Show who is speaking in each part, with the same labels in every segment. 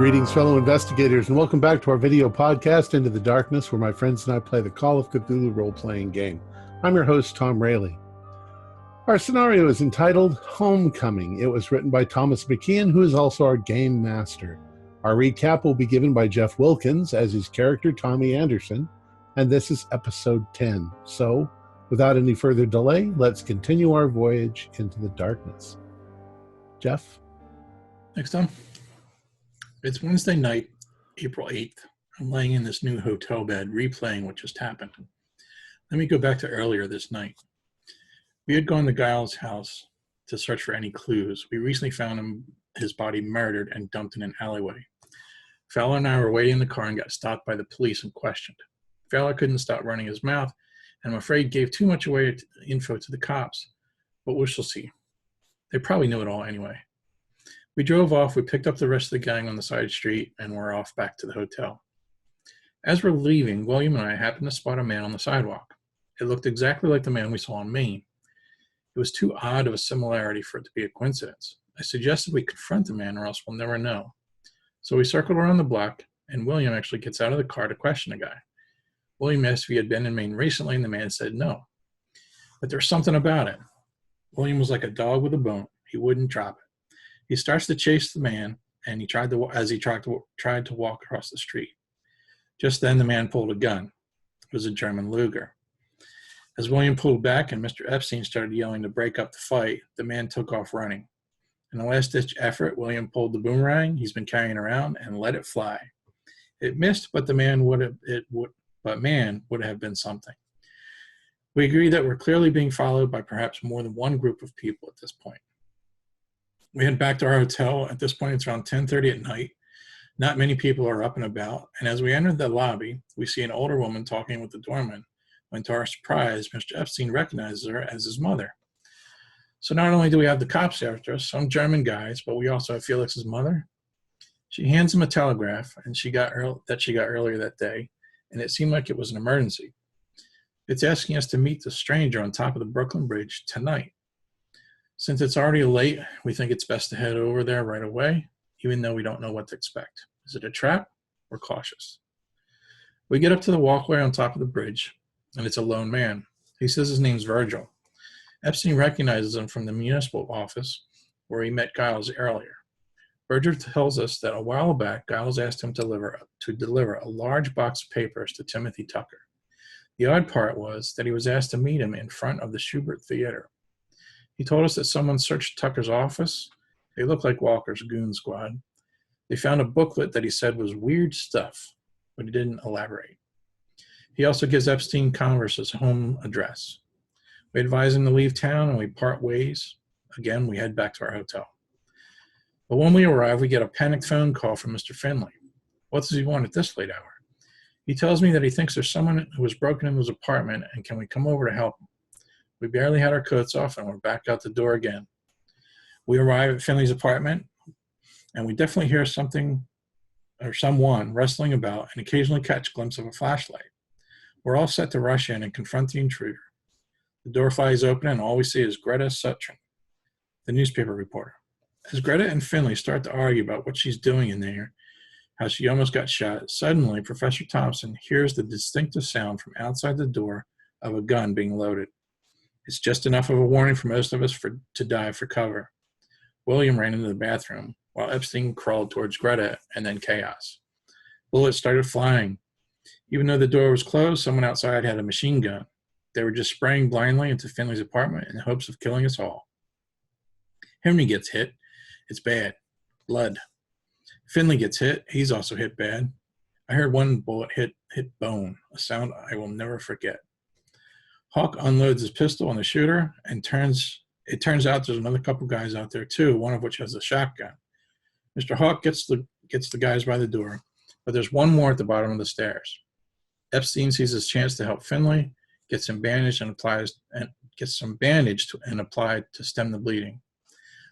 Speaker 1: Greetings, fellow investigators, and welcome back to our video podcast, Into the Darkness, where my friends and I play the Call of Cthulhu role-playing game. I'm your host, Tom Rayleigh. Our scenario is entitled Homecoming. It was written by Thomas McKeon, who is also our game master. Our recap will be given by Jeff Wilkins as his character, Tommy Anderson, and this is episode 10. So, without any further delay, let's continue our voyage into the darkness. Jeff?
Speaker 2: Thanks, Tom. It's Wednesday night, April 8th. I'm laying in this new hotel bed, replaying what just happened. Let me go back to earlier this night. We had gone to Giles' house to search for any clues. We recently found his body murdered and dumped in an alleyway. Fowler and I were waiting in the car and got stopped by the police and questioned. Fowler couldn't stop running his mouth, and I'm afraid gave too much away info to the cops, but we shall see. They probably knew it all anyway. We drove off, we picked up the rest of the gang on the side street, and we're off back to the hotel. As we're leaving, William and I happened to spot a man on the sidewalk. It looked exactly like the man we saw in Maine. It was too odd of a similarity for it to be a coincidence. I suggested we confront the man or else we'll never know. So we circled around the block, and William actually gets out of the car to question the guy. William asked if he had been in Maine recently, and the man said no. But there's something about it. William was like a dog with a bone. He wouldn't drop it. He starts to chase the man, and he tried to walk across the street. Just then, the man pulled a gun. It was a German Luger. As William pulled back and Mr. Epstein started yelling to break up the fight, the man took off running. In a last-ditch effort, William pulled the boomerang he's been carrying around and let it fly. It missed, but man would have been something. We agree that we're clearly being followed by perhaps more than one group of people at this point. We head back to our hotel. At this point, it's around 10:30 at night. Not many people are up and about, and as we enter the lobby, we see an older woman talking with the doorman, when to our surprise, Mr. Epstein recognizes her as his mother. So not only do we have the cops after us, some German guys, but we also have Felix's mother. She hands him a telegraph and she got earlier that day, and it seemed like it was an emergency. It's asking us to meet the stranger on top of the Brooklyn Bridge tonight. Since it's already late, we think it's best to head over there right away, even though we don't know what to expect. Is it a trap? We're cautious. We get up to the walkway on top of the bridge, and it's a lone man. He says his name's Virgil. Epstein recognizes him from the municipal office where he met Giles earlier. Virgil tells us that a while back, Giles asked him to deliver a large box of papers to Timothy Tucker. The odd part was that he was asked to meet him in front of the Schubert Theater. He told us that someone searched Tucker's office. They looked like Walker's goon squad. They found a booklet that he said was weird stuff, but he didn't elaborate. He also gives Epstein Converse's home address. We advise him to leave town and we part ways. Again, we head back to our hotel. But when we arrive, we get a panicked phone call from Mr. Finley. What does he want at this late hour? He tells me that he thinks there's someone who has broken into his apartment and can we come over to help him? We barely had our coats off and we're back out the door again. We arrive at Finley's apartment and we definitely hear something or someone wrestling about and occasionally catch a glimpse of a flashlight. We're all set to rush in and confront the intruder. The door flies open and all we see is Greta Sutton, the newspaper reporter. As Greta and Finley start to argue about what she's doing in there, how she almost got shot, suddenly Professor Thompson hears the distinctive sound from outside the door of a gun being loaded. It's just enough of a warning for most of us to dive for cover. William ran into the bathroom, while Epstein crawled towards Greta, and then chaos. Bullets started flying. Even though the door was closed, someone outside had a machine gun. They were just spraying blindly into Finley's apartment in hopes of killing us all. Henry gets hit. It's bad. Blood. Finley gets hit. He's also hit bad. I heard one bullet hit bone, a sound I will never forget. Hawk unloads his pistol on the shooter, and it turns out there's another couple guys out there too, one of which has a shotgun. Mr. Hawk gets the guys by the door, but there's one more at the bottom of the stairs. Epstein sees his chance to help Finley, gets him bandaged and applied to stem the bleeding.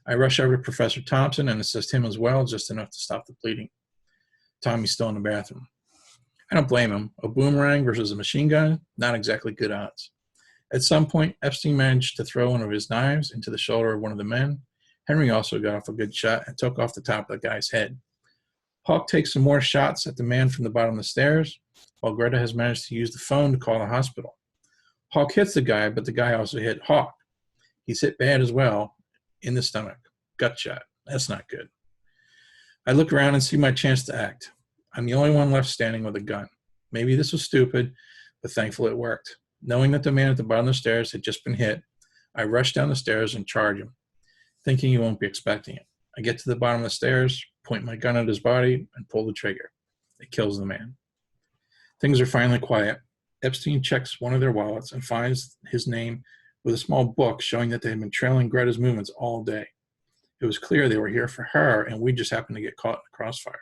Speaker 2: I rush over to Professor Thompson and assist him as well, just enough to stop the bleeding. Tommy's still in the bathroom. I don't blame him. A boomerang versus a machine gun, not exactly good odds. At some point, Epstein managed to throw one of his knives into the shoulder of one of the men. Henry also got off a good shot and took off the top of the guy's head. Hawk takes some more shots at the man from the bottom of the stairs, while Greta has managed to use the phone to call the hospital. Hawk hits the guy, but the guy also hit Hawk. He's hit bad as well, in the stomach. Gut shot. That's not good. I look around and see my chance to act. I'm the only one left standing with a gun. Maybe this was stupid, but thankfully it worked. Knowing that the man at the bottom of the stairs had just been hit, I rush down the stairs and charge him, thinking he won't be expecting it. I get to the bottom of the stairs, point my gun at his body, and pull the trigger. It kills the man. Things are finally quiet. Epstein checks one of their wallets and finds his name with a small book showing that they had been trailing Greta's movements all day. It was clear they were here for her, and we just happened to get caught in the crossfire.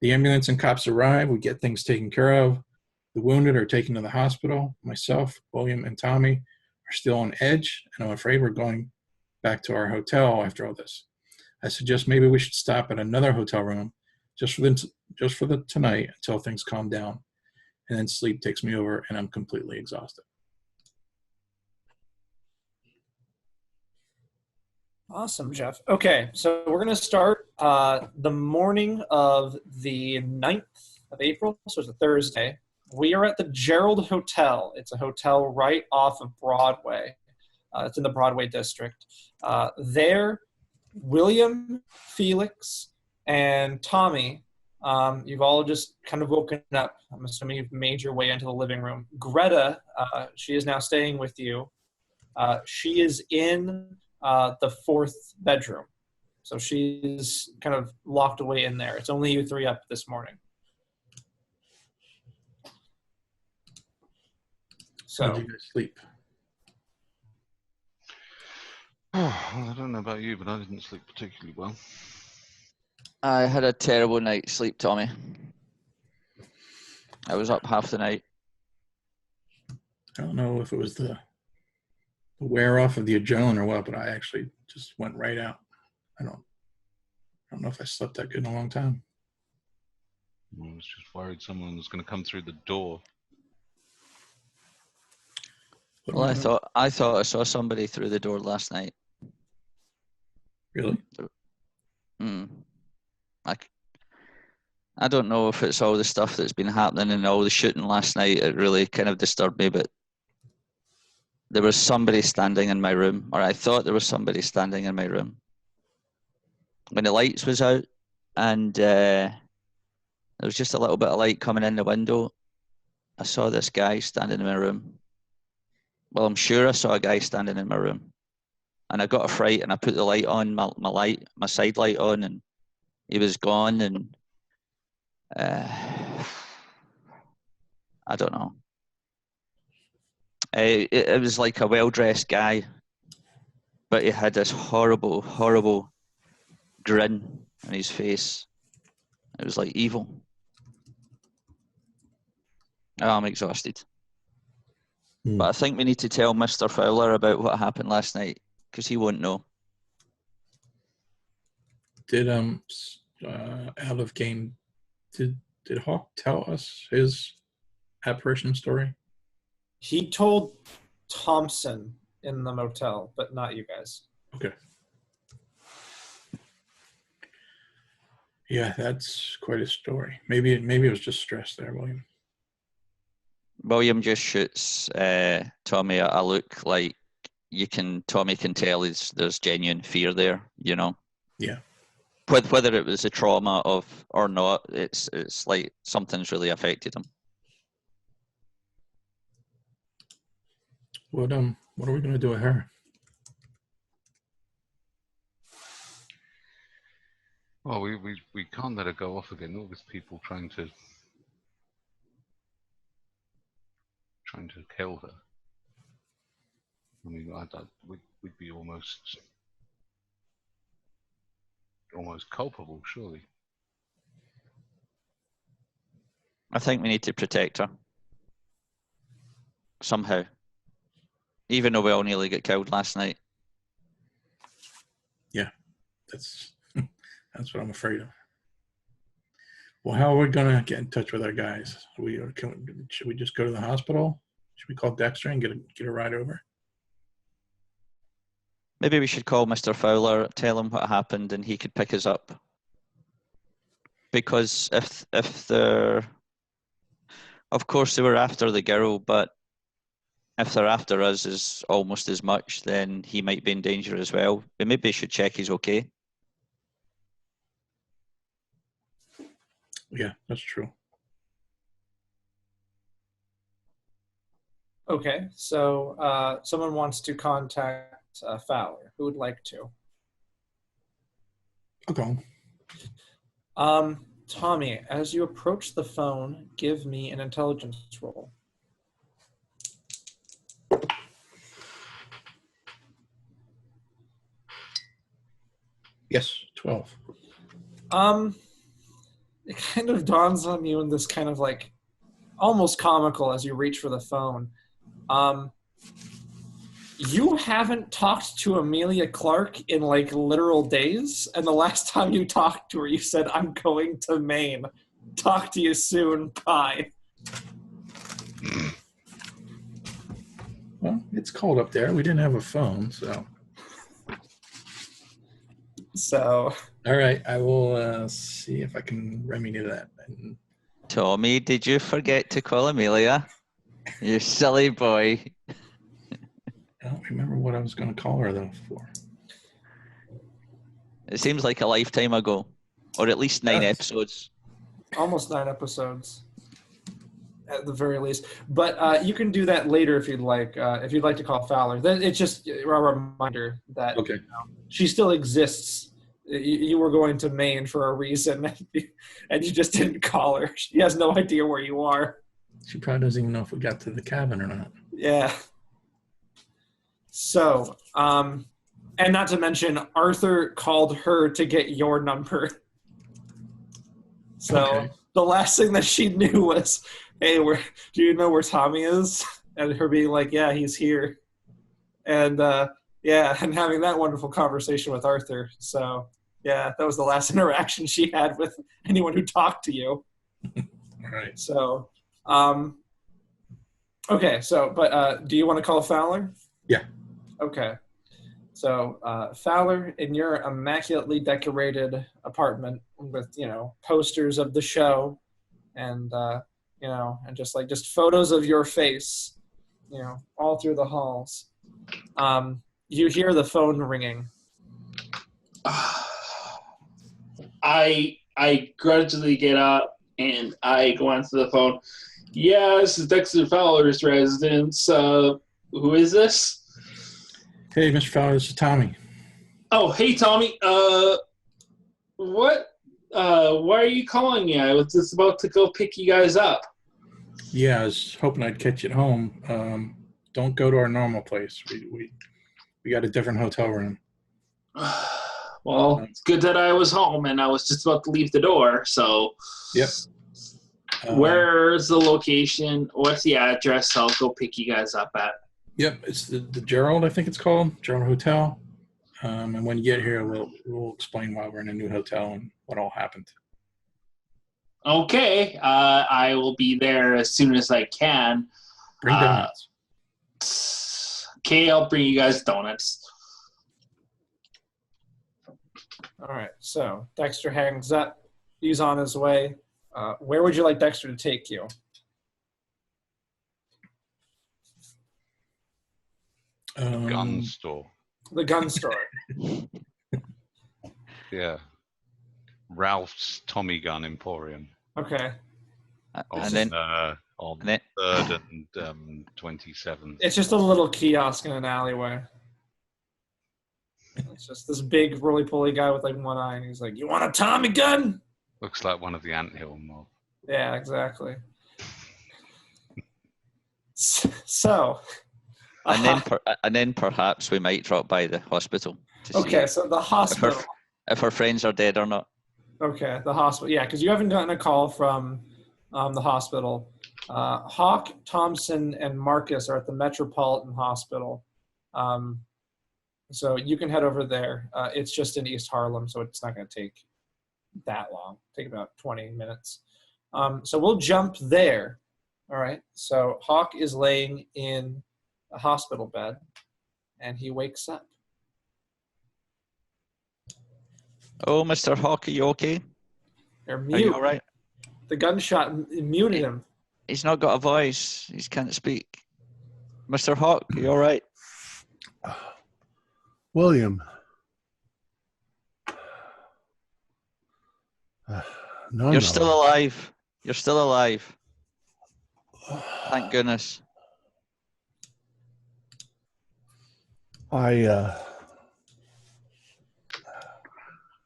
Speaker 2: The ambulance and cops arrive. We get things taken care of. The wounded are taken to the hospital. Myself, William, and Tommy are still on edge, and I'm afraid we're going back to our hotel after all this. I suggest maybe we should stop at another hotel room just for the tonight until things calm down, and then sleep takes me over, and I'm completely exhausted.
Speaker 3: Awesome, Jeff. Okay, so we're going to start the morning of the 9th of April, so it's a Thursday. We are at the Gerald Hotel. It's a hotel right off of Broadway. It's in the Broadway district. There, William, Felix, and Tommy, you've all just kind of woken up. I'm assuming you've made your way into the living room. Greta, she is now staying with you. She is in the fourth bedroom. So she's kind of locked away in there. It's only you three up this morning. So
Speaker 2: how did you guys sleep?
Speaker 4: Oh, well, I don't know about you, but I didn't sleep particularly well.
Speaker 5: I had a terrible night's sleep, Tommy. I was up half the night.
Speaker 2: I don't know if it was the wear off of the adrenaline or what, but I actually just went right out. I don't know if I slept that good in a long time.
Speaker 4: I was just worried someone was going to come through the door.
Speaker 5: Well, I thought I saw somebody through the door last night.
Speaker 2: Really?
Speaker 5: I don't know if it's all the stuff that's been happening and all the shooting last night. It really kind of disturbed me, but there was somebody standing in my room, or I thought there was somebody standing in my room. When the lights was out and there was just a little bit of light coming in the window, I saw this guy standing in my room. Well, I'm sure I saw a guy standing in my room. And I got a fright and I put the light on, my side light on, and he was gone. And I don't know. It was like a well-dressed guy, but he had this horrible, horrible grin on his face. It was like evil. Oh, I'm exhausted. But I think we need to tell Mr. Fowler about what happened last night, because he won't know.
Speaker 2: Did out of game, did Hawk tell us his apparition story?
Speaker 3: he told Thompson in the motel, but not you guys.
Speaker 2: Okay. Yeah, that's quite a story. Maybe it was just stress there, William.
Speaker 5: William just shoots Tommy a look like Tommy can tell there's genuine fear there, you know.
Speaker 2: Yeah.
Speaker 5: Whether it was a trauma or not, it's like something's really affected him.
Speaker 2: What are we gonna do with her?
Speaker 4: Well, we can't let her go off again. All these people trying to kill her. I mean, we'd be almost culpable, surely.
Speaker 5: I think we need to protect her somehow, even though we all nearly got killed last night.
Speaker 2: Yeah, that's what I'm afraid of. Well, how are we gonna get in touch with our guys? Should we just go to the hospital? Should we call Dexter and get a ride over?
Speaker 5: Maybe we should call Mr. Fowler, tell him what happened, and he could pick us up. because if they're, of course they were after the girl, but if they're after us is almost as much, then he might be in danger as well. We maybe should check he's okay.
Speaker 2: Yeah, that's true.
Speaker 3: Okay, so someone wants to contact Fowler. Who would like to?
Speaker 2: Okay.
Speaker 3: Tommy, as you approach the phone, give me an intelligence roll.
Speaker 2: Yes, 12.
Speaker 3: It kind of dawns on you in this kind of like almost comical as you reach for the phone. You haven't talked to Amelia Clark in like literal days, and the last time you talked to her, you said, "I'm going to Maine. Talk to you soon. Bye."
Speaker 2: Well, it's cold up there. We didn't have a phone, so.
Speaker 3: So.
Speaker 2: All right, I will see if I can remedy that. And
Speaker 5: Tommy, did you forget to call Amelia? You silly boy.
Speaker 2: I don't remember what I was going to call her though for.
Speaker 5: It seems like a lifetime ago, or at least 9
Speaker 3: Yes.
Speaker 5: episodes.
Speaker 3: Almost 9 episodes, at the very least. But you can do that later if you'd like. If you'd like to call Fowler, then it's just a reminder that
Speaker 2: Okay.
Speaker 3: she still exists. You were going to Maine for a reason, and you just didn't call her. She has no idea where you are.
Speaker 2: She probably doesn't even know if we got to the cabin or not.
Speaker 3: Yeah. So, and not to mention, Arthur called her to get your number. So
Speaker 2: Okay.
Speaker 3: the last thing that she knew was, "Hey, do you know where Tommy is?" And her being like, "Yeah, he's here." And and having that wonderful conversation with Arthur. So yeah, that was the last interaction she had with anyone who talked to you.
Speaker 2: All right.
Speaker 3: So, okay. So, but do you want to call Fowler?
Speaker 2: Yeah.
Speaker 3: Okay. So, Fowler, in your immaculately decorated apartment with, posters of the show and, and just photos of your face, all through the halls, you hear the phone ringing.
Speaker 6: I gradually get up and I go onto the phone. Yeah, this is Dexter Fowler's residence. Who is this?
Speaker 2: Hey, Mr. Fowler, this is Tommy.
Speaker 6: Oh, hey, Tommy. What? Why are you calling me? I was just about to go pick you guys up.
Speaker 2: Yeah, I was hoping I'd catch you at home. Don't go to our normal place. We got a different hotel room.
Speaker 6: Well, it's good that I was home and I was just about to leave the door. So,
Speaker 2: Yep.
Speaker 6: Where's the location? What's the address? I'll go pick you guys up at.
Speaker 2: Yep, it's the Gerald, I think it's called, Gerald Hotel. And when you get here, we'll explain why we're in a new hotel and what all happened.
Speaker 6: Okay, I will be there as soon as I can.
Speaker 2: Bring donuts.
Speaker 6: Okay, I'll bring you guys donuts.
Speaker 3: All right. So Dexter hangs up. He's on his way. Where would you like Dexter to take you?
Speaker 4: Gun store.
Speaker 3: The gun store.
Speaker 4: Yeah. Ralph's Tommy Gun Emporium.
Speaker 3: Okay.
Speaker 4: On,
Speaker 5: And then,
Speaker 4: on
Speaker 5: and then
Speaker 4: 3rd and 27th.
Speaker 3: It's just a little kiosk in an alleyway. It's just this big, roly-poly guy with like one eye, and he's like, "You want a Tommy gun?"
Speaker 4: Looks like one of the anthill mob.
Speaker 3: Yeah, exactly. So.
Speaker 5: and then perhaps we might drop by the hospital to
Speaker 3: Okay,
Speaker 5: see
Speaker 3: so the hospital.
Speaker 5: if our friends are dead or not.
Speaker 3: Okay, the hospital. Yeah, because you haven't gotten a call from the hospital. Hawk, Thompson, and Marcus are at the Metropolitan Hospital. So you can head over there. It's just in East Harlem, so it's not going to take that long. Take about 20 minutes. So we'll jump there. All right. So Hawk is laying in a hospital bed, and he wakes up.
Speaker 5: Oh, Mr. Hawk, are you okay?
Speaker 3: Or
Speaker 5: Are
Speaker 3: mute.
Speaker 5: you all right?
Speaker 3: The gunshot muted him.
Speaker 5: He's not got a voice. He can't speak. Mr. Hawk, are you all right?
Speaker 1: William. No,
Speaker 5: You're still alive. You're still alive. Thank goodness.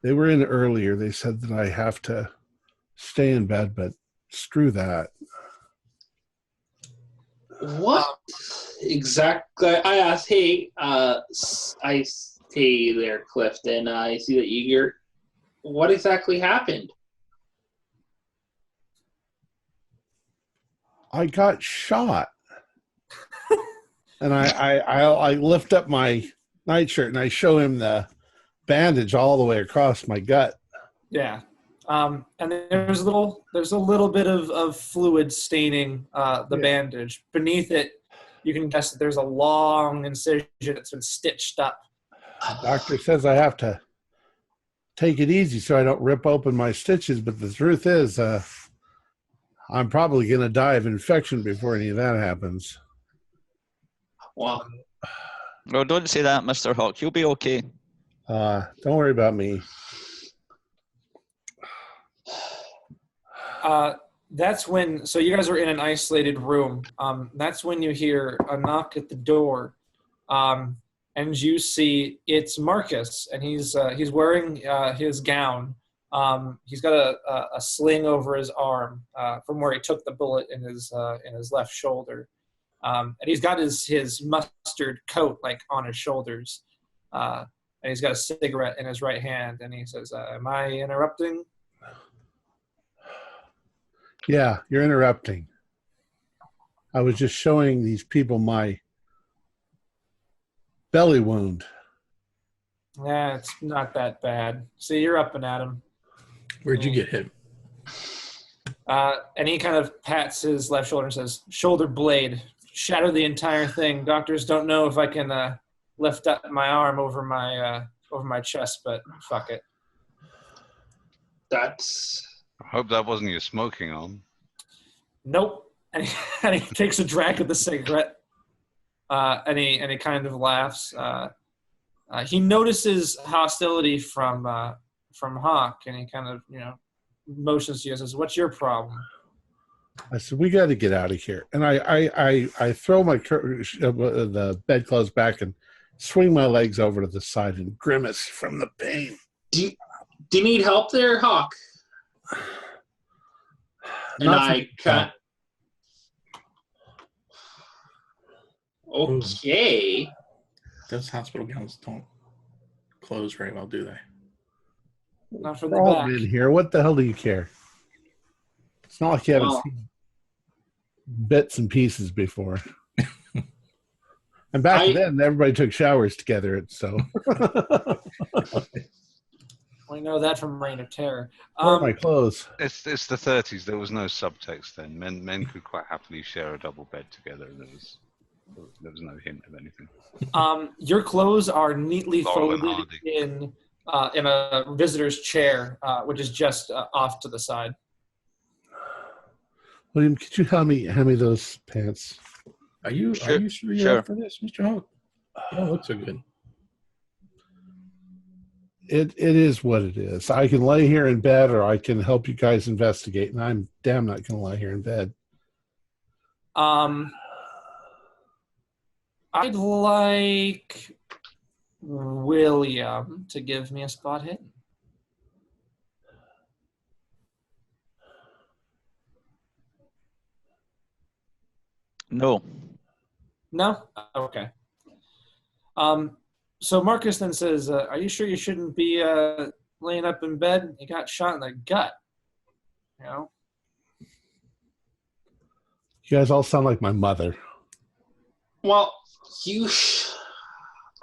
Speaker 1: They were in earlier. They said that I have to stay in bed, but screw that.
Speaker 6: What exactly? I asked, hey, hey there, Clifton. I see that you're. What exactly happened?
Speaker 1: I got shot. And I lift up my nightshirt and I show him the bandage all the way across my gut.
Speaker 3: Yeah. And there's a little bit of fluid staining the bandage. Beneath it, you can guess that there's a long incision that's been stitched up.
Speaker 1: The doctor says I have to take it easy so I don't rip open my stitches, but the truth is I'm probably going to die of infection before any of that happens.
Speaker 6: Well,
Speaker 5: No, don't say that, Mr. Hawk. You'll be okay.
Speaker 1: Don't worry about me.
Speaker 3: That's when, so you guys are in an isolated room. That's when you hear a knock at the door. And you see it's Marcus, and he's wearing his gown. He's got a sling over his arm from where he took the bullet in his left shoulder. And he's got his mustard coat like on his shoulders. And he's got a cigarette in his right hand, and he says, am I interrupting?
Speaker 1: Yeah, you're interrupting. I was just showing these people my belly wound.
Speaker 3: Yeah, it's not that bad. See, you're up and at him.
Speaker 2: Where'd you get hit?
Speaker 3: And he kind of pats his left shoulder and says, shoulder blade, shatter the entire thing. Doctors don't know if I can lift up my arm over my chest, but fuck it.
Speaker 6: that's
Speaker 4: I hope that wasn't your smoking arm.
Speaker 3: Nope. And he takes a drag of the cigarette, and he kind of laughs. He notices hostility from Hawk, and he kind of motions to you and says, "What's your problem?"
Speaker 1: I said, we got to get out of here. And I throw my the bedclothes back and swing my legs over to the side and grimace from the pain.
Speaker 6: Do you need help there, Hawk? And I cut. Okay.
Speaker 2: Those hospital gowns don't close very well, do they?
Speaker 3: Not from the
Speaker 1: We're all
Speaker 3: back.
Speaker 1: in here. What the hell do you care? It's not like you haven't
Speaker 6: Well,
Speaker 1: seen bits and pieces before. And back then, everybody took showers together. So
Speaker 3: We know that from Reign of Terror.
Speaker 1: where are my clothes?
Speaker 4: It's the 30s. There was no subtext then. Men could quite happily share a double bed together. There was no hint of anything.
Speaker 3: Your clothes are neatly
Speaker 4: Laurel and
Speaker 3: folded
Speaker 4: Hardy.
Speaker 3: in a visitor's chair, which is just off to the side.
Speaker 1: William, could you hand me those pants?
Speaker 2: Are you sure you're
Speaker 5: Sure.
Speaker 2: up for this, Mr. Hawk? You don't look so good.
Speaker 1: It is what it is. I can lay here in bed, or I can help you guys investigate, and I'm damn not going to lie here in bed.
Speaker 3: I'd like William to give me a spot hidden.
Speaker 5: No.
Speaker 3: No? Okay. So Marcus then says, are you sure you shouldn't be laying up in bed? You got shot in the gut.
Speaker 1: You guys all sound like my mother.
Speaker 6: well,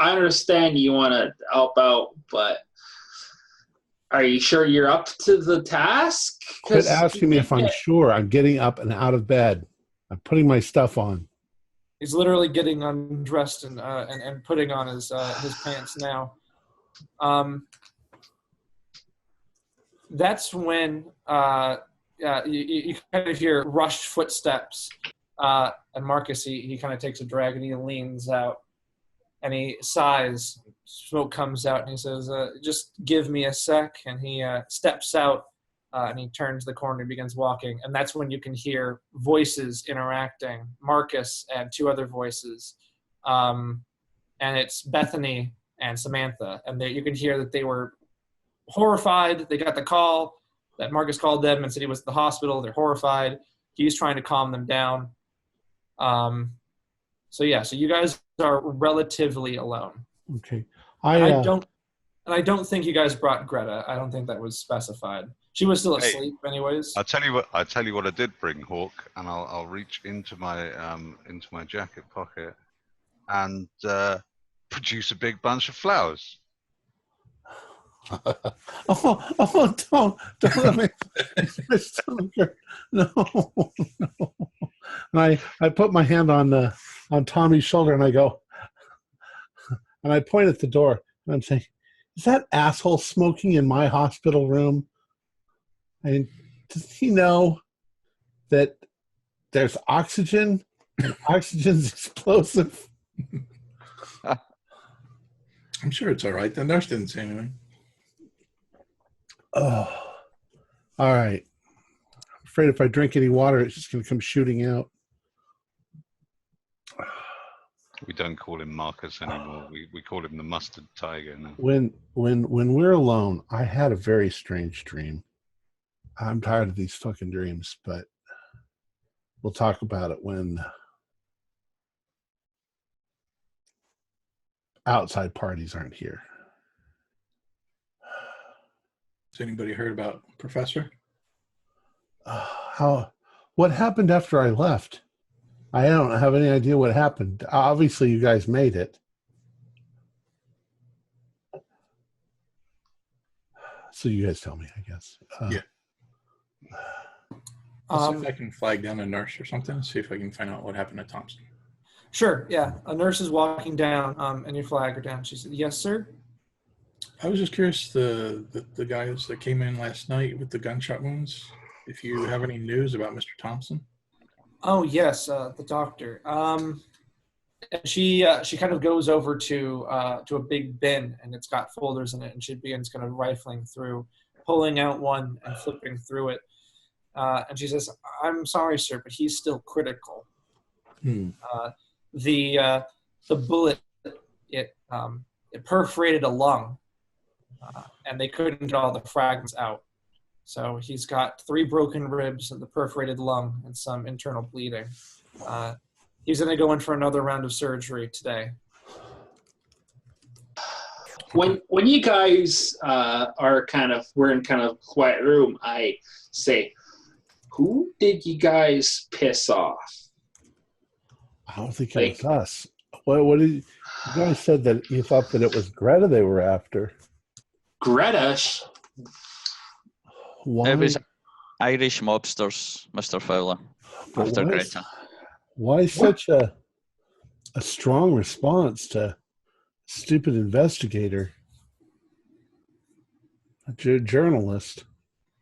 Speaker 6: I understand you want to help out, but are you sure you're up to the task?
Speaker 1: Quit asking me if I'm sure. I'm getting up and out of bed. I'm putting my stuff on.
Speaker 3: He's literally getting undressed and putting on his pants now. that's when you kind of hear rushed footsteps. And Marcus, he kind of takes a drag and he leans out and he sighs. Smoke comes out and he says, just give me a sec. And he steps out and he turns the corner and begins walking. And that's when you can hear voices interacting, Marcus and two other voices. And it's Bethany and Samantha. And you can hear that they were horrified. They got the call that Marcus called them and said he was at the hospital. They're horrified. He's trying to calm them down. So you guys are relatively alone.
Speaker 1: Okay.
Speaker 3: I don't think you guys brought Greta. I don't think that was specified. She was still asleep, anyways.
Speaker 4: I'll tell you what I did bring, Hawk, and I'll reach into my jacket pocket and produce a big bunch of flowers.
Speaker 1: Don't let me. No. And I put my hand on Tommy's shoulder and I go, and I point at the door and I'm saying, "Is that asshole smoking in my hospital room? And does he know that there's oxygen and oxygen's explosive?"
Speaker 2: I'm sure it's all right. The nurse didn't say anything.
Speaker 1: Oh, all right. I'm afraid if I drink any water, it's just going to come shooting out.
Speaker 4: We don't call him Marcus anymore. We call him the Mustard Tiger now.
Speaker 1: When we're alone, I had a very strange dream. I'm tired of these fucking dreams, but we'll talk about it when outside parties aren't here.
Speaker 2: Has anybody heard about Professor?
Speaker 1: What happened after I left? I don't have any idea what happened. Obviously, you guys made it. So you guys tell me, I guess.
Speaker 2: Yeah. I'll see if I can flag down a nurse or something, see if I can find out what happened to Thompson.
Speaker 3: Sure, yeah. A nurse is walking down, and you flag her down. She said, "Yes, sir."
Speaker 2: I was just curious, the guys that came in last night with the gunshot wounds, if you have any news about Mr. Thompson.
Speaker 3: Oh, yes, the doctor. She kind of goes over to a big bin, and it's got folders in it, and she begins kind of rifling through, pulling out one and flipping through it. And she says, "I'm sorry, sir, but he's still critical." The bullet, it perforated a lung, and they couldn't get all the fragments out. So he's got 3 broken ribs and the perforated lung and some internal bleeding. He's going to go in for another round of surgery today.
Speaker 6: When you guys we're in kind of quiet room, I say, "Who did you guys piss off?"
Speaker 1: I don't think it was us. What did you guys said that you thought that it was Greta they were after?
Speaker 6: Greta?
Speaker 1: Why?
Speaker 5: It was Irish mobsters, Mr. Fowler, after Greta.
Speaker 1: Why such a strong response to stupid investigator, a journalist?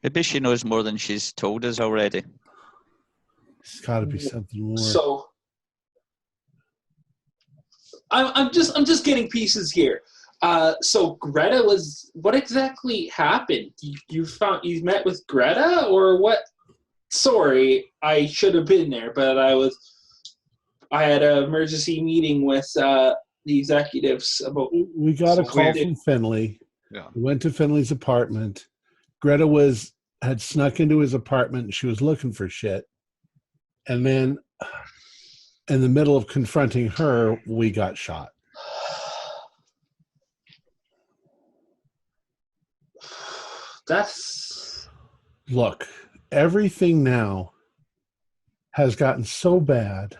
Speaker 5: Maybe she knows more than she's told us already.
Speaker 1: There's got to be something more.
Speaker 6: So I'm just getting pieces here. So Greta was, what exactly happened? You met with Greta or what? Sorry, I should have been there, but I had an emergency meeting with the executives about.
Speaker 1: We got a call from Finley.
Speaker 4: Yeah.
Speaker 1: We went to Finley's apartment. Greta had snuck into his apartment and she was looking for shit. And then in the middle of confronting her, we got shot. Look, everything now has gotten so bad.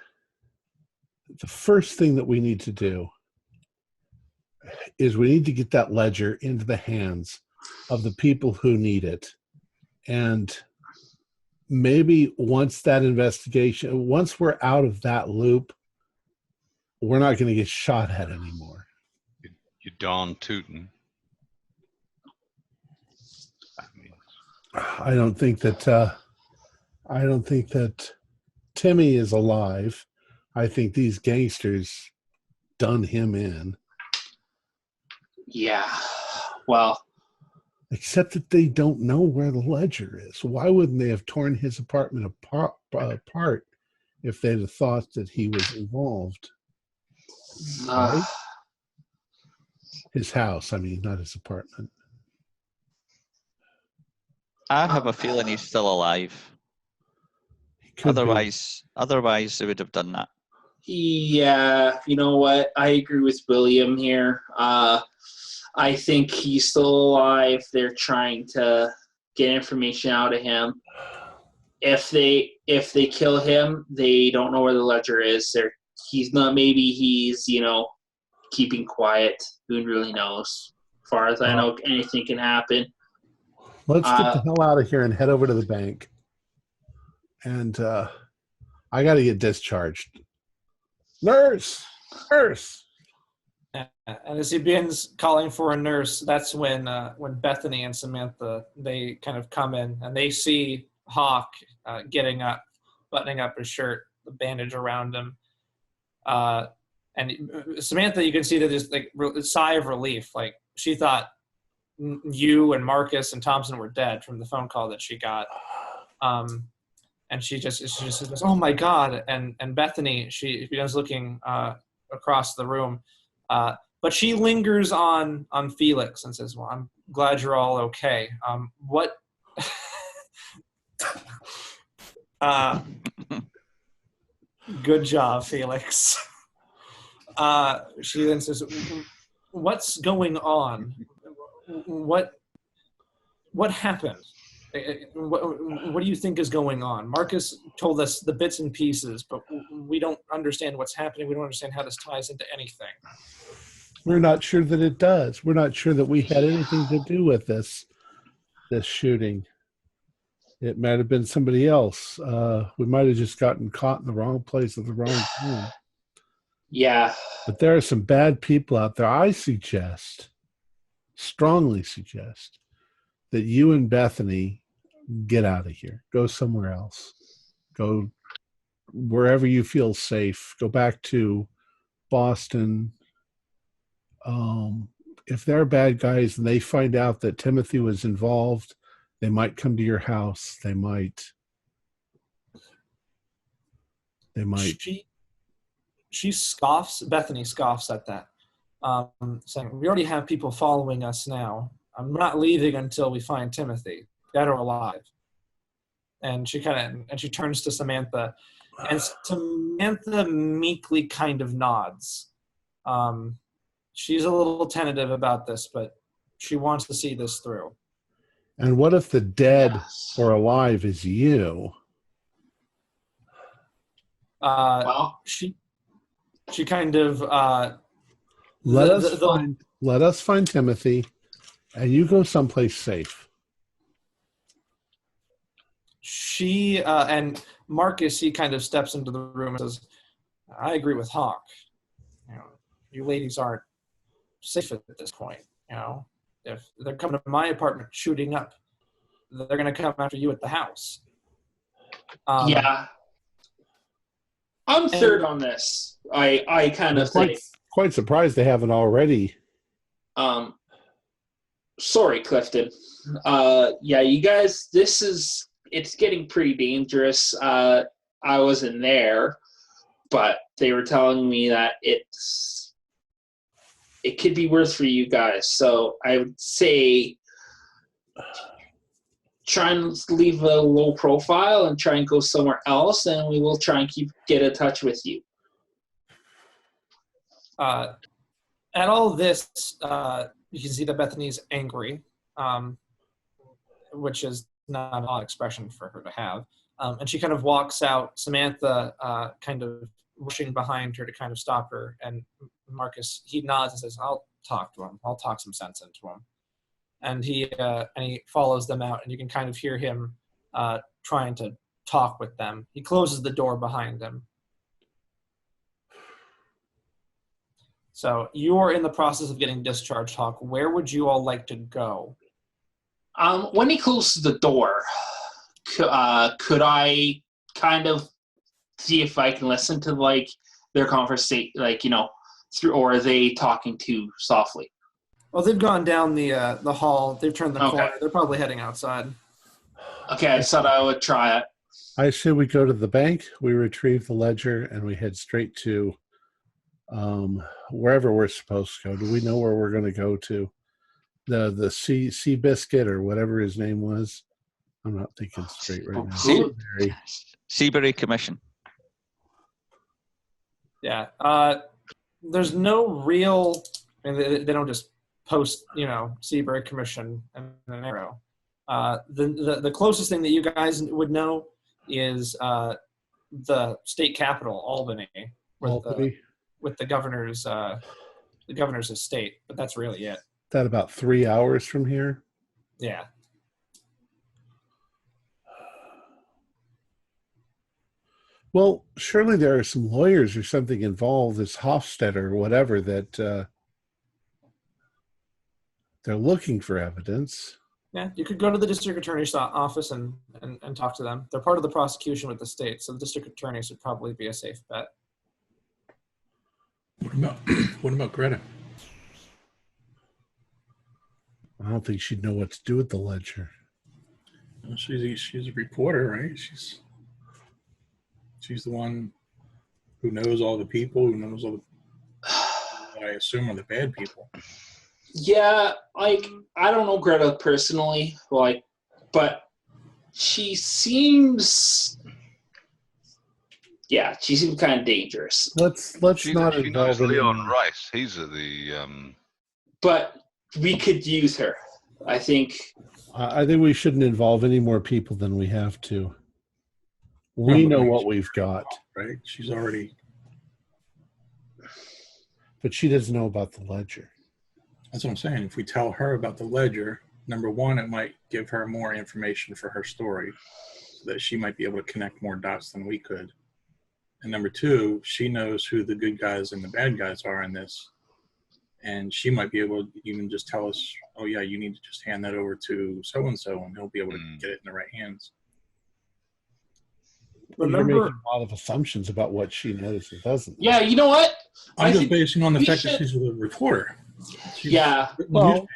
Speaker 1: The first thing that we need to do is we need to get that ledger into the hands of the people who need it. And maybe once we're out of that loop, we're not going to get shot at anymore.
Speaker 4: You darn tootin'. That means.
Speaker 1: I don't think that Timmy is alive. I think these gangsters done him in.
Speaker 6: Yeah. Well,
Speaker 1: Except that they don't know where the ledger is. Why wouldn't they have torn his apartment apart if they'd have thought that he was involved? Right? His house, I mean, not his apartment.
Speaker 5: I have a feeling he's still alive.
Speaker 1: He could be.
Speaker 5: Otherwise they would have done that.
Speaker 6: yeah, you know what? I agree with William here. I think he's still alive. They're trying to get information out of him. If they kill him, they don't know where the ledger is. He's not. Maybe he's keeping quiet. Who really knows? As far as I know, anything can happen.
Speaker 1: Let's get the hell out of here and head over to the bank. And I got to get discharged. Nurse!
Speaker 3: And as he begins calling for a nurse, that's when Bethany and Samantha, they kind of come in and they see Hawk getting up, buttoning up his shirt, the bandage around him. And Samantha, you can see that there's like a sigh of relief. Like she thought you and Marcus and Thompson were dead from the phone call that she got. And she just says, "Oh my God!" And Bethany, she begins looking across the room, but she lingers on Felix and says, "Well, I'm glad you're all okay. What?" Good job, Felix. She then says, "What's going on? What happened? What do you think is going on?" Marcus told us the bits and pieces, but we don't understand what's happening. We don't understand how this ties into anything.
Speaker 1: We're not sure that it does. We're not sure that we had anything to do with this shooting. It might have been somebody else. We might have just gotten caught in the wrong place at the wrong time.
Speaker 6: Yeah.
Speaker 1: But there are some bad people out there. I strongly suggest, that you and Bethany get out of here. Go somewhere else. Go wherever you feel safe. Go back to Boston. If they're bad guys and they find out that Timothy was involved, they might come to your house. They might.
Speaker 3: She scoffs. Bethany scoffs at that, saying, "We already have people following us now. I'm not leaving until we find Timothy, dead or alive." And she turns to Samantha, and Samantha meekly kind of nods. She's a little tentative about this, but she wants to see this through.
Speaker 1: And what if the dead or alive is you?
Speaker 6: Well,
Speaker 3: she kind of
Speaker 1: let us find Timothy, and you go someplace safe.
Speaker 3: She and Marcus, he kind of steps into the room and says, "I agree with Hawk. You ladies aren't safe at this point. If they're coming to my apartment shooting up, they're going to come after you at the house."
Speaker 6: Yeah. I'm third on this. I kind of think.
Speaker 1: Quite surprised they haven't already.
Speaker 6: Sorry, Clifton. Yeah, you guys, it's getting pretty dangerous. I wasn't there, but they were telling me that it could be worse for you guys. So I would say try and leave a low profile and try and go somewhere else, and we will try and get in touch with you.
Speaker 3: At all this, you can see that Bethany's angry, which is not an odd expression for her to have. And she kind of walks out, Samantha kind of rushing behind her to kind of stop her. And Marcus, he nods and says, "I'll talk to him. I'll talk some sense into him." And he follows them out, and you can kind of hear him trying to talk with them. He closes the door behind him. So you are in the process of getting discharged, Hawk. Where would you all like to go?
Speaker 6: When he closes the door, could I kind of see if I can listen to like their conversation, like through, or are they talking too softly?
Speaker 3: Well, they've gone down the hall. They've turned the
Speaker 6: Okay.
Speaker 3: corner. They're probably heading outside.
Speaker 6: Okay, I thought I would try it.
Speaker 1: I say we go to the bank, we retrieve the ledger, and we head straight to wherever we're supposed to go. Do we know where we're going to go to? The Sea Biscuit or whatever his name was. I'm not thinking straight right now.
Speaker 5: Seabury Commission.
Speaker 3: Yeah. There's no real. I mean, they don't just post, Seabury Commission and an arrow. The closest thing that you guys would know is the state capital, Albany, with the governor's estate. But that's really it.
Speaker 1: That about 3 hours from here.
Speaker 3: Yeah.
Speaker 1: Well, surely there are some lawyers or something involved, this Hofstadter or whatever, that they're looking for evidence.
Speaker 3: Yeah, you could go to the district attorney's office and talk to them. They're part of the prosecution with the state, so the district attorneys would probably be a safe bet.
Speaker 2: What about Greta?
Speaker 1: I don't think she'd know what to do with the ledger.
Speaker 2: Well, she's a reporter, right? She's the one who knows all the people, who knows all the, I assume, are the bad people.
Speaker 6: Yeah, like, I don't know Greta personally, but she seems kind of dangerous.
Speaker 1: Let's not
Speaker 4: She
Speaker 1: involve
Speaker 4: knows Leon
Speaker 1: anyone.
Speaker 4: Rice. He's at the
Speaker 6: But we could use her, I think.
Speaker 1: I think we shouldn't involve any more people than we have to. We know what we've got.
Speaker 2: Right? She's already...
Speaker 1: But she doesn't know about the ledger.
Speaker 2: That's what I'm saying. If we tell her about the ledger, number one, it might give her more information for her story so that she might be able to connect more dots than we could. And number two, she knows who the good guys and the bad guys are in this. And she might be able to even just tell us, oh, yeah, you need to just hand that over to so-and-so, and he'll be able to get it in the right hands.
Speaker 1: You're making a lot of assumptions about what she knows and doesn't.
Speaker 6: Yeah, you know what?
Speaker 2: I'm just basing on the fact that she's a reporter.
Speaker 6: Well,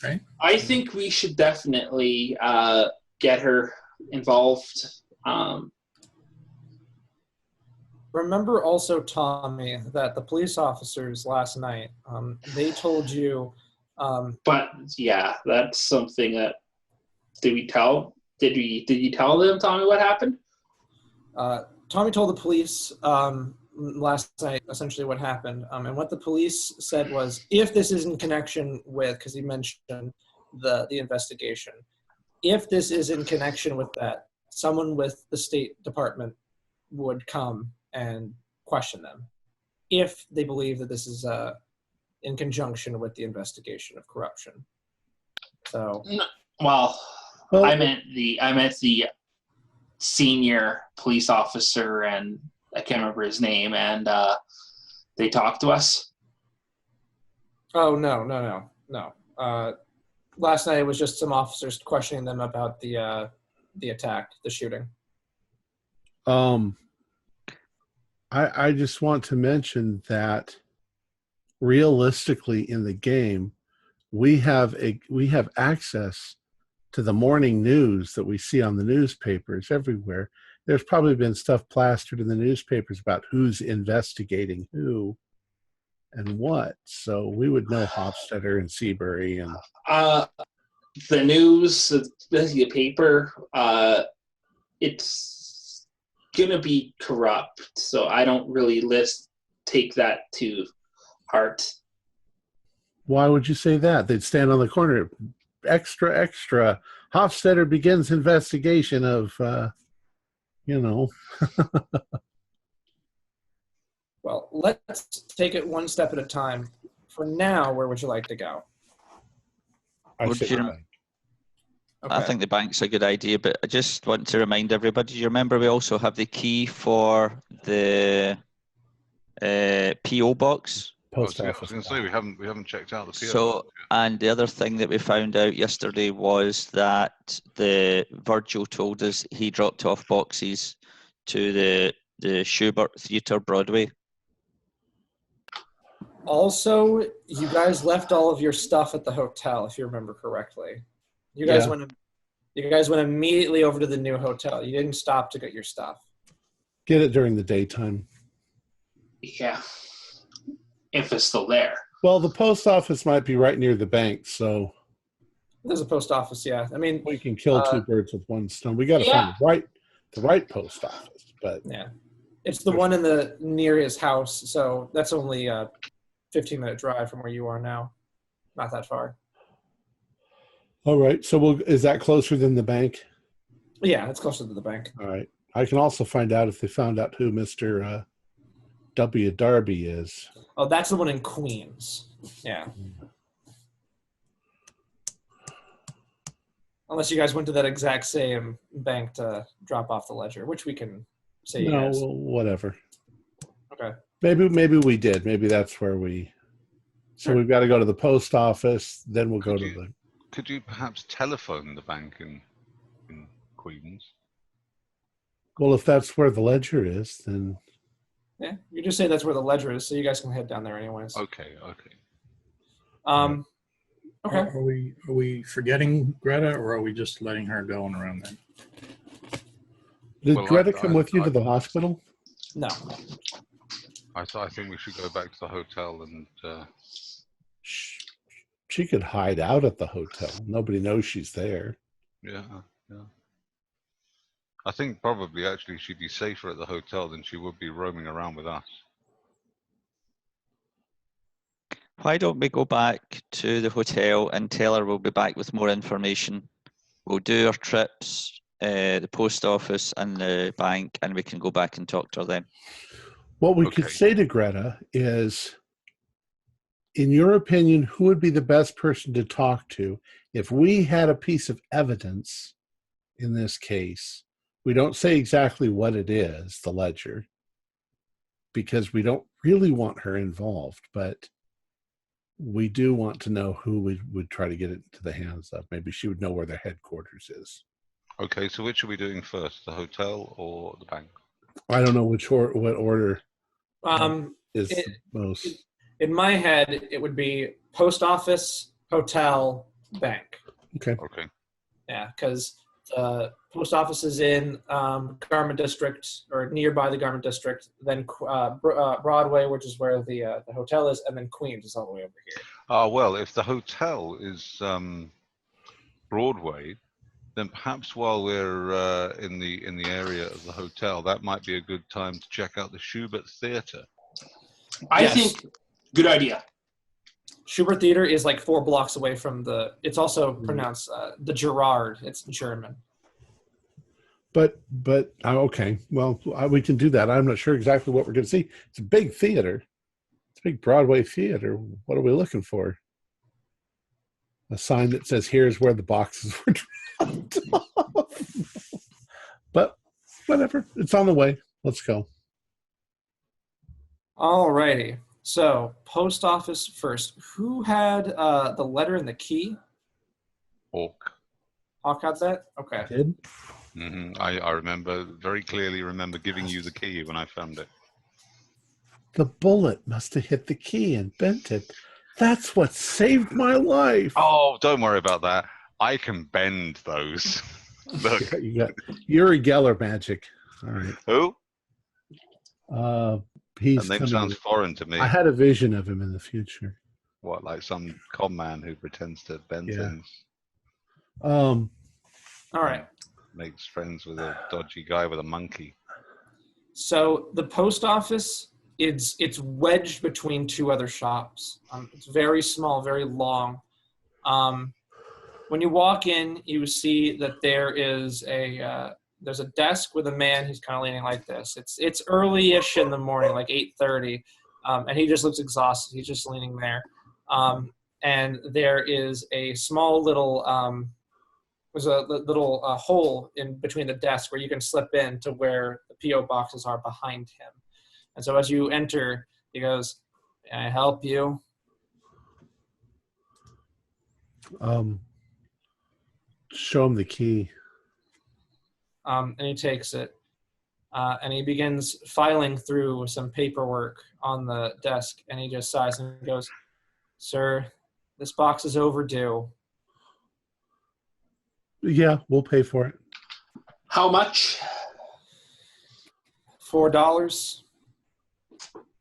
Speaker 2: right?
Speaker 6: I think we should definitely get her involved.
Speaker 3: Remember also, Tommy, that the police officers last night, they told you...
Speaker 6: but, yeah, that's something that... Did you tell them, Tommy, what happened?
Speaker 3: Tommy told the police last night essentially what happened. And what the police said was, if this is in connection with, because he mentioned the investigation, if this is in connection with that, someone with the State Department would come and question them if they believe that this is in conjunction with the investigation of corruption. So,
Speaker 6: well, I meant the senior police officer, and I can't remember his name, and they talked to us.
Speaker 3: Oh, no. Last night it was just some officers questioning them about the attack, the shooting.
Speaker 1: I just want to mention that realistically in the game, we have access to the morning news that we see on the newspapers everywhere. There's probably been stuff plastered in the newspapers about who's investigating who and what. So we would know Hofstadter and Seabury and
Speaker 6: the news, the paper. It's gonna be corrupt, so I don't really take that to heart.
Speaker 1: Why would you say that? They'd stand on the corner, extra. Hofstadter begins investigation of,
Speaker 3: Well, let's take it one step at a time. For now, where would you like to go?
Speaker 5: I think the bank's a good idea, but I just want to remind everybody, you remember we also have the key for the P.O. box
Speaker 1: post
Speaker 4: I was
Speaker 1: office.
Speaker 4: going to say we haven't checked out the PO.
Speaker 5: So, and the other thing that we found out yesterday was that Virgil told us he dropped off boxes to the Schubert Theatre Broadway.
Speaker 3: Also, you guys left all of your stuff at the hotel, if you remember correctly. You guys went immediately over to the new hotel. You didn't stop to get your stuff.
Speaker 1: Get it during the daytime.
Speaker 6: Yeah. If it's still there.
Speaker 1: Well, the post office might be right near the bank, so
Speaker 3: There's a post office, yeah. I mean,
Speaker 1: we can kill two birds with one stone. We got to find the right post office, but
Speaker 3: yeah, it's the one in the near his house. So that's only a 15-minute drive from where you are now. Not that far.
Speaker 1: all right. So is that closer than the bank?
Speaker 3: Yeah, it's closer to the bank.
Speaker 1: All right. I can also find out if they found out who Mr. W. Darby is.
Speaker 3: Oh, that's the one in Queens. Yeah. Unless you guys went to that exact same bank to drop off the ledger, which we can say
Speaker 1: No,
Speaker 3: yes.
Speaker 1: well, whatever.
Speaker 3: Okay.
Speaker 1: Maybe we did. Maybe that's where we. So we've got to go to the post office. Then we'll go to the.
Speaker 4: Could you perhaps telephone the bank in Queens?
Speaker 1: Well, if that's where the ledger is, then.
Speaker 3: Yeah, you just say that's where the ledger is, so you guys can head down there anyways.
Speaker 4: Okay.
Speaker 3: Okay.
Speaker 2: Are we forgetting Greta, or are we just letting her go and around then?
Speaker 1: Did
Speaker 4: Well,
Speaker 1: Greta come with you to the hospital?
Speaker 3: No.
Speaker 4: I think we should go back to the hotel and.
Speaker 1: She could hide out at the hotel. Nobody knows she's there.
Speaker 4: Yeah. I think probably actually she'd be safer at the hotel than she would be roaming around with us.
Speaker 5: Why don't we go back to the hotel and tell her we'll be back with more information? We'll do our trips, the post office and the bank, and we can go back and talk to her then.
Speaker 1: What we could say to Greta is, in your opinion, who would be the best person to talk to if we had a piece of evidence in this case? We don't say exactly what it is, the ledger, because we don't really want her involved, but we do want to know who we would try to get it into the hands of. Maybe she would know where their headquarters is.
Speaker 4: Okay, so which are we doing first, the hotel or the bank?
Speaker 1: I don't know what order is most.
Speaker 3: In my head, it would be post office, hotel, bank.
Speaker 1: Okay.
Speaker 3: Yeah, because the post office is in Garment District, or nearby the Garment District, then Broadway, which is where the hotel is, and then Queens is all the way over here.
Speaker 4: Well, if the hotel is Broadway, then perhaps while we're in the area of the hotel, that might be a good time to check out the Schubert Theatre.
Speaker 6: I think, good idea.
Speaker 3: Schubert Theater is like 4 blocks away from it's also pronounced the Gerard. It's German.
Speaker 1: But okay, well, we can do that. I'm not sure exactly what we're going to see. It's a big theater. It's a big Broadway theater. What are we looking for? A sign that says, "Here's where the boxes were dropped off." But whatever, it's on the way. Let's go.
Speaker 3: All righty. So post office first. Who had the letter and the key?
Speaker 4: Hawk.
Speaker 3: Hawk had that? Okay.
Speaker 1: Did?
Speaker 4: I very clearly remember giving you the key when I found it.
Speaker 1: The bullet must have hit the key and bent it. That's what saved my life.
Speaker 4: Oh, don't worry about that. I can bend those. Look.
Speaker 1: You got Uri Geller magic. All right.
Speaker 4: Who?
Speaker 1: He's
Speaker 4: That name sounds foreign to me.
Speaker 1: I had a vision of him in the future.
Speaker 4: What, like some con man who pretends to bend things?
Speaker 3: All right.
Speaker 4: Makes friends with a dodgy guy with a monkey.
Speaker 3: So the post office, it's wedged between 2 other shops. It's very small, very long. When you walk in, you see that there's a desk with a man who's kind of leaning like this. It's early-ish in the morning, like 8:30, and he just looks exhausted. He's just leaning there. And there is a small little hole in between the desk where you can slip in to where the P.O. boxes are behind him. And so as you enter, he goes, Can I help you?
Speaker 1: Show him the key.
Speaker 3: And he takes it. And he begins filing through some paperwork on the desk. And he just sighs and goes, "Sir, this box is overdue."
Speaker 1: Yeah, we'll pay for it.
Speaker 6: How much?
Speaker 3: $4.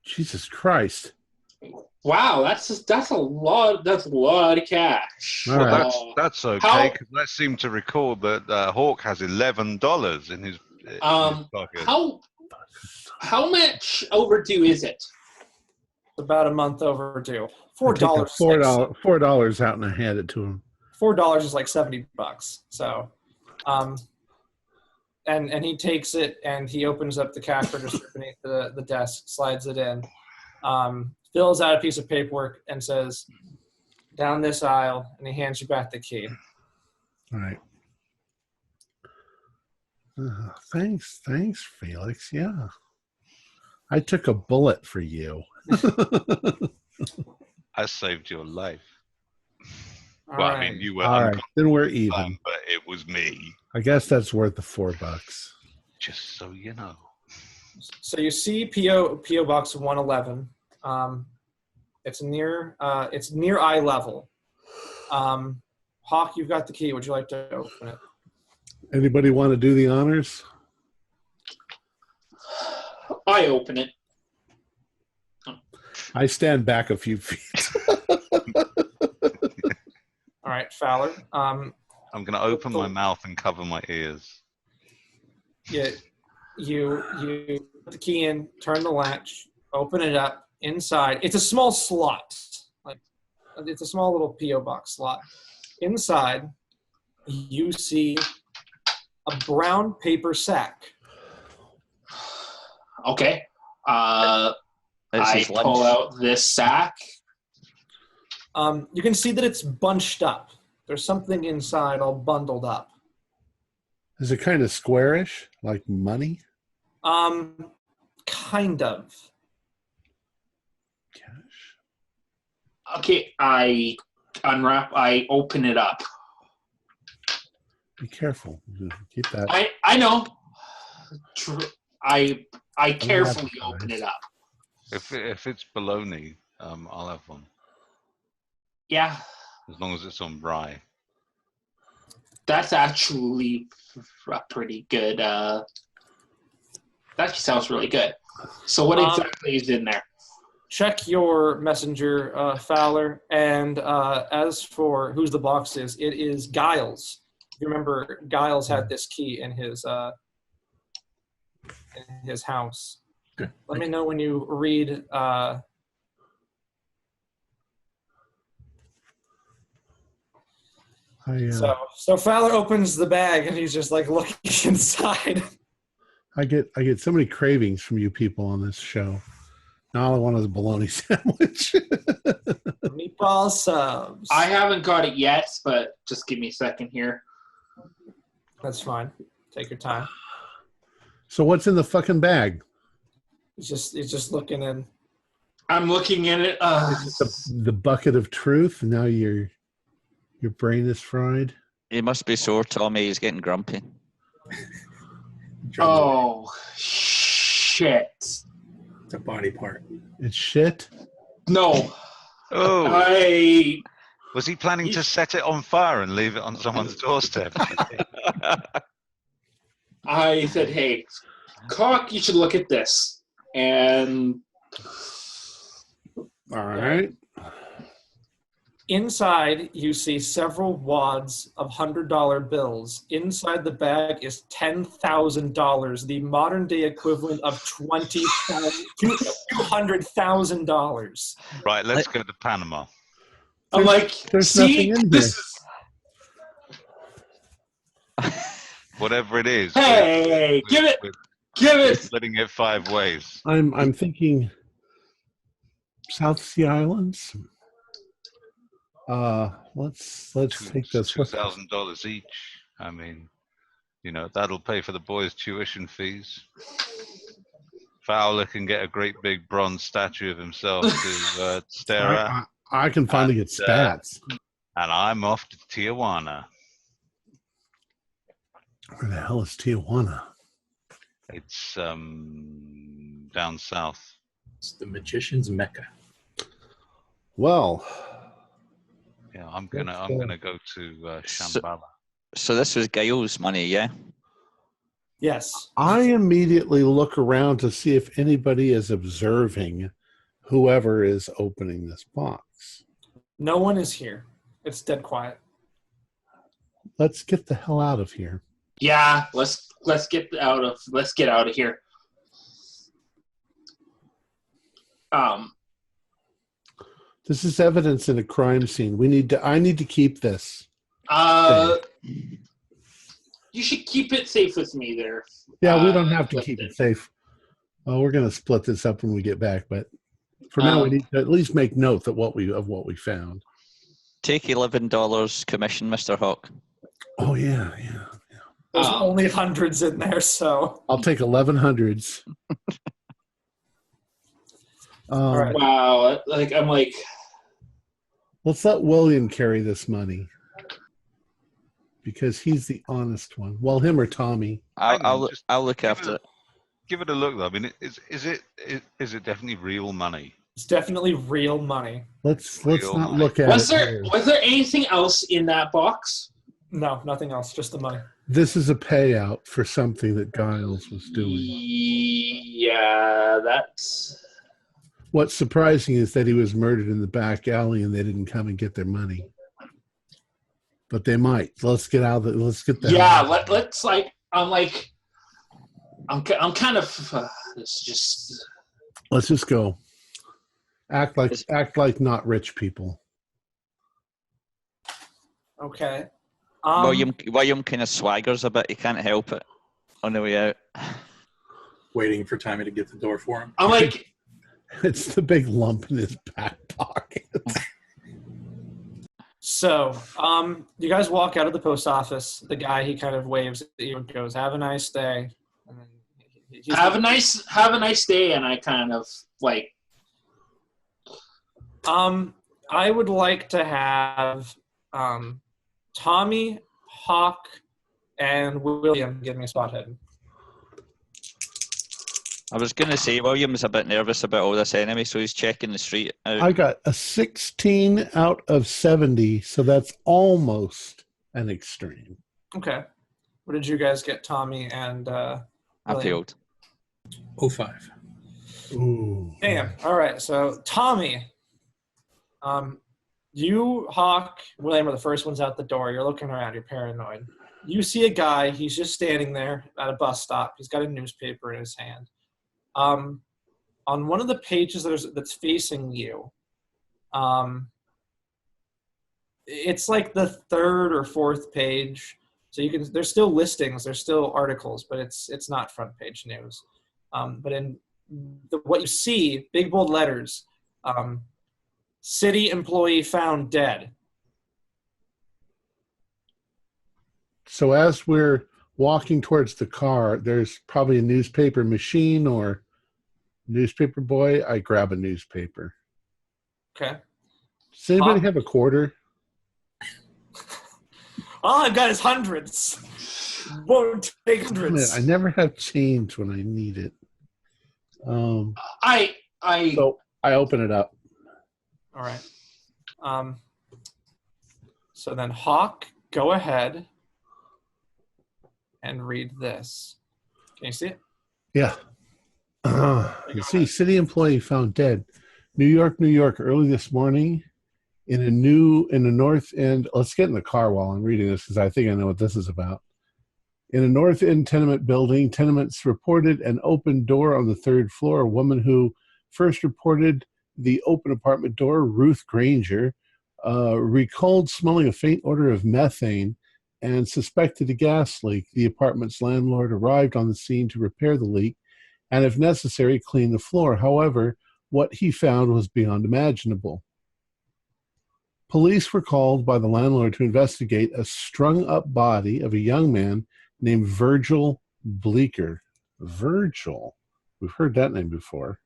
Speaker 1: Jesus Christ.
Speaker 6: Wow, that's a lot. That's a lot of cash.
Speaker 1: All right.
Speaker 4: That's okay, because I seem to recall that Hawk has $11 in his pocket.
Speaker 6: How much overdue is it?
Speaker 3: About a month overdue.
Speaker 1: I'll take
Speaker 3: $4.
Speaker 1: that $4 out and I hand it to him.
Speaker 3: $4 is like $70. So, and he takes it and he opens up the cash register beneath the desk, slides it in, fills out a piece of paperwork and says, "Down this aisle," and he hands you back the key.
Speaker 1: All right. Thanks, Felix. Yeah. I took a bullet for you.
Speaker 4: I saved your life.
Speaker 3: All
Speaker 4: Well,
Speaker 3: right.
Speaker 4: I mean, you were
Speaker 1: All right, then we're even.
Speaker 4: unconscious, but it was me.
Speaker 1: I guess that's worth the $4.
Speaker 4: Just so you know.
Speaker 3: So you see PO Box 111. It's near eye level. Hawk, you've got the key. Would you like to open it?
Speaker 1: Anybody want to do the honors?
Speaker 6: I open it.
Speaker 1: I stand back a few feet.
Speaker 3: All right, Fowler.
Speaker 4: I'm going to open my mouth and cover my ears.
Speaker 3: Yeah, you put the key in, turn the latch, open it up. Inside, it's a small slot. Like, it's a small little PO box slot. Inside, you see a brown paper sack.
Speaker 6: Okay.
Speaker 5: This
Speaker 6: I
Speaker 5: is
Speaker 6: pull
Speaker 5: lunch.
Speaker 6: out this sack.
Speaker 3: You can see that it's bunched up. There's something inside all bundled up.
Speaker 1: Is it kind of squarish, like money?
Speaker 3: Kind of.
Speaker 1: Cash.
Speaker 6: Okay, I unwrap. I open it up.
Speaker 1: Be careful. Keep that.
Speaker 6: I know. I carefully open it up.
Speaker 4: If it's bologna, I'll have one.
Speaker 6: Yeah,
Speaker 4: As long as it's on rye.
Speaker 6: that's actually a pretty good. That actually sounds really good. So what exactly is in there?
Speaker 3: Check your messenger, Fowler. And as for whose the box is, it is Giles. You remember Giles had this key in his house.
Speaker 2: Good.
Speaker 3: Let me know when you read. So Fowler opens the bag and he's just like looking inside.
Speaker 1: I get so many cravings from you people on this show. Now all I want is a bologna sandwich.
Speaker 3: Meatball subs.
Speaker 6: I haven't got it yet, but just give me a second here.
Speaker 3: That's fine. Take your time.
Speaker 1: So what's in the fucking bag?
Speaker 3: He's just looking in.
Speaker 6: I'm looking in it.
Speaker 1: The bucket of truth. Now your brain is fried.
Speaker 5: He must be sore, Tommy. He's getting grumpy.
Speaker 6: Oh, shit.
Speaker 2: It's a body part.
Speaker 1: It's shit.
Speaker 6: No.
Speaker 4: Oh, was he planning to set it on fire and leave it on someone's doorstep?
Speaker 6: I said, hey, Cock, you should look at this. And
Speaker 1: All right.
Speaker 3: Inside, you see several wads of $100 bills. Inside the bag is $10,000, the modern day equivalent of $200,000.
Speaker 4: Right, let's go to Panama.
Speaker 6: I'm like,
Speaker 1: There's
Speaker 6: see,
Speaker 1: nothing in
Speaker 6: this
Speaker 1: here.
Speaker 6: is.
Speaker 4: Whatever it is.
Speaker 6: Hey, give it.
Speaker 4: We're splitting it 5 ways.
Speaker 1: I'm thinking South Sea Islands. Let's take this.
Speaker 4: $2,000 each. I mean, that'll pay for the boys' tuition fees. Fowler can get a great big bronze statue of himself to stare at.
Speaker 1: I can finally get spats.
Speaker 4: And I'm off to Tijuana.
Speaker 1: Where the hell is Tijuana?
Speaker 4: It's down south.
Speaker 2: It's the magician's mecca.
Speaker 1: Well,
Speaker 4: Yeah, I'm gonna go to Shambhala.
Speaker 5: So this was Giles' money, yeah?
Speaker 3: Yes.
Speaker 1: I immediately look around to see if anybody is observing whoever is opening this box.
Speaker 3: No one is here. It's dead quiet.
Speaker 1: Let's get the hell out of here.
Speaker 6: Yeah, let's get out of here.
Speaker 1: This is evidence in a crime scene. I need to keep this.
Speaker 6: You should keep it safe with me there.
Speaker 1: Yeah, we don't have to
Speaker 6: Clifton.
Speaker 1: keep it safe. Oh, we're going to split this up when we get back, but for now, we need to at least make note of what we found.
Speaker 5: Take $11 commission, Mr. Hawk.
Speaker 1: Oh yeah.
Speaker 3: There's only hundreds in there, so.
Speaker 1: I'll take 1100s.
Speaker 3: All right.
Speaker 6: Wow, I'm like,
Speaker 1: Let's let William carry this money because he's the honest one. Well, him or Tommy.
Speaker 5: I'll look after it.
Speaker 4: Give it a look, though. I mean, is it definitely real money?
Speaker 3: It's definitely real money.
Speaker 1: Let's not look at
Speaker 6: was
Speaker 1: it.
Speaker 6: was there anything else in that box?
Speaker 3: No, nothing else. Just the money.
Speaker 1: This is a payout for something that Giles was doing.
Speaker 6: Yeah, that's.
Speaker 1: What's surprising is that he was murdered in the back alley and they didn't come and get their money. But they might. Let's get out of it. Let's get that.
Speaker 6: Yeah, let's I'm kind of. It's just.
Speaker 1: Let's just go. Act like not rich people.
Speaker 3: Okay.
Speaker 5: William kind of swaggers a bit. He can't help it on the way out.
Speaker 2: Waiting for Tommy to get the door for him.
Speaker 6: I'm like.
Speaker 1: It's the big lump in his back pocket.
Speaker 3: So, you guys walk out of the post office. The guy, he kind of waves at you and goes, "Have a nice day." And then
Speaker 6: Have a nice day, and I kind of like.
Speaker 3: I would like to have Tommy, Hawk, and William give me a spot hidden.
Speaker 5: I was going to say William's a bit nervous about all this anyway, so he's checking the street out.
Speaker 1: I got a 16 out of 70, so that's almost an extreme.
Speaker 3: Okay. What did you guys get, Tommy and
Speaker 5: I
Speaker 3: William?
Speaker 5: failed.
Speaker 2: 05.
Speaker 1: Ooh.
Speaker 3: Damn. All right. So Tommy, you, Hawk, William are the first ones out the door. You're looking around. You're paranoid. You see a guy. He's just standing there at a bus stop. He's got a newspaper in his hand. On one of the pages that's facing you, it's like the third or fourth page. So you can. There's still listings. There's still articles, but it's not front page news. But in what you see, big bold letters, city employee found dead.
Speaker 1: So as we're walking towards the car, there's probably a newspaper machine or newspaper boy. I grab a newspaper.
Speaker 3: Okay.
Speaker 1: Does anybody have a quarter?
Speaker 3: All I've got is hundreds. Won't take hundreds.
Speaker 1: I never have change when I need it. So I open it up.
Speaker 3: All right. So then Hawk, go ahead and read this. Can you see it?
Speaker 1: Yeah. You see, city employee found dead. New York, New York, early this morning in the North End. Let's get in the car while I'm reading this because I think I know what this is about. In a North End tenement building, tenements reported an open door on the third floor. A woman who first reported the open apartment door, Ruth Granger, recalled smelling a faint odor of methane and suspected a gas leak. The apartment's landlord arrived on the scene to repair the leak and, if necessary, clean the floor. However, what he found was beyond imaginable. Police were called by the landlord to investigate a strung-up body of a young man named Virgil Bleecker. Virgil? We've heard that name before.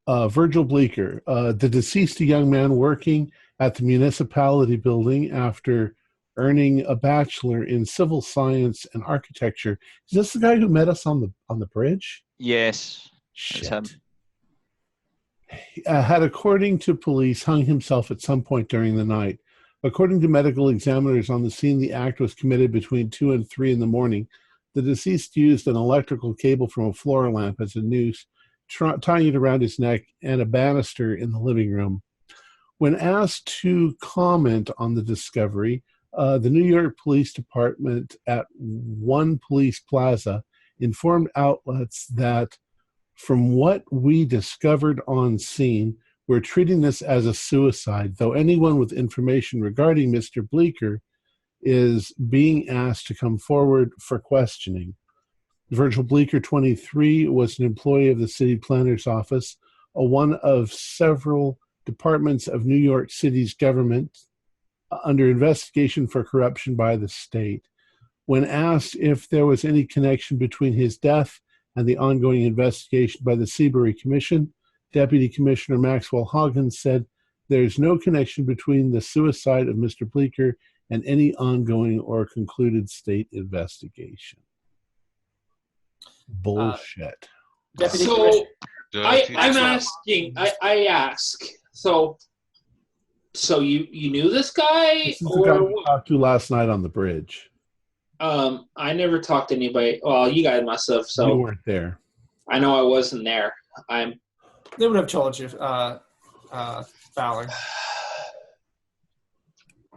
Speaker 1: Virgil Bleecker, the deceased young man working at the municipality building after earning a bachelor in civil science and architecture. Is this the guy who met us on the bridge?
Speaker 5: Yes.
Speaker 1: Shit.
Speaker 5: Him.
Speaker 1: Had, according to police, hung himself at some point during the night. According to medical examiners on the scene, the act was committed between 2 and 3 in the morning. The deceased used an electrical cable from a floor lamp as a noose, tying it around his neck, and a banister in the living room. When asked to comment on the discovery, the New York Police Department at One Police Plaza informed outlets that, from what we discovered on scene, we're treating this as a suicide, though anyone with information regarding Mr. Bleecker is being asked to come forward for questioning. Virgil Bleecker, 23, was an employee of the city planner's office, one of several departments of New York City's government under investigation for corruption by the state. When asked if there was any connection between his death and the ongoing investigation by the Seabury Commission, Deputy Commissioner Maxwell Hoggins said, "There's no connection between the suicide of Mr. Bleecker and any ongoing or concluded state investigation." Bullshit.
Speaker 3: Deputy
Speaker 6: So
Speaker 3: Commissioner.
Speaker 6: I'm asking. I ask. So you knew this guy,
Speaker 1: This is the guy we talked to last night on the bridge.
Speaker 6: I never talked to anybody. Well, you guys must have.
Speaker 1: You
Speaker 6: So
Speaker 1: weren't there.
Speaker 6: I know I wasn't there.
Speaker 3: They would have told you, Fowler.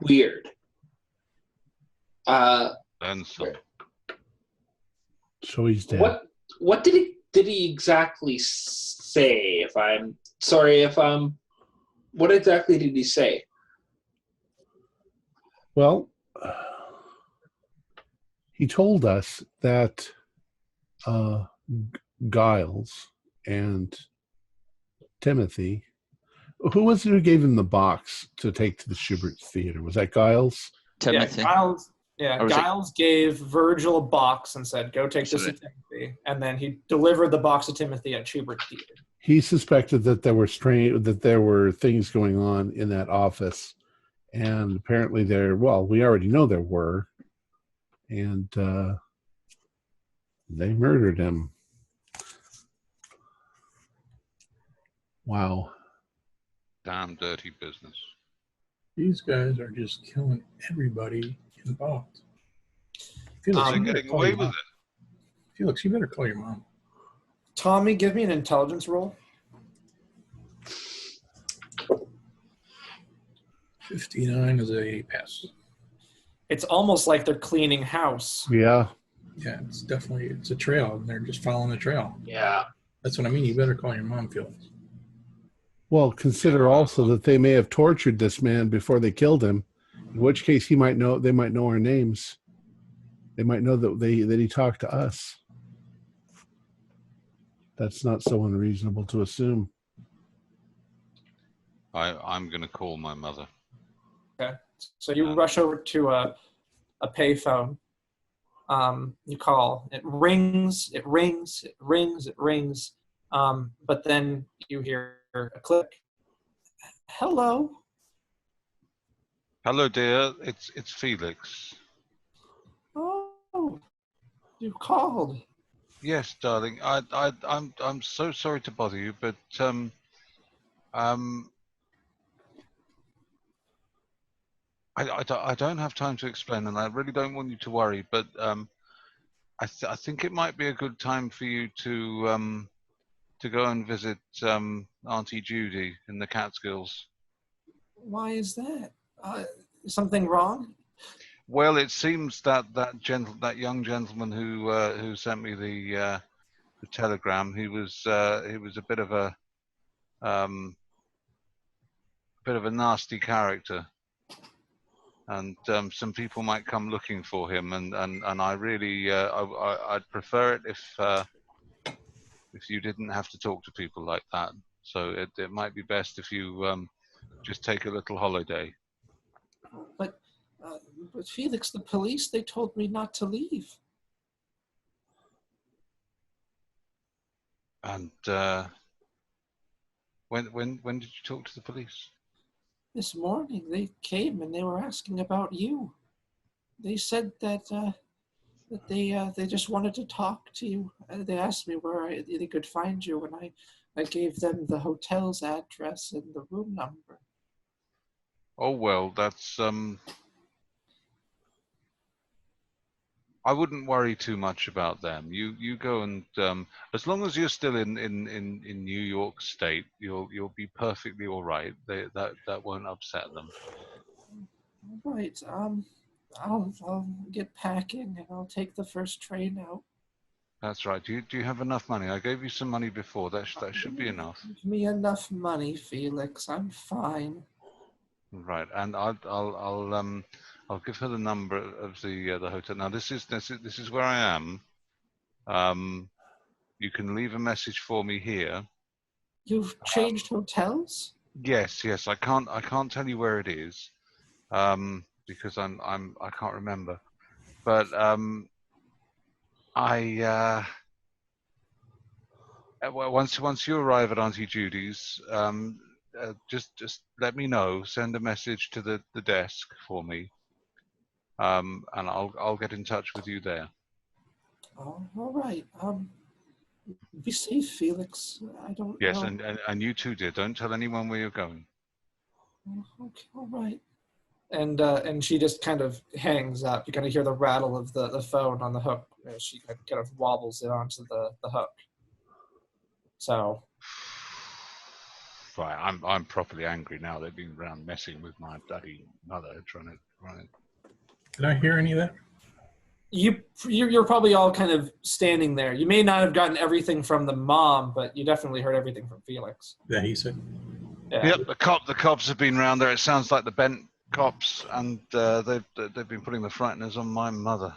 Speaker 6: Weird.
Speaker 4: And so,
Speaker 1: So he's dead.
Speaker 6: What did he exactly say? What exactly did he say?
Speaker 1: Well, he told us that Giles and Timothy, who was it who gave him the box to take to the Schubert Theater? Was that Giles?
Speaker 5: Timothy.
Speaker 3: Giles gave Virgil a box and said, "Go take this to Timothy," and then he delivered the box to Timothy at Schubert Theater.
Speaker 1: He suspected that there were things going on in that office, and apparently we already know there were, and they murdered him. Wow.
Speaker 4: damn dirty business.
Speaker 2: These guys are just killing everybody involved.
Speaker 4: They're
Speaker 2: you better
Speaker 4: getting
Speaker 2: call
Speaker 4: away
Speaker 2: your
Speaker 4: with
Speaker 2: mom.
Speaker 4: it.
Speaker 2: Felix, you better call your mom.
Speaker 3: Tommy, give me an intelligence roll.
Speaker 2: 59 is a pass.
Speaker 3: It's almost like they're cleaning house.
Speaker 1: Yeah.
Speaker 2: Yeah, it's a trail, and they're just following the trail.
Speaker 6: Yeah.
Speaker 2: That's what I mean. You better call your mom, Felix.
Speaker 1: Well, consider also that they may have tortured this man before they killed him, in which case they might know our names. They might know that he talked to us. That's not so unreasonable to assume.
Speaker 4: I'm going to call my mother.
Speaker 3: Okay. So you rush over to a payphone. You call. It rings. It rings. It rings. It rings. But then you hear a click. Hello.
Speaker 4: Hello, dear. It's Felix.
Speaker 3: Oh, you called.
Speaker 4: Yes, darling. I'm so sorry to bother you, but I don't have time to explain, and I really don't want you to worry. But I think it might be a good time for you to go and visit Auntie Judy in the Catskills.
Speaker 3: Why is that? Something wrong?
Speaker 4: Well, it seems that young gentleman who sent me the telegram, he was a bit of a nasty character, and some people might come looking for him, and I really I'd prefer it if you didn't have to talk to people like that. So it might be best if you just take a little holiday.
Speaker 3: But Felix, the police, they told me not to leave.
Speaker 4: And when did you talk to the police?
Speaker 3: This morning they came and they were asking about you. They said that they just wanted to talk to you. They asked me where they could find you, and I gave them the hotel's address and the room number.
Speaker 4: Oh well, that's I wouldn't worry too much about them. You go and as long as you're still in New York State, you'll be perfectly all right. That won't upset them.
Speaker 3: Right. I'll get packing and I'll take the first train out.
Speaker 4: That's right. Do you have enough money? I gave you some money before. That should be enough.
Speaker 3: Give me enough money, Felix. I'm fine.
Speaker 4: Right, and I'll give her the number of the hotel. Now this is where I am. You can leave a message for me here.
Speaker 3: You've changed hotels?
Speaker 4: Yes. I can't tell you where it is, because I can't remember. But once you arrive at Auntie Judy's, just let me know. Send a message to the desk for me, and I'll get in touch with you there.
Speaker 3: Oh, all right. Be safe, Felix. I don't.
Speaker 4: Yes, and you too, dear. Don't tell anyone where you're going.
Speaker 3: Okay, all right. And she just kind of hangs up. You kind of hear the rattle of the phone on the hook as she kind of wobbles it onto the hook. So.
Speaker 4: Right, I'm properly angry now. They've been around messing with my bloody mother, trying to.
Speaker 2: Did I hear any of that?
Speaker 3: You're probably all kind of standing there. You may not have gotten everything from the mom, but you definitely heard everything from Felix.
Speaker 2: Yeah, he said.
Speaker 3: Yeah.
Speaker 4: Yep, the cops have been around there. It sounds like the bent cops, and they've been putting the frighteners on my mother.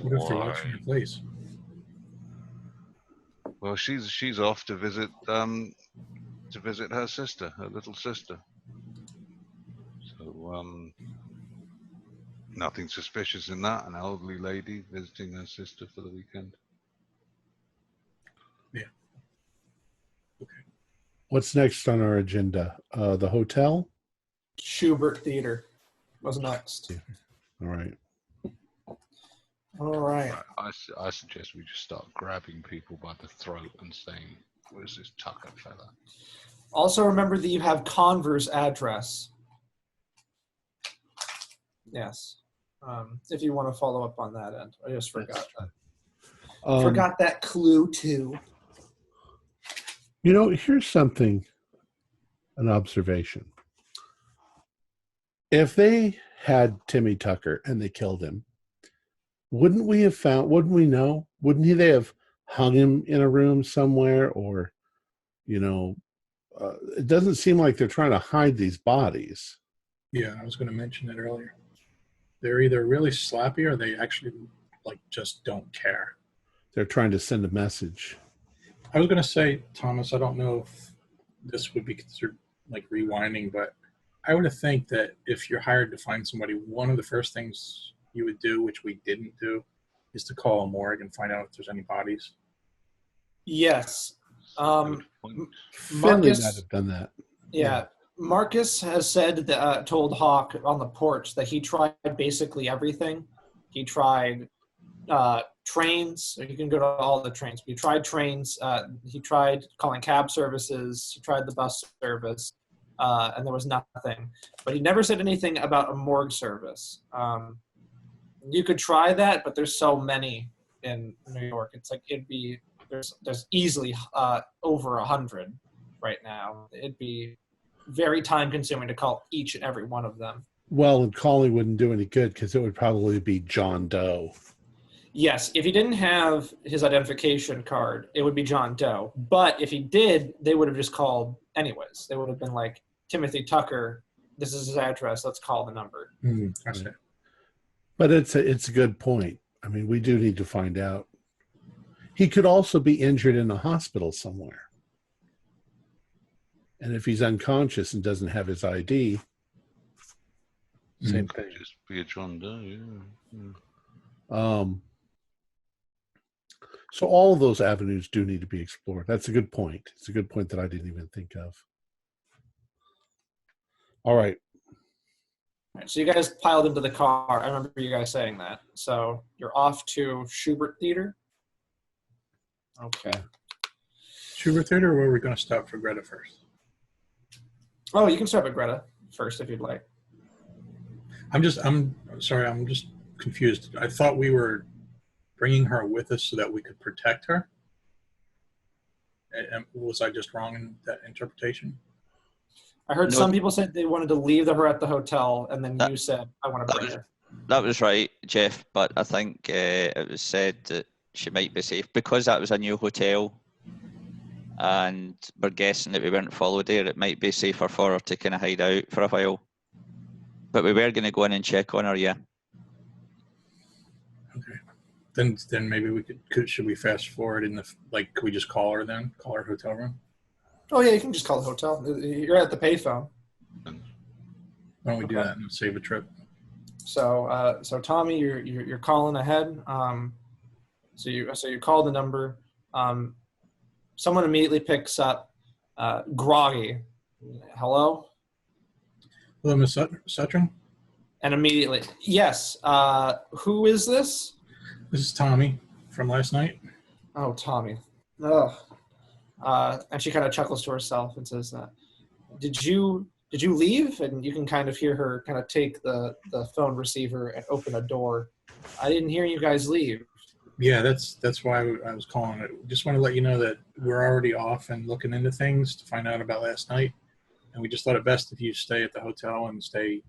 Speaker 2: What if they're watching your place?
Speaker 4: Well, she's off to visit her sister, her little sister. So nothing suspicious in that. An elderly lady visiting her sister for the weekend.
Speaker 2: Yeah. Okay.
Speaker 1: What's next on our agenda? The hotel?
Speaker 3: Schubert Theater was next.
Speaker 1: All right.
Speaker 3: All right.
Speaker 4: I suggest we just start grabbing people by the throat and saying, "Where's this Tucker fella?"
Speaker 3: Also remember that you have Conver's address. Yes. If you want to follow up on that end. I just forgot that. Forgot that clue too.
Speaker 1: You know, here's something, an observation. If they had Timmy Tucker and they killed him, wouldn't we know? Wouldn't they have hung him in a room somewhere? Or, it doesn't seem like they're trying to hide these bodies.
Speaker 2: Yeah, I was going to mention that earlier. They're either really slappy or they actually just don't care.
Speaker 1: They're trying to send a message.
Speaker 2: I was going to say, Thomas, I don't know if this would be considered rewinding, but I would think that if you're hired to find somebody, one of the first things you would do, which we didn't do, is to call a morgue and find out if there's any bodies.
Speaker 3: Yes.
Speaker 1: Finley
Speaker 3: Marcus
Speaker 1: might have done that.
Speaker 3: Yeah. Marcus has said that, told Hawk on the porch that he tried basically everything. He tried trains. You can go to all the trains. He tried trains. He tried calling cab services. He tried the bus service, and there was nothing. But he never said anything about a morgue service. You could try that, but there's so many in New York. It's there's easily over 100 right now. It'd be very time consuming to call each and every one of them.
Speaker 1: Well, and calling wouldn't do any good because it would probably be John Doe.
Speaker 3: Yes, if he didn't have his identification card, it would be John Doe. But if he did, they would have just called anyways. They would have been like, Timothy Tucker, this is his address, let's call the number.
Speaker 2: That's it.
Speaker 1: But it's a good point. I mean, we do need to find out. He could also be injured in a hospital somewhere. And if he's unconscious and doesn't have his ID, same thing.
Speaker 4: Just be a John Doe, yeah.
Speaker 1: So all of those avenues do need to be explored. That's a good point. It's a good point that I didn't even think of. All right.
Speaker 3: So you guys piled into the car. I remember you guys saying that. So you're off to Schubert Theater? Okay.
Speaker 2: Schubert Theater, or were we going to stop for Greta first?
Speaker 3: Oh, you can start with Greta first if you'd like.
Speaker 2: I'm sorry, I'm just confused. I thought we were bringing her with us so that we could protect her. And was I just wrong in that interpretation?
Speaker 3: I heard some people said they wanted to leave her at the hotel, and then you said, I want to bring her.
Speaker 5: That was right, Jeff, but I think it was said that she might be safe because that was a new hotel and we're guessing that we weren't followed there. It might be safer for her to kind of hide out for a while. But we were going to go in and check on her, yeah.
Speaker 2: Okay. Then maybe we should we fast forward could we just call her then? Call her hotel room?
Speaker 3: Oh, yeah, you can just call the hotel. You're at the payphone.
Speaker 2: Why don't we do that and save a trip?
Speaker 3: So Tommy, you're calling ahead. So you call the number. Someone immediately picks up. Groggy. Hello?
Speaker 2: Hello, Miss Sutton?
Speaker 3: And immediately, yes. Who is this?
Speaker 2: This is Tommy from last night.
Speaker 3: Oh, Tommy. Ugh. And she kind of chuckles to herself and says, did you leave? And you can kind of hear her kind of take the phone receiver and open a door. I didn't hear you guys leave.
Speaker 2: Yeah, that's why I was calling it. Just want to let you know that we're already off and looking into things to find out about last night. And we just thought it best if you stay at the hotel and stay,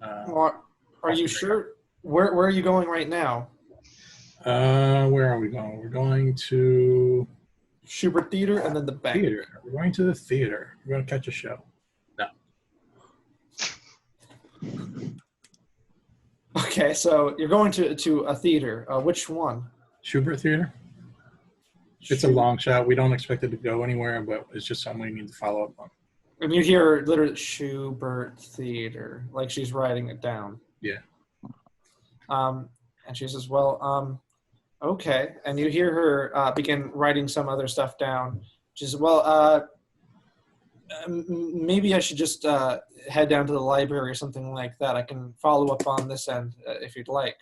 Speaker 3: Well, are you sure? Where are you going right now?
Speaker 2: Where are we going? We're going to
Speaker 3: Schubert Theater and then the bank.
Speaker 2: Theater. We're going to the theater. We're going to catch a show. No.
Speaker 3: Okay, so you're going to a theater. Which one?
Speaker 2: Schubert Theater. It's a long shot. We don't expect it to go anywhere, but it's just something we need to follow up on.
Speaker 3: And you hear literally Schubert Theater, like she's writing it down.
Speaker 2: Yeah.
Speaker 3: And she says, well, okay. And you hear her begin writing some other stuff down. She says, well, maybe I should just head down to the library or something like that. I can follow up on this end if you'd like.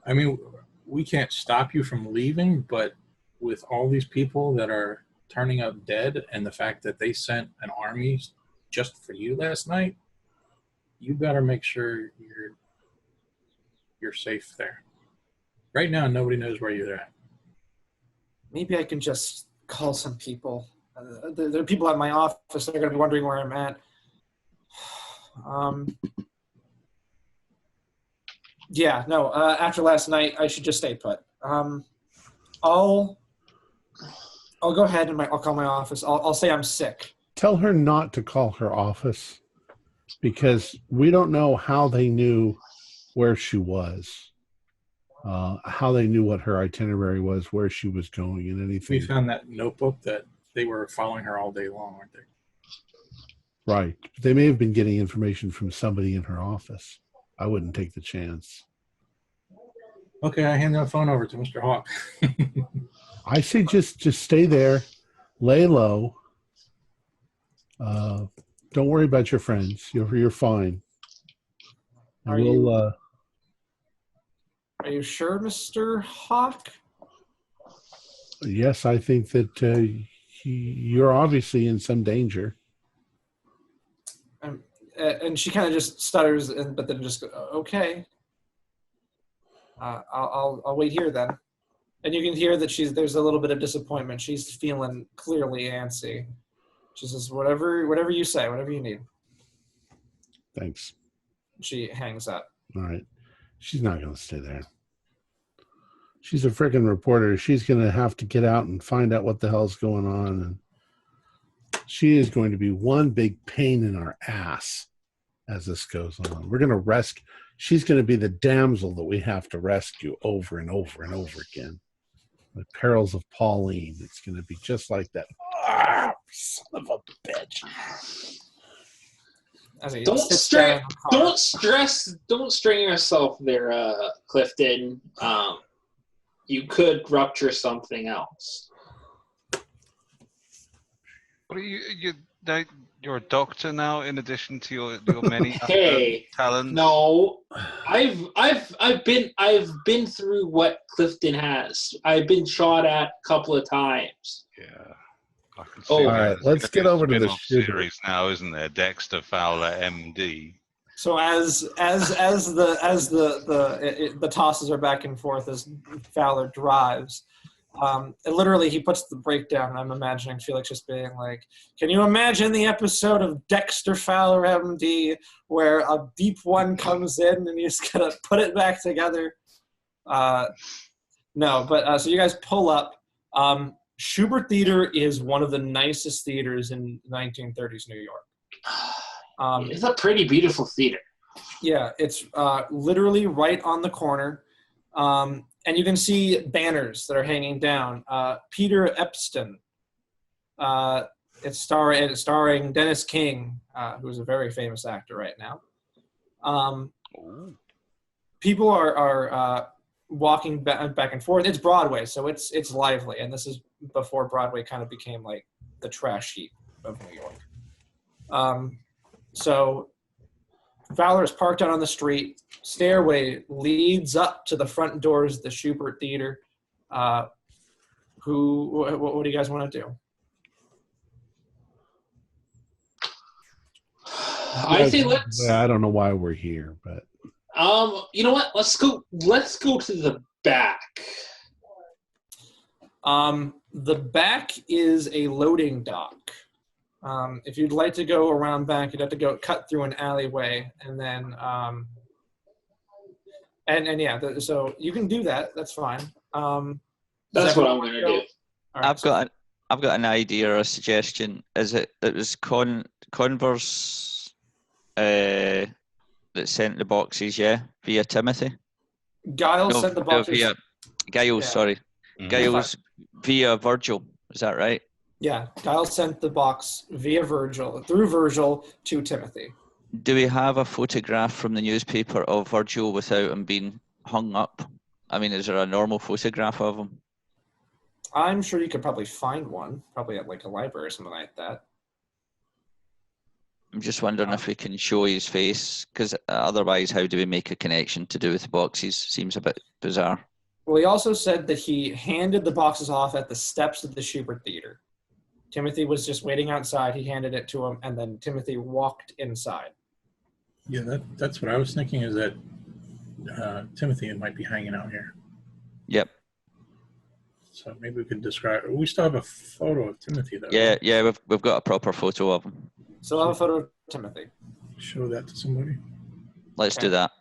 Speaker 2: I mean, we can't stop you from leaving, but with all these people that are turning up dead and the fact that they sent an army just for you last night, you better make sure you're safe there. Right now, nobody knows where you're at.
Speaker 3: Maybe I can just call some people. There are people at my office that are going to be wondering where I'm at. Yeah, no, after last night, I should just stay put. I'll go ahead and I'll call my office. I'll say I'm sick.
Speaker 1: Tell her not to call her office because we don't know how they knew where she was, how they knew what her itinerary was, where she was going, and anything.
Speaker 2: We found that notebook that they were following her all day long, weren't they?
Speaker 1: Right. They may have been getting information from somebody in her office. I wouldn't take the chance.
Speaker 2: Okay, I hand the phone over to Mr. Hawk.
Speaker 1: I say just stay there, lay low. Don't worry about your friends. You're fine.
Speaker 3: Are you sure, Mr. Hawk?
Speaker 1: Yes, I think that you're obviously in some danger.
Speaker 3: And she kind of just stutters, but then just goes, okay. I'll wait here then. And you can hear that there's a little bit of disappointment. She's feeling clearly antsy. She says, whatever you say, whatever you need.
Speaker 1: Thanks.
Speaker 3: She hangs up.
Speaker 1: All right. She's not going to stay there. She's a freaking reporter. She's going to have to get out and find out what the hell's going on. And she is going to be one big pain in our ass as this goes on. We're going to rescue. She's going to be the damsel that we have to rescue over and over and over again. The perils of Pauline. It's going to be just like that. Ah, son of a bitch.
Speaker 6: Don't strain yourself there, Clifton. you could rupture something else.
Speaker 4: What are you're a doctor now, in addition to your many
Speaker 6: Hey,
Speaker 4: talents.
Speaker 6: no, I've been through what Clifton has. I've been shot at a couple of times.
Speaker 4: Yeah, I can see.
Speaker 6: Oh.
Speaker 1: All right, let's get over to the
Speaker 4: spin-off
Speaker 1: shooter.
Speaker 4: series now, isn't there? Dexter Fowler, MD.
Speaker 3: So as the tosses are back and forth as Fowler drives, and literally he puts the brake down. And I'm imagining Felix just being like, "Can you imagine the episode of Dexter Fowler, MD, where a deep one comes in and you just gotta put it back together?" No, but so you guys pull up. Schubert Theater is one of the nicest theaters in 1930s New York.
Speaker 6: It's a pretty beautiful theater.
Speaker 3: Yeah, it's literally right on the corner. And you can see banners that are hanging down. Peter Epstein. It's starring Dennis King, who's a very famous actor right now. People are walking back and forth. It's Broadway, so it's lively. And this is before Broadway kind of became like the trash heap of New York. So Fowler is parked out on the street. Stairway leads up to the front doors of the Schubert Theater. What do you guys want to do?
Speaker 6: I think let's.
Speaker 1: I don't know why we're here, but
Speaker 6: You know what? Let's go to the back.
Speaker 3: The back is a loading dock. If you'd like to go around back, you'd have to go cut through an alleyway, and then so you can do that. That's fine.
Speaker 6: That's what I'm going to do.
Speaker 3: All right,
Speaker 5: I've got an idea or a suggestion. It was Converse that sent the boxes, yeah, via Timothy.
Speaker 3: Giles sent the boxes.
Speaker 5: Via Giles,
Speaker 3: Yeah.
Speaker 5: sorry. Giles via Virgil. Is that right?
Speaker 3: Yeah, Giles sent the box through Virgil to Timothy.
Speaker 5: Do we have a photograph from the newspaper of Virgil without him being hung up? I mean, is there a normal photograph of him?
Speaker 3: I'm sure you could probably find one, probably at like a library or something like that.
Speaker 5: I'm just wondering if we can show his face, because otherwise, how do we make a connection to do with the boxes? Seems a bit bizarre.
Speaker 3: Well, he also said that he handed the boxes off at the steps of the Schubert Theater. Timothy was just waiting outside. He handed it to him, and then Timothy walked inside.
Speaker 2: Yeah, that's what I was thinking, is that Timothy might be hanging out here.
Speaker 5: Yep.
Speaker 2: So maybe we could describe. We still have a photo of Timothy, though.
Speaker 5: Yeah, we've got a proper photo of him.
Speaker 3: So I'll have a photo of Timothy.
Speaker 2: Show that to somebody.
Speaker 5: Let's do that.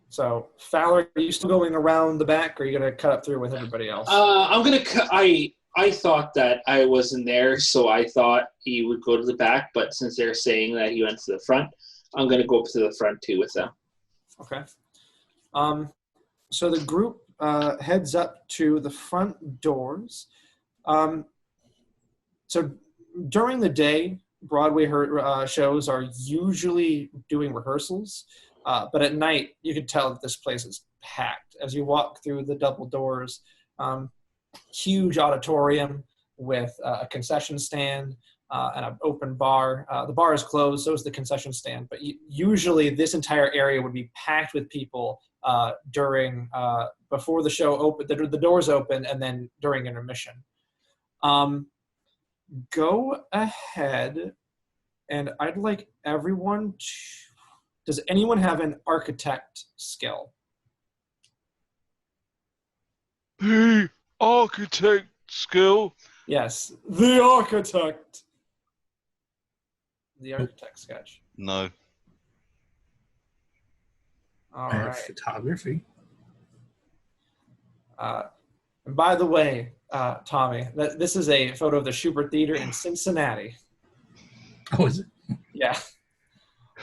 Speaker 3: So Fowler, are you still going around the back, or are you going to cut up through with everybody else?
Speaker 6: I'm going to I thought that I wasn't there, so I thought he would go to the back, but since they're saying that he went to the front, I'm going to go up to the front too with them.
Speaker 3: Okay. So the group heads up to the front doors. So during the day, Broadway shows are usually doing rehearsals, but at night you can tell that this place is packed. As you walk through the double doors, huge auditorium with a concession stand and an open bar. The bar is closed, so is the concession stand. But usually this entire area would be packed with people during before the show open, the doors open, and then during intermission. Go ahead, and I'd like everyone to... Does anyone have an architect skill?
Speaker 4: The architect skill.
Speaker 3: Yes, the architect. The architect sketch.
Speaker 4: No.
Speaker 3: All
Speaker 2: I have
Speaker 3: right.
Speaker 2: photography.
Speaker 3: And by the way, Tommy, this is a photo of the Schubert Theater in Cincinnati.
Speaker 2: Oh, is it?
Speaker 3: Yeah.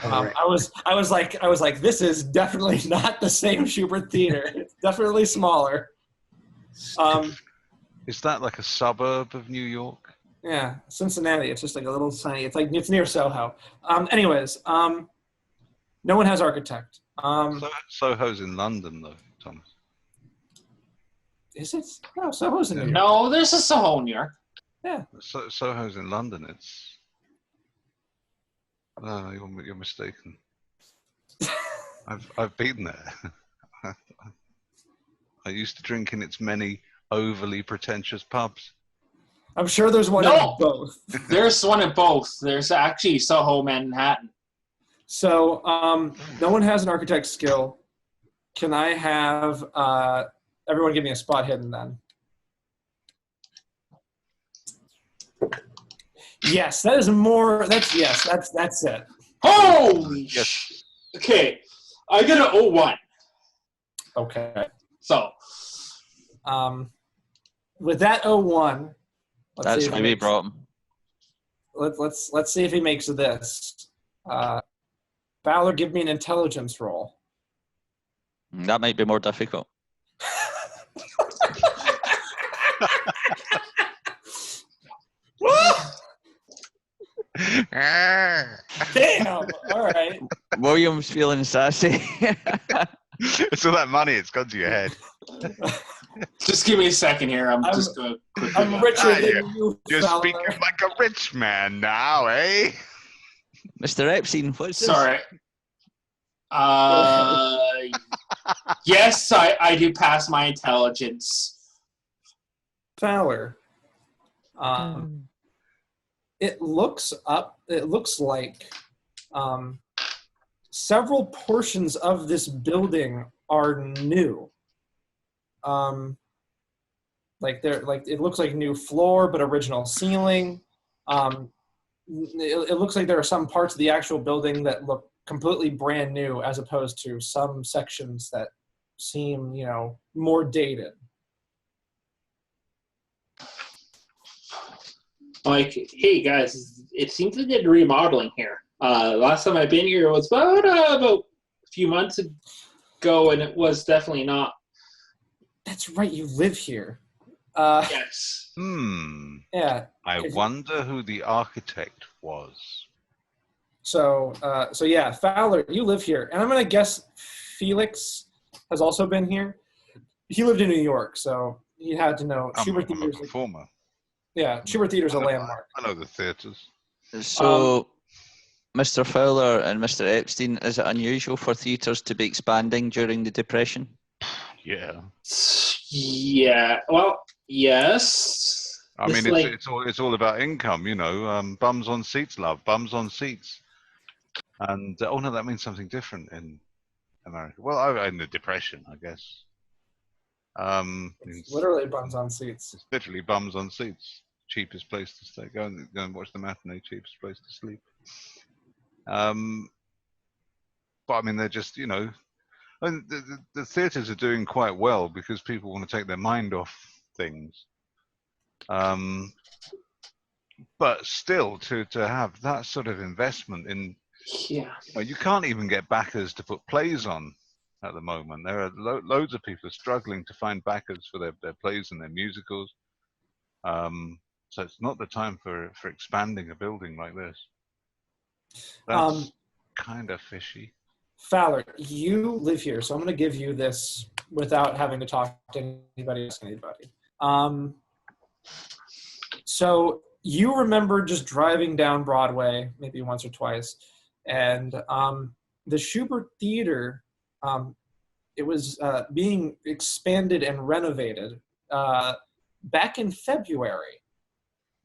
Speaker 2: All right.
Speaker 3: I was like, this is definitely not the same Schubert Theater. It's definitely smaller.
Speaker 4: Is that like a suburb of New York?
Speaker 3: Yeah, Cincinnati. It's just like a little tiny. It's near Soho. Anyways, no one has architect.
Speaker 4: Soho's in London, though, Thomas.
Speaker 3: Is it? No, Soho's in New York.
Speaker 6: No, there's a Soho in New York.
Speaker 3: Yeah.
Speaker 4: Soho's in London. It's no, you're mistaken. I've been there. I used to drink in its many overly pretentious pubs.
Speaker 3: I'm sure there's one
Speaker 6: No.
Speaker 3: in both.
Speaker 6: There's one in both. There's actually Soho Manhattan.
Speaker 3: So, no one has an architect skill. Can I have everyone give me a spot hidden then? Yes, that is more. That's it.
Speaker 6: Holy
Speaker 4: Yes.
Speaker 6: sh! Okay, I got a 01.
Speaker 3: Okay.
Speaker 6: So,
Speaker 3: with that 01,
Speaker 5: That's why we brought him.
Speaker 3: Let's see if he makes this. Fowler, give me an intelligence roll.
Speaker 5: That might be more difficult.
Speaker 3: Damn. All right.
Speaker 5: William's feeling sassy.
Speaker 4: It's all that money. It's gone to your head.
Speaker 6: just give me a second here. I'm just going to
Speaker 3: I'm richer
Speaker 4: Ah,
Speaker 3: than you,
Speaker 4: You're
Speaker 3: Fowler.
Speaker 4: speaking like a rich man now, eh?
Speaker 5: Mr. Epstein, what's this?
Speaker 6: Sorry. Yes, I do pass my intelligence.
Speaker 3: Fowler. It looks like several portions of this building are new. It looks like new floor, but original ceiling. It looks like there are some parts of the actual building that look completely brand new, as opposed to some sections that seem, more dated.
Speaker 6: Like, hey guys, it seems to get remodeling here. Last time I've been here was about a few months ago, and it was definitely not.
Speaker 3: That's right, you live here.
Speaker 6: Yes.
Speaker 3: Yeah.
Speaker 4: I wonder who the architect was.
Speaker 3: So yeah, Fowler, you live here, and I'm gonna guess Felix has also been here. He lived in New York, so he had to know.
Speaker 4: I'm
Speaker 3: Schubert
Speaker 4: a
Speaker 3: Theater's
Speaker 4: performer.
Speaker 3: Schubert Theater's a landmark.
Speaker 4: I know the theatres.
Speaker 5: So, Mr. Fowler and Mr. Epstein, is it unusual for theatres to be expanding during the Depression?
Speaker 4: Yeah.
Speaker 6: Yeah. Well, yes.
Speaker 4: I mean, it's all about income, bums on seats, love, bums on seats. And oh no, that means something different in America. Well, in the Depression, I guess.
Speaker 3: It's literally bums on seats.
Speaker 4: It's literally bums on seats. Cheapest place to stay. Go and watch the matinee. Cheapest place to sleep. But I mean, they're just the theatres are doing quite well because people want to take their mind off things. But still, to have that sort of investment in, you can't even get backers to put plays on at the moment. There are loads of people struggling to find backers for their plays and their musicals. So it's not the time for expanding a building like this. That's kind of fishy.
Speaker 3: Fowler, you live here, so I'm going to give you this without having to talk to anybody, ask anybody. So you remember just driving down Broadway maybe once or twice, and the Schubert Theater, it was being expanded and renovated back in February,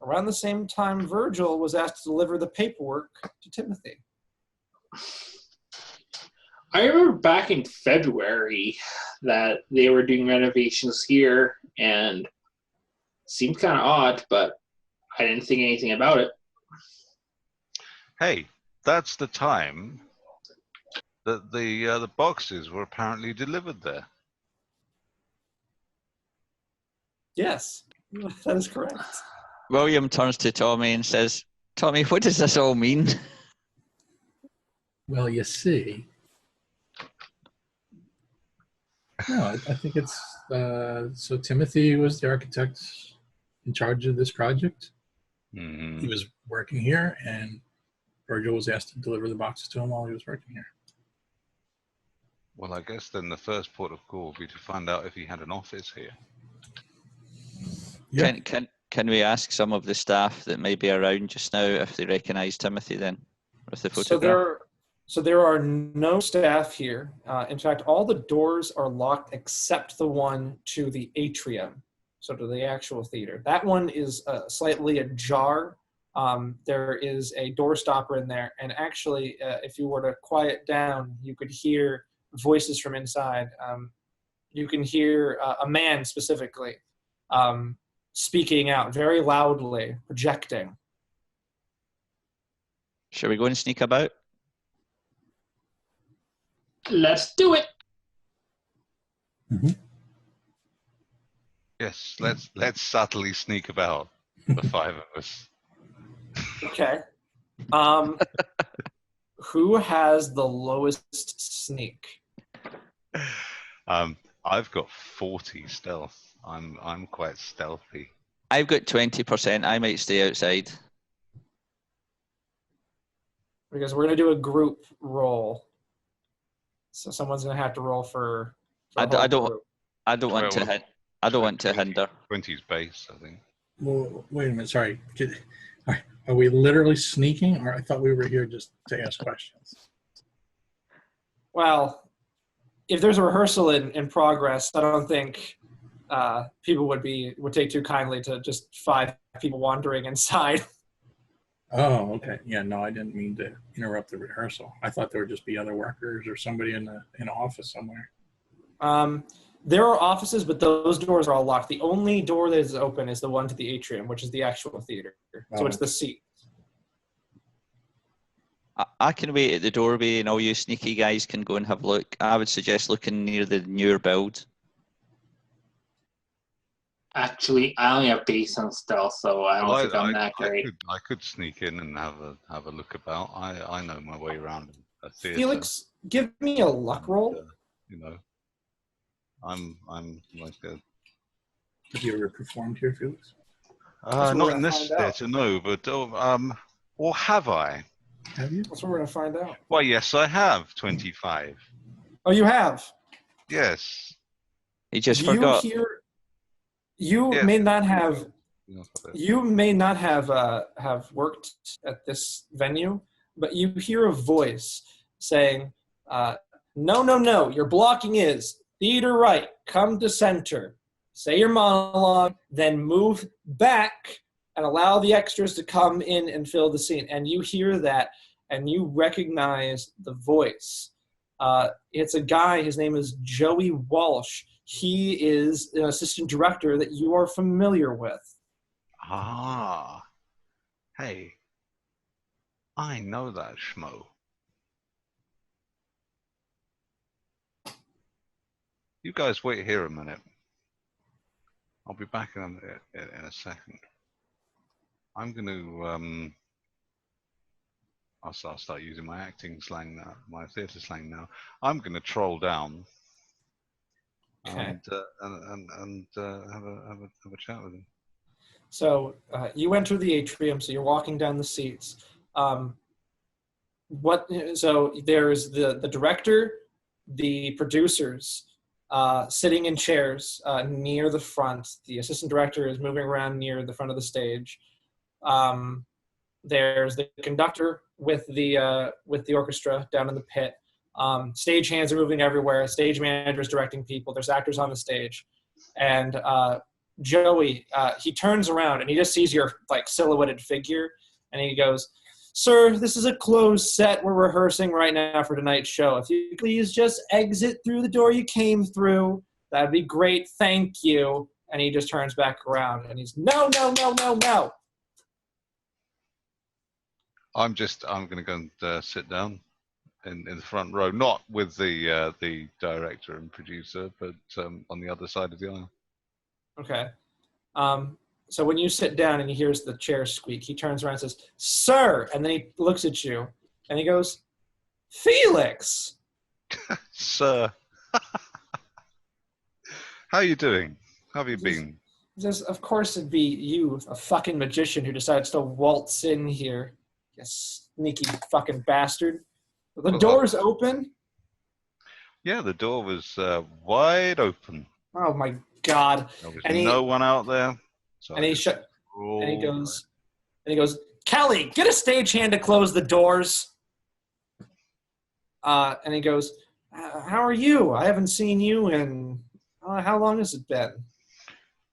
Speaker 3: around the same time Virgil was asked to deliver the paperwork to Timothy.
Speaker 6: I remember back in February that they were doing renovations here, and it seemed kind of odd, but I didn't think anything about it.
Speaker 4: Hey, that's the time that the boxes were apparently delivered there.
Speaker 3: Yes, that is correct.
Speaker 5: William turns to Tommy and says, Tommy, what does this all mean?
Speaker 2: Well, you see. No, I think it's so Timothy was the architect in charge of this project.
Speaker 4: Mm-hmm.
Speaker 2: He was working here, and Virgil was asked to deliver the boxes to him while he was working here.
Speaker 4: Well, I guess then the first port of call would be to find out if he had an office here.
Speaker 2: Yeah.
Speaker 5: Can we ask some of the staff that may be around just now if they recognise Timothy then with the photograph?
Speaker 3: So there are no staff here. In fact, all the doors are locked except the one to the atrium, so to the actual theater. That one is slightly ajar. There is a door stopper in there, and actually, if you were to quiet down, you could hear voices from inside. You can hear a man specifically speaking out very loudly, projecting.
Speaker 5: Shall we go and sneak about?
Speaker 6: Let's do it.
Speaker 2: Mm-hmm.
Speaker 4: Yes, let's subtly sneak about, the five of us.
Speaker 3: Okay. Who has the lowest sneak?
Speaker 4: I've got 40 stealth. I'm quite stealthy.
Speaker 5: I've got 20%. I might stay outside.
Speaker 3: Because we're going to do a group roll. So someone's going to have to roll for
Speaker 5: I don't want to hinder.
Speaker 4: 20's base, I think.
Speaker 2: Well, wait a minute. Sorry. Are we literally sneaking, or I thought we were here just to ask questions?
Speaker 3: Well, if there's a rehearsal in progress, I don't think people would take too kindly to just 5 people wandering inside.
Speaker 2: Oh, okay. Yeah, no, I didn't mean to interrupt the rehearsal. I thought there would just be other workers or somebody in an office somewhere.
Speaker 3: There are offices, but those doors are all locked. The only door that is open is the one to the atrium, which is the actual theater. So it's the seat.
Speaker 5: I can wait at the doorway and all you sneaky guys can go and have a look. I would suggest looking near the newer build.
Speaker 6: Actually, I only have base on stealth, so I don't think I'm that great.
Speaker 4: I could sneak in and have a look about. I know my way around a theater.
Speaker 3: Felix, give me a luck roll.
Speaker 4: I'm like a.
Speaker 2: Have you ever performed here, Felix?
Speaker 4: Not in this theater, no. But or have I?
Speaker 2: Have you?
Speaker 3: That's what we're going to find out.
Speaker 4: Well, yes, I have 25.
Speaker 3: Oh, you have?
Speaker 4: Yes.
Speaker 5: He just forgot.
Speaker 3: You may not have. You may not have worked at this venue, but you hear a voice saying, "No, you're blocking is theater right. Come to center. Say your monologue, then move back and allow the extras to come in and fill the scene." And you hear that, and you recognize the voice. It's a guy. His name is Joey Walsh. He is an assistant director that you are familiar with.
Speaker 4: Ah. Hey. I know that schmo. You guys wait here a minute. I'll be back in a second. I'm going to... I'll start using my acting slang now, my theatre slang now. I'm going to troll down and have a chat with him.
Speaker 3: So you enter the atrium. So you're walking down the seats. So there's the director, the producers sitting in chairs near the front. The assistant director is moving around near the front of the stage. There's the conductor with the orchestra down in the pit. Stage hands are moving everywhere. Stage manager is directing people. There's actors on the stage, and Joey he turns around and he just sees your silhouetted figure, and he goes, "Sir, this is a closed set. We're rehearsing right now for tonight's show. If you please just exit through the door you came through, that'd be great. Thank you." And he just turns back around and he's no.
Speaker 4: I'm going to go and sit down in the front row, not with the director and producer, but on the other side of the aisle.
Speaker 3: Okay. So when you sit down and he hears the chair squeak, he turns around and says, "Sir," and then he looks at you and he goes, "Felix."
Speaker 4: Sir. How are you doing? How have you been?
Speaker 3: He says, "Of course it'd be you, a fucking magician who decides to waltz in here. You sneaky fucking bastard." The door's open.
Speaker 4: Yeah, the door was wide open.
Speaker 3: Oh my God.
Speaker 4: There was no one out there. So
Speaker 3: And
Speaker 4: I
Speaker 3: he
Speaker 4: just
Speaker 3: and he
Speaker 4: rolled
Speaker 3: goes, Kelly, get a stagehand to close the doors. And he goes, how are you? I haven't seen you in, how long has it been?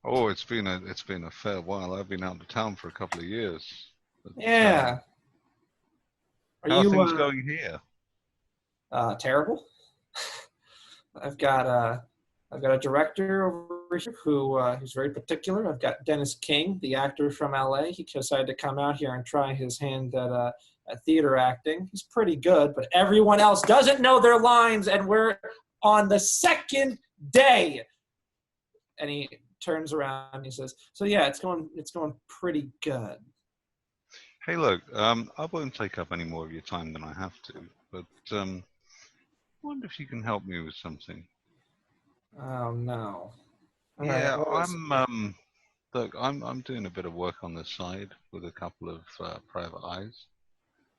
Speaker 4: Oh, it's been a fair while. I've been out of town for a couple of years. But,
Speaker 3: Yeah. Are
Speaker 4: how are
Speaker 3: you
Speaker 4: things going here?
Speaker 3: terrible? I've got a director over here who's very particular. I've got Dennis King, the actor from LA. He decided to come out here and try his hand at theater acting. He's pretty good, but everyone else doesn't know their lines, and we're on the second day. And he turns around and he says, "So yeah, it's going pretty good."
Speaker 4: Hey, look, I won't take up any more of your time than I have to, but I wonder if you can help me with something.
Speaker 3: Oh no! All
Speaker 4: Yeah,
Speaker 3: right, what is it?
Speaker 4: look, I'm doing a bit of work on the side with a couple of private eyes.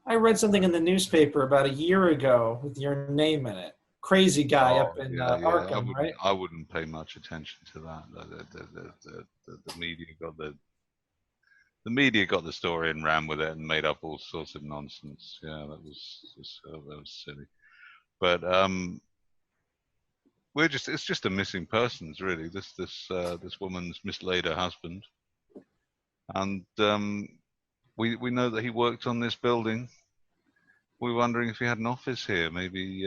Speaker 3: I read something in the newspaper about a year ago with your name in it. Crazy guy
Speaker 4: Oh
Speaker 3: up in
Speaker 4: yeah, yeah.
Speaker 3: Arkham, right?
Speaker 4: I wouldn't pay much attention to that. The media got the story and ran with it and made up all sorts of nonsense. Yeah, that was silly. But it's just a missing persons really. This woman's mislaid her husband, and we know that he worked on this building. We're wondering if he had an office here, maybe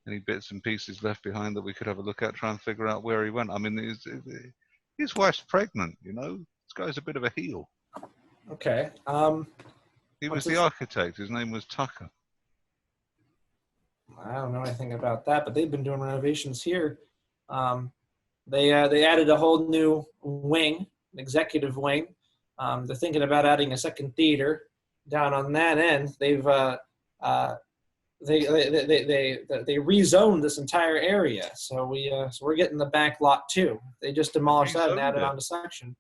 Speaker 4: any bits and pieces left behind that we could have a look at, try and figure out where he went. I mean, his wife's pregnant, you know. This guy's a bit of a heel.
Speaker 3: Okay.
Speaker 4: He was
Speaker 3: What's
Speaker 4: the
Speaker 3: his?
Speaker 4: architect. His name was Tucker.
Speaker 3: I don't know anything about that, but they've been doing renovations here. They added a whole new wing, an executive wing. They're thinking about adding a second theater down on that end. They've they rezoned this entire area, so we're getting the back lot too. They just demolished that and
Speaker 4: Rezoned
Speaker 3: added
Speaker 4: it.
Speaker 3: on to section.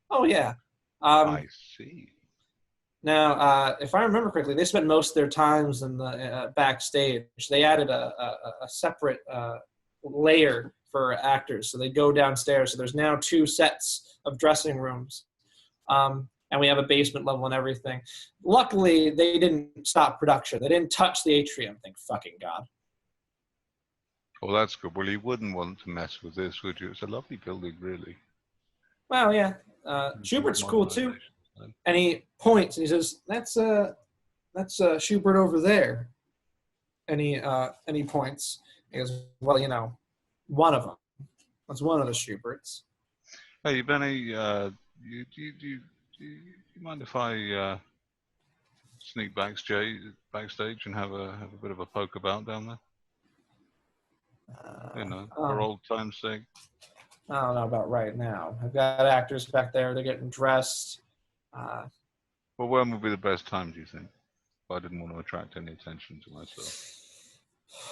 Speaker 3: Oh yeah.
Speaker 4: I see.
Speaker 3: Now, if I remember correctly, they spent most of their times in the backstage. They added a separate layer for actors, so they go downstairs. So there's now 2 sets of dressing rooms, and we have a basement level and everything. Luckily, they didn't stop production. They didn't touch the atrium. Thank fucking God.
Speaker 4: Well, that's good. Well, you wouldn't want to mess with this, would you? It's a lovely building, really.
Speaker 3: Well, yeah.
Speaker 4: Good
Speaker 3: Schubert's cool too.
Speaker 4: modernization.
Speaker 3: And he points and he says, "That's Schubert over there." And he points. He goes, "Well, you know, one of them. That's one of the Schuberts."
Speaker 4: Hey, Benny, do you mind if I sneak backstage and have a bit of a poke about down there? You know, for old time's sake.
Speaker 3: I don't know about right now. I've got actors back there. They're getting dressed.
Speaker 4: Well, when would be the best time, do you think? If I didn't want to attract any attention to myself.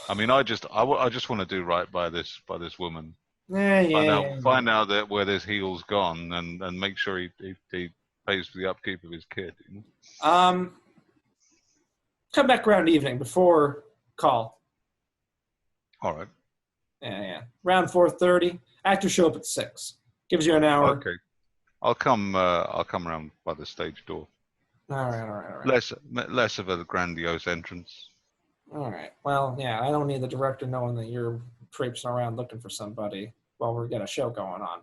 Speaker 4: I mean, I just want to do right by this woman. Find out that where this heel's gone, and make sure he pays for the upkeep of his kid. You know?
Speaker 3: Come back around evening before call.
Speaker 4: All right.
Speaker 3: Yeah. Around 4:30. Actors show up at 6. Gives you an hour.
Speaker 4: Okay. I'll come around by the stage door.
Speaker 3: All right.
Speaker 4: Less of a grandiose entrance.
Speaker 3: All right. Well, yeah, I don't need the director knowing that you're traipsing around looking for somebody while we've got a show going on.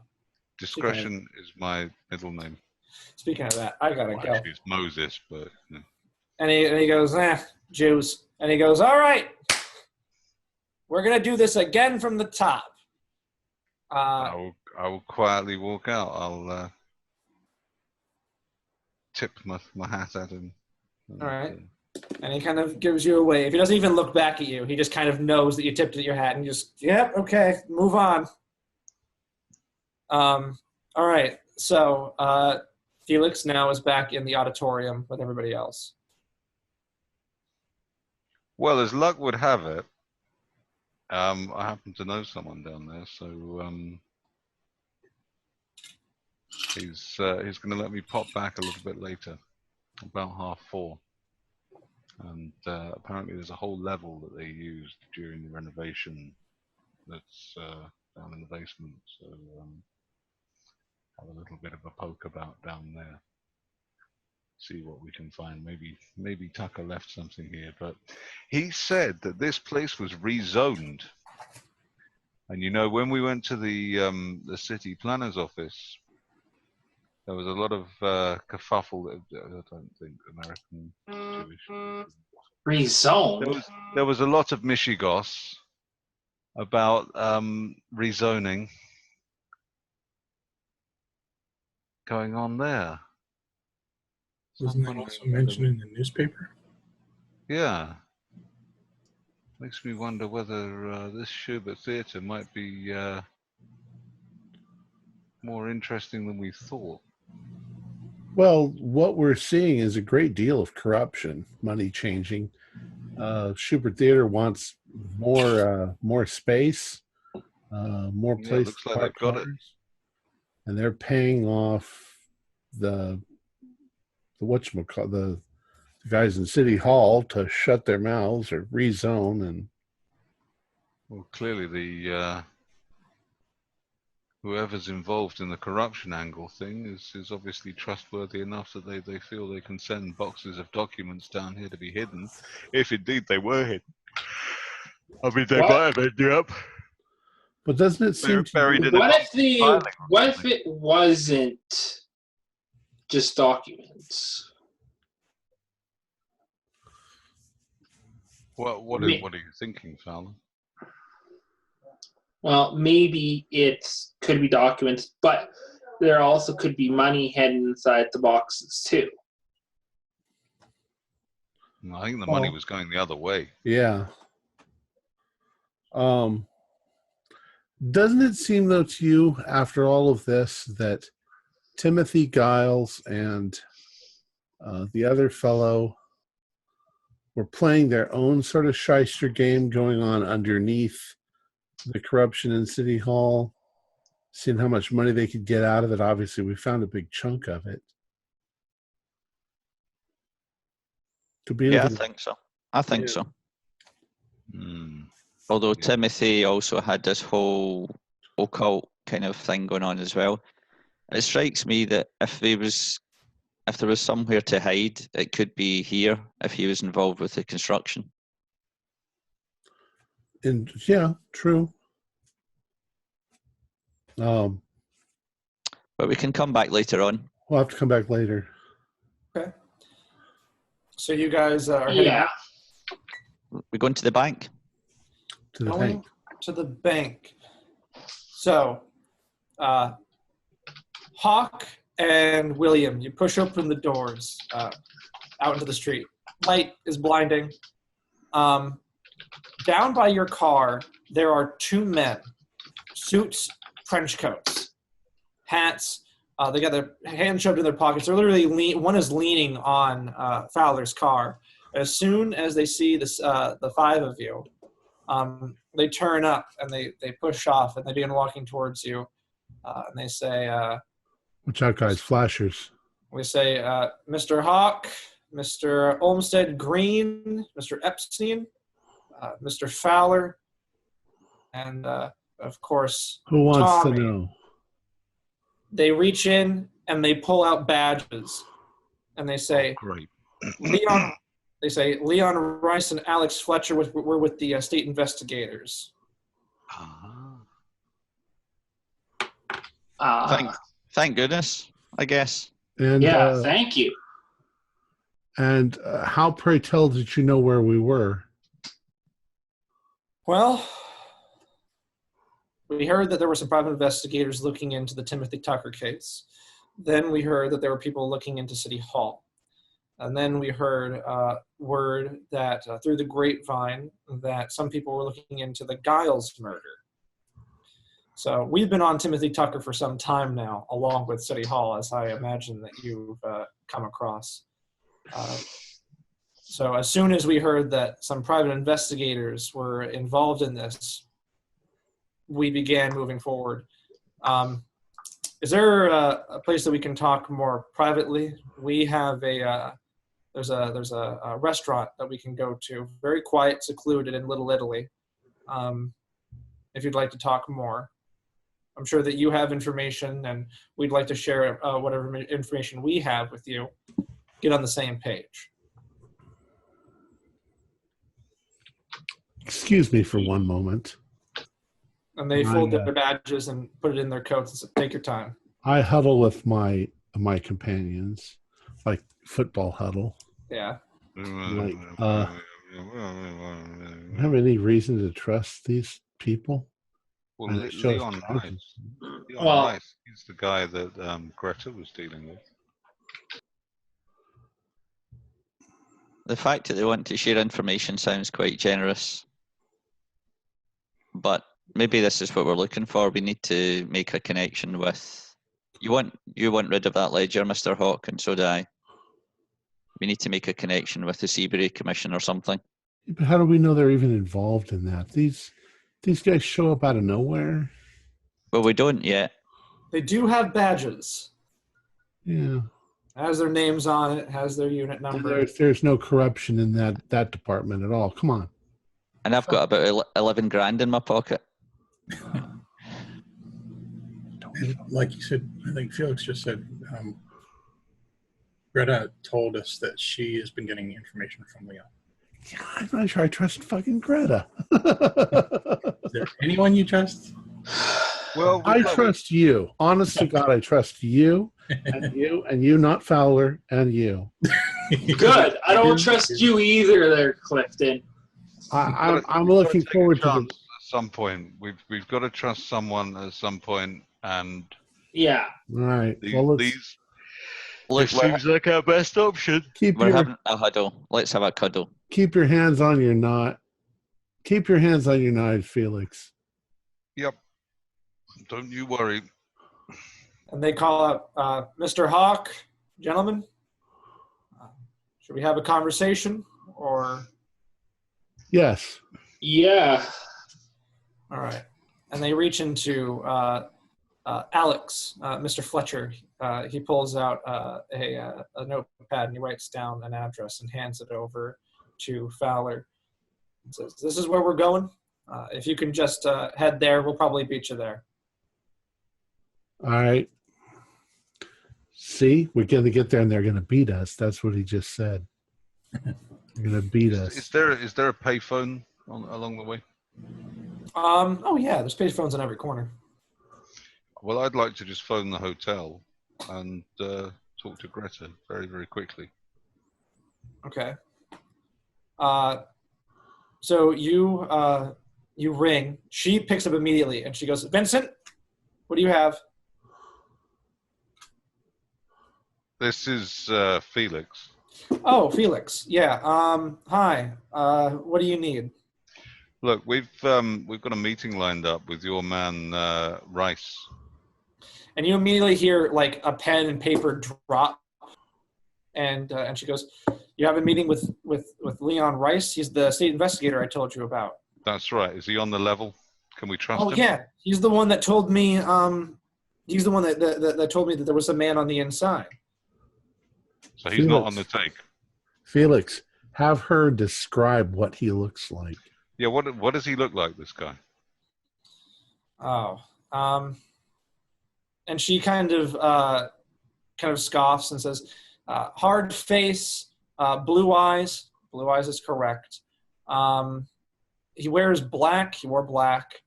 Speaker 4: Discretion is my middle name.
Speaker 3: Speaking of that, I gotta go.
Speaker 4: Actually, it's Moses, but. You know.
Speaker 3: And he goes, Jews. And he goes, all right, we're gonna do this again from the top.
Speaker 4: I will quietly walk out. I'll tip my hat at him.
Speaker 3: All right. And he kind of gives you a wave. He doesn't even look back at you. He just kind of knows that you tipped at your hat and just, yep, okay, move on. All right. So Felix now is back in the auditorium with everybody else.
Speaker 4: Well, as luck would have it, I happen to know someone down there, so he's going to let me pop back a little bit later, about 4:30. And apparently there's a whole level that they used during the renovation that's down in the basement. So have a little bit of a poke about down there. See what we can find. Maybe Tucker left something here, but he said that this place was rezoned. And you know, when we went to the city planner's office, there was a lot of kerfuffle. I don't think American Jewish.
Speaker 6: Rezoned.
Speaker 4: There was a lot of mishigoss about rezoning going on there.
Speaker 2: Wasn't that also mentioned in the newspaper?
Speaker 4: Yeah. Makes me wonder whether this Schubert Theatre might be more interesting than we thought.
Speaker 1: Well, what we're seeing is a great deal of corruption, money changing. Schubert Theater wants more space, more
Speaker 4: Yeah,
Speaker 1: place
Speaker 4: looks
Speaker 1: to
Speaker 4: like
Speaker 1: park
Speaker 4: they've got it.
Speaker 1: cars, and they're paying off the guys in City Hall to shut their mouths or rezone. And
Speaker 4: Well, clearly the whoever's involved in the corruption angle thing is obviously trustworthy enough that they feel they can send boxes of documents down here to be hidden, if indeed they were hidden. I mean, they might have ended up
Speaker 1: but doesn't it seem
Speaker 4: buried in a
Speaker 6: What if what if
Speaker 4: something.
Speaker 6: it wasn't just documents?
Speaker 4: What are you thinking, Fallon?
Speaker 6: Well, maybe it could be documents, but there also could be money hidden inside the boxes too.
Speaker 4: I think the money was going the other way.
Speaker 1: Yeah. Doesn't it seem, though, to you, after all of this, that Timothy Giles and the other fellow were playing their own sort of shyster game going on underneath the corruption in City Hall, seeing how much money they could get out of it? Obviously, we found a big chunk of it. Could be
Speaker 5: Yeah, I
Speaker 1: anything.
Speaker 5: think so. I think so.
Speaker 4: Mm.
Speaker 5: Although
Speaker 4: Yeah.
Speaker 5: Timothy also had this whole occult kind of thing going on as well. It strikes me that if there was somewhere to hide, it could be here if he was involved with the construction.
Speaker 1: And yeah, true.
Speaker 5: But we can come back later on.
Speaker 1: We'll have to come back later.
Speaker 3: Okay. So you guys are heading
Speaker 6: Yeah.
Speaker 5: We're going to the bank.
Speaker 1: To the
Speaker 3: going
Speaker 1: bank.
Speaker 3: to the bank. So, Hawk and William, you push open the doors out into the street. Light is blinding. Down by your car, there are two men, suits, trench coats, hats. They got their hands shoved in their pockets. They're literally one is leaning on Fowler's car. As soon as they see this, the five of you, they turn up and they push off and they begin walking towards you. And they say,
Speaker 1: Watch out, guys. Flashers.
Speaker 3: we say, Mr. Hawk, Mr. Olmsted Green, Mr. Epstein, Mr. Fowler, and of course,
Speaker 1: Who wants
Speaker 3: Tommy.
Speaker 1: to know?
Speaker 3: They reach in and they pull out badges, and they say,
Speaker 4: Great.
Speaker 3: Leon. They say Leon Rice and Alex Fletcher were with the state investigators.
Speaker 5: Thank goodness, I guess.
Speaker 1: And
Speaker 6: Yeah, thank you.
Speaker 1: And how, pray tell, did you know where we were?
Speaker 3: Well, we heard that there were some private investigators looking into the Timothy Tucker case. Then we heard that there were people looking into City Hall. And then we heard word that through the grapevine that some people were looking into the Giles murder. So we've been on Timothy Tucker for some time now, along with City Hall, as I imagine that you've come across. So as soon as we heard that some private investigators were involved in this, we began moving forward. Is there a place that we can talk more privately? We have there's a restaurant that we can go to, very quiet, secluded in Little Italy. If you'd like to talk more. I'm sure that you have information, and we'd like to share whatever information we have with you. Get on the same page.
Speaker 1: Excuse me for one moment.
Speaker 3: And they fold their badges and put it in their coats and say, take your time.
Speaker 1: I huddle with my companions, like football huddle.
Speaker 3: Yeah.
Speaker 1: Like, have any reason to trust these people?
Speaker 4: Well, Leon Rice.
Speaker 6: Well,
Speaker 4: Rice, he's the guy that Greta was dealing with.
Speaker 5: The fact that they want to share information sounds quite generous. But maybe this is what we're looking for. We need to make a connection with... You want rid of that ledger, Mr. Hawk, and so do I. We need to make a connection with the Seabury Commission or something.
Speaker 1: But how do we know they're even involved in that? These guys show up out of nowhere.
Speaker 5: Well, we don't yet.
Speaker 3: They do have badges.
Speaker 1: Yeah.
Speaker 3: Has their names on it, has their unit number.
Speaker 1: There's no corruption in that department at all. Come on.
Speaker 5: And I've got about 11 grand in my pocket.
Speaker 2: Like you said, I think Felix just said, Greta told us that she has been getting information from Leon.
Speaker 1: Yeah, I'm not sure I trust fucking Greta.
Speaker 2: Is there anyone you trust?
Speaker 4: Well,
Speaker 1: I trust you. Honest to God, I trust you and you, not Fowler, and you.
Speaker 6: Good. I don't trust you either there, Clifton.
Speaker 1: I'm looking forward to
Speaker 4: at some point. We've got to trust someone at some point, and
Speaker 6: yeah.
Speaker 1: All right.
Speaker 4: These
Speaker 5: Look,
Speaker 4: seems like our best option.
Speaker 5: We're having a huddle. Let's have a cuddle.
Speaker 1: Keep your hands on your knot. Keep your hands on your knife, Felix.
Speaker 4: Yep. Don't you worry.
Speaker 3: And they call up, Mr. Hawk, gentlemen, should we have a conversation, or?
Speaker 1: Yes.
Speaker 6: Yeah.
Speaker 3: All right. And they reach into Alex, Mr. Fletcher. He pulls out a notepad and he writes down an address and hands it over to Fowler. He says, this is where we're going. If you can just head there, we'll probably beat you there.
Speaker 1: All right. See, we're going to get there and they're going to beat us. That's what he just said. They're going to beat us.
Speaker 4: Is there a payphone along the way?
Speaker 3: Oh yeah, there's payphones in every corner.
Speaker 4: Well, I'd like to just phone the hotel and talk to Greta very, very quickly.
Speaker 3: Okay. So you ring. She picks up immediately and she goes, Vincent, what do you have?
Speaker 4: This is Felix.
Speaker 3: Oh, Felix. Yeah. Hi. What do you need?
Speaker 4: Look, we've got a meeting lined up with your man Rice.
Speaker 3: And you immediately hear like a pen and paper drop, and she goes, "You have a meeting with Leon Rice. He's the state investigator I told you about."
Speaker 4: That's right. Is he on the level? Can we trust him?
Speaker 3: Oh yeah, he's the one that told me. He's the one that told me that there was a man on the inside.
Speaker 4: So he's not on the take.
Speaker 1: Felix, have her describe what he looks like.
Speaker 4: Yeah, what does he look like, this guy?
Speaker 3: Oh, and she kind of scoffs and says, "Hard face, blue eyes. Blue eyes is correct. He wears black. He wore black,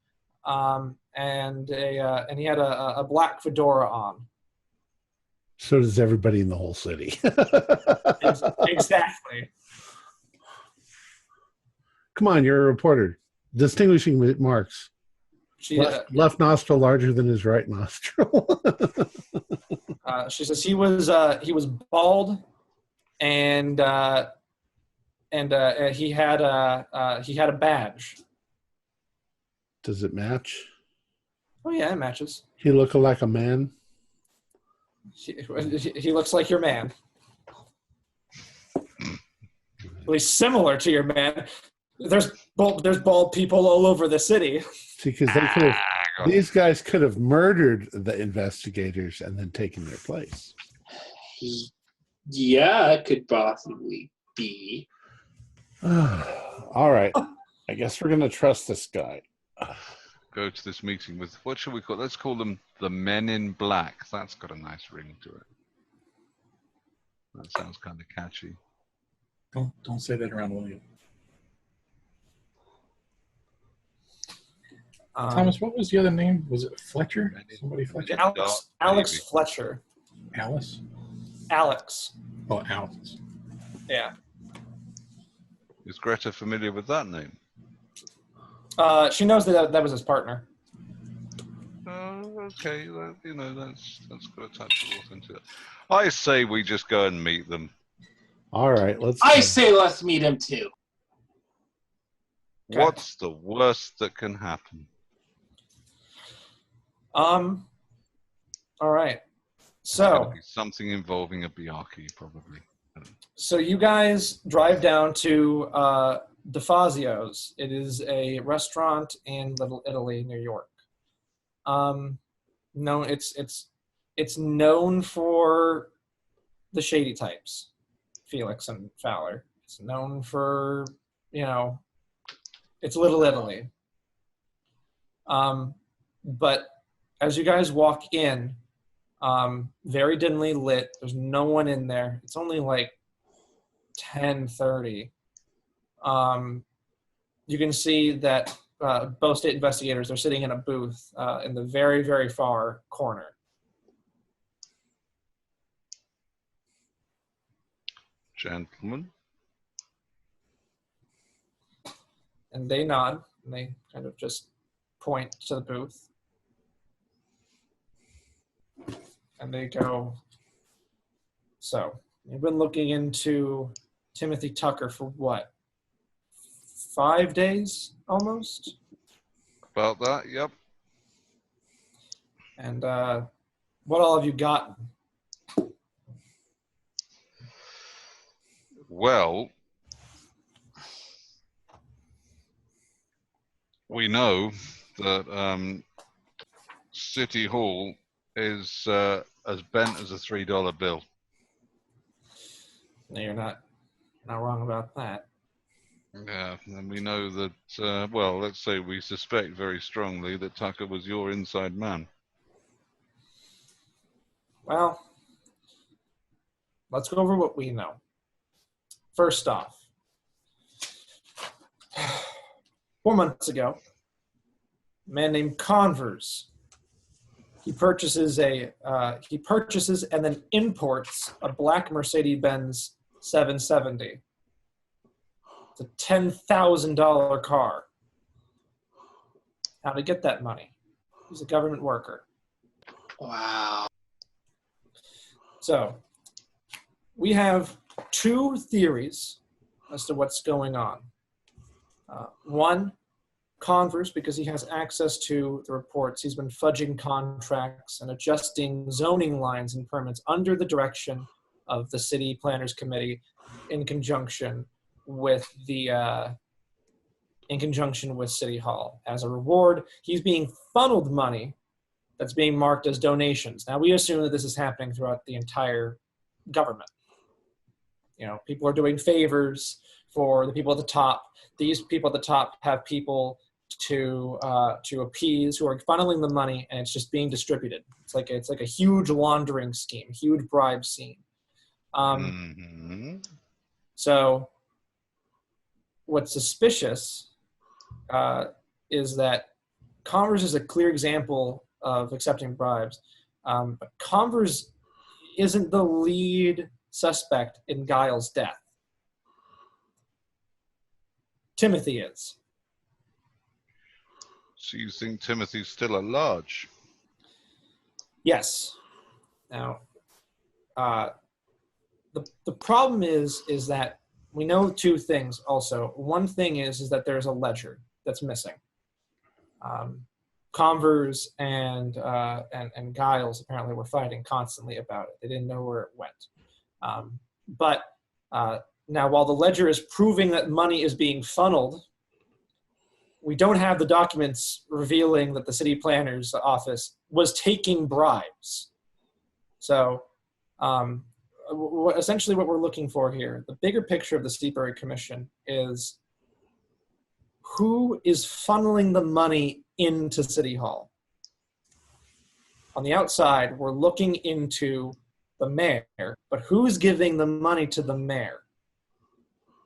Speaker 3: and he had a black fedora on."
Speaker 1: So does everybody in the whole city.
Speaker 3: Exactly.
Speaker 1: Come on, you're a reporter. Distinguishing marks. Left nostril larger than his right nostril.
Speaker 3: She says he was bald, and he had a badge.
Speaker 1: Does it match?
Speaker 3: Oh yeah, it matches.
Speaker 1: He look like a man.
Speaker 3: He looks like your man. At least similar to your man. There's bald people all over the city.
Speaker 1: Because these guys could have murdered the investigators and then taken their place.
Speaker 6: Yeah, it could possibly be.
Speaker 1: All right. I guess we're going to trust this guy.
Speaker 4: go to this meeting with, what should we call? Let's call them the Men in Black. That's got a nice ring to it. That sounds kind of catchy.
Speaker 2: Don't say that around William. Thomas, what was the other name? Was it Fletcher? Somebody Fletcher?
Speaker 3: Alex Fletcher.
Speaker 2: Alice?
Speaker 3: Alex.
Speaker 2: Oh, Alice.
Speaker 3: Yeah.
Speaker 4: Is Greta familiar with that name?
Speaker 3: She knows that was his partner.
Speaker 4: Okay. That's got a touch of authenticity. I say we just go and meet them.
Speaker 1: All right, let's.
Speaker 6: I say let's meet him too.
Speaker 3: Okay.
Speaker 4: What's the worst that can happen?
Speaker 3: All right.
Speaker 4: It's gonna
Speaker 3: So,
Speaker 4: be something involving a Biaki, probably.
Speaker 3: so you guys drive down to DeFazio's. It is a restaurant in Little Italy, New York. No, it's known for the shady types, Felix and Fowler. It's known for, it's Little Italy. But as you guys walk in, very dimly lit, there's no one in there. It's only like 10:30. You can see that both state investigators are sitting in a booth in the very, very far corner.
Speaker 4: Gentlemen.
Speaker 3: And they nod, and they kind of just point to the booth. And they go, so, you've been looking into Timothy Tucker for what? 5 days, almost?
Speaker 4: About that, yep.
Speaker 3: And what all have you gotten?
Speaker 4: Well, we know that City Hall is as bent as a $3 bill.
Speaker 3: No, you're not wrong about that.
Speaker 4: Yeah, and we know that, well, let's say we suspect very strongly that Tucker was your inside man.
Speaker 3: Well, let's go over what we know. First off, 4 months ago, a man named Converse, he purchases and then imports a black Mercedes-Benz 770. It's a $10,000 car. How to get that money? He's a government worker.
Speaker 6: Wow.
Speaker 3: So, we have 2 theories as to what's going on. One, Converse, because he has access to the reports, he's been fudging contracts and adjusting zoning lines and permits under the direction of the City Planners Committee in conjunction with City Hall. As a reward, he's being funneled money that's being marked as donations. Now, we assume that this is happening throughout the entire government. People are doing favors for the people at the top. These people at the top have people to appease who are funneling the money, and it's just being distributed. It's like a huge laundering scheme, huge bribe scheme. So, what's suspicious is that Converse is a clear example of accepting bribes, but Converse isn't the lead suspect in Giles' death. Timothy is.
Speaker 4: So you think Timothy's still at large?
Speaker 3: Yes. Now, the problem is that we know 2 things also. One thing is that there's a ledger that's missing. Converse and Giles apparently were fighting constantly about it. They didn't know where it went. But now, while the ledger is proving that money is being funneled, we don't have the documents revealing that the city planner's office was taking bribes. So, essentially what we're looking for here, the bigger picture of the Seabury Commission is who is funneling the money into City Hall. On the outside, we're looking into the mayor, but who's giving the money to the mayor?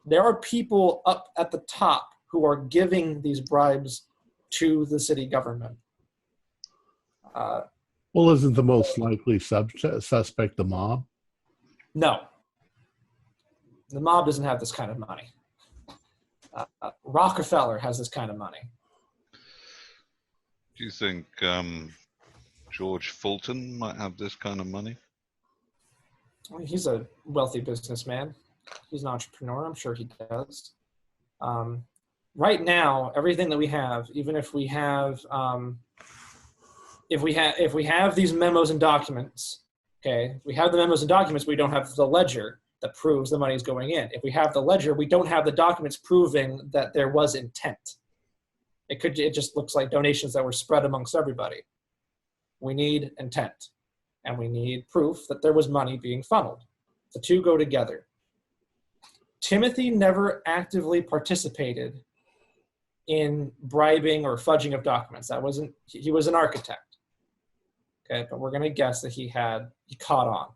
Speaker 3: There are people up at the top who are giving these bribes to the city government.
Speaker 1: Well, isn't the most likely suspect the mob?
Speaker 3: No. The mob doesn't have this kind of money. Rockefeller has this kind of money.
Speaker 4: Do you think George Fulton might have this kind of money?
Speaker 3: Well, he's a wealthy businessman. He's an entrepreneur. I'm sure he does. Right now, everything that we have, even if we have, if we have these memos and documents, okay, if we have the memos and documents, we don't have the ledger that proves the money is going in. If we have the ledger, we don't have the documents proving that there was intent. It just looks like donations that were spread amongst everybody. We need intent, and we need proof that there was money being funneled. The two go together. Timothy never actively participated in bribing or fudging of documents. He was an architect. Okay, but we're going to guess that he caught on.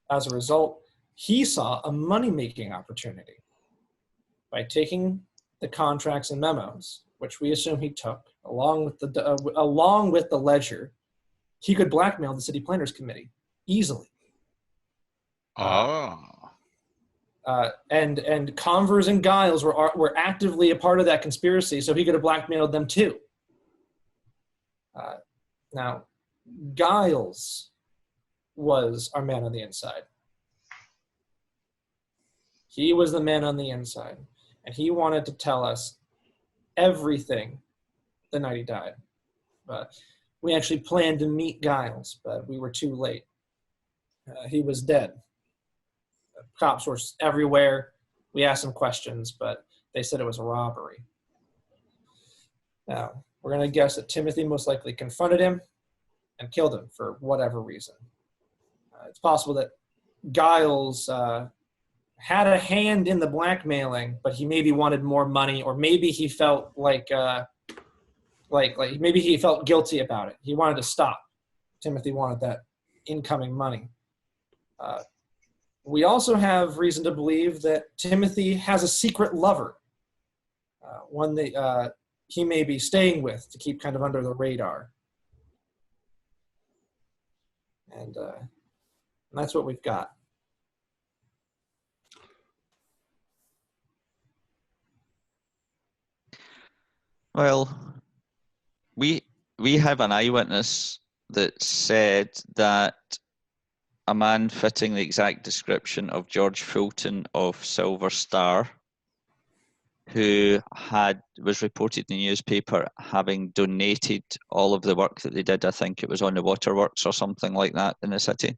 Speaker 3: As a result, he saw a money-making opportunity by taking the contracts and memos, which we assume he took, along with the ledger. He could blackmail the city planners committee easily. And Converse and Giles were actively a part of that conspiracy, so he could have blackmailed them too. Now, Giles was our man on the inside. He was the man on the inside, and he wanted to tell us everything the night he died. But we actually planned to meet Giles, but we were too late. He was dead. Cops were everywhere. We asked some questions, but they said it was a robbery. Now, we're going to guess that Timothy most likely confronted him and killed him for whatever reason. It's possible that Giles had a hand in the blackmailing, but he maybe wanted more money, or maybe he felt like maybe he felt guilty about it. He wanted to stop. Timothy wanted that incoming money. We also have reason to believe that Timothy has a secret lover, one that he may be staying with to keep kind of under the radar. And that's what we've got.
Speaker 5: Well, we have an eyewitness that said that a man fitting the exact description of George Fulton of Silver Star, who was reported in the newspaper having donated all of the work that they did. I think it was on the waterworks or something like that in the city,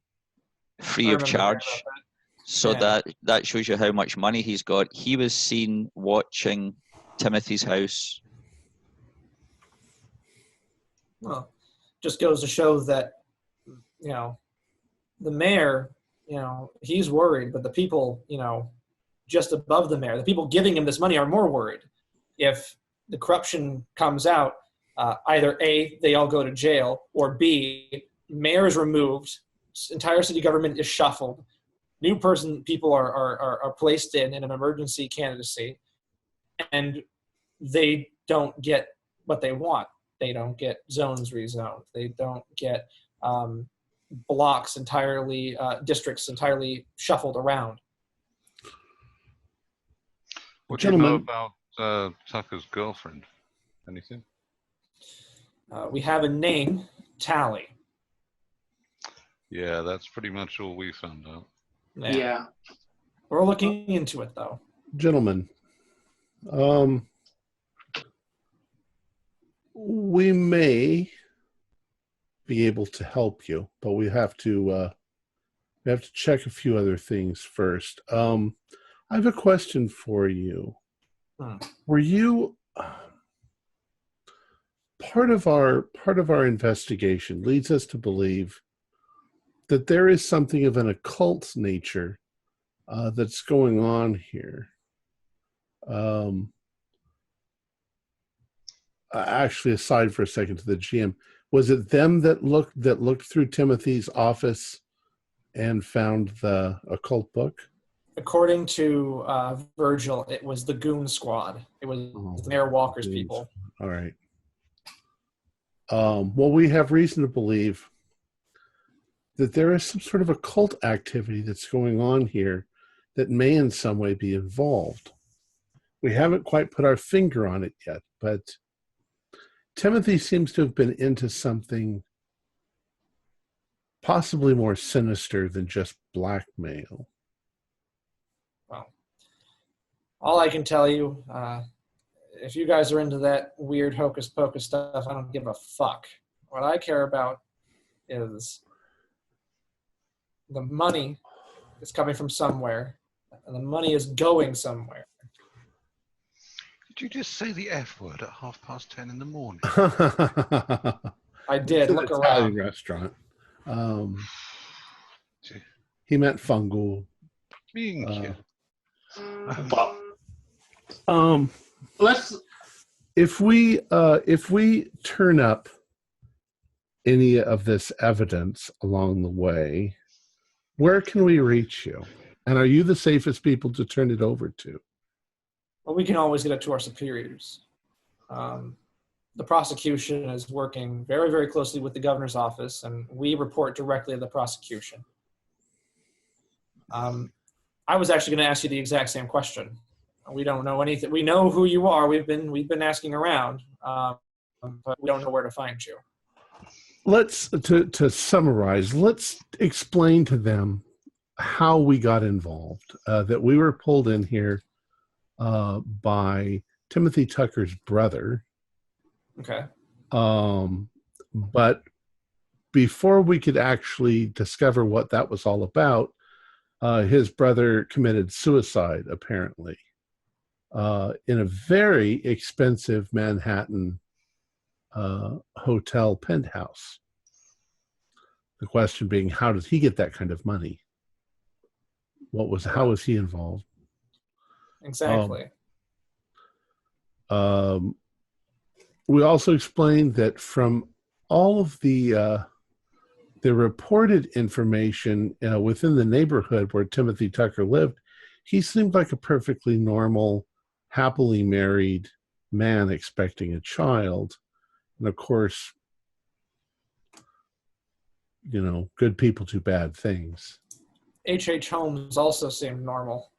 Speaker 5: free of charge. So yeah. that shows you how much money he's got. He was seen watching Timothy's house.
Speaker 3: Well, just goes to show that, the mayor, he's worried, but the people, just above the mayor, the people giving him this money are more worried. If the corruption comes out, either A, they all go to jail, or B, mayor is removed, entire city government is shuffled, people are placed in an emergency candidacy, and they don't get what they want. They don't get zones rezoned. They don't get blocks entirely, districts entirely shuffled around.
Speaker 4: What do you know about Tucker's girlfriend? Anything?
Speaker 3: We have a name, Tally.
Speaker 4: Yeah, that's pretty much all we found out.
Speaker 6: Yeah.
Speaker 3: We're looking into it, though.
Speaker 1: Gentlemen, we may be able to help you, but we have to check a few other things first. I have a question for you. Were you part of our investigation leads us to believe that there is something of an occult nature that's going on here. actually, aside for a second to the GM, was it them that looked through Timothy's office and found the occult book?
Speaker 3: According to Virgil, it was the Goon Squad. It was Mayor Walker's people.
Speaker 1: All right. Well, we have reason to believe that there is some sort of occult activity that's going on here that may in some way be involved. We haven't quite put our finger on it yet, but Timothy seems to have been into something possibly more sinister than just blackmail.
Speaker 3: Well, all I can tell you, if you guys are into that weird hocus pocus stuff, I don't give a fuck. What I care about is the money is coming from somewhere, and the money is going somewhere.
Speaker 4: Did you just say the F word at 10:30 in the morning?
Speaker 3: I did. Look around.
Speaker 1: Italian restaurant. He meant fungal.
Speaker 4: Thank you.
Speaker 6: Let's.
Speaker 1: If we turn up any of this evidence along the way, where can we reach you? And are you the safest people to turn it over to?
Speaker 3: Well, we can always get it to our superiors. The prosecution is working very, very closely with the governor's office, and we report directly to the prosecution. I was actually going to ask you the exact same question. We don't know anything. We know who you are. We've been asking around, but we don't know where to find you.
Speaker 1: Let's to summarize. Let's explain to them how we got involved. That we were pulled in here by Timothy Tucker's brother.
Speaker 3: Okay.
Speaker 1: But before we could actually discover what that was all about, his brother committed suicide, apparently, in a very expensive Manhattan hotel penthouse. The question being, how did he get that kind of money? How was he involved?
Speaker 3: Exactly.
Speaker 1: We also explained that from all of the reported information within the neighborhood where Timothy Tucker lived, he seemed like a perfectly normal, happily married man expecting a child. And of course, good people do bad things.
Speaker 3: H.H. Holmes also seemed normal.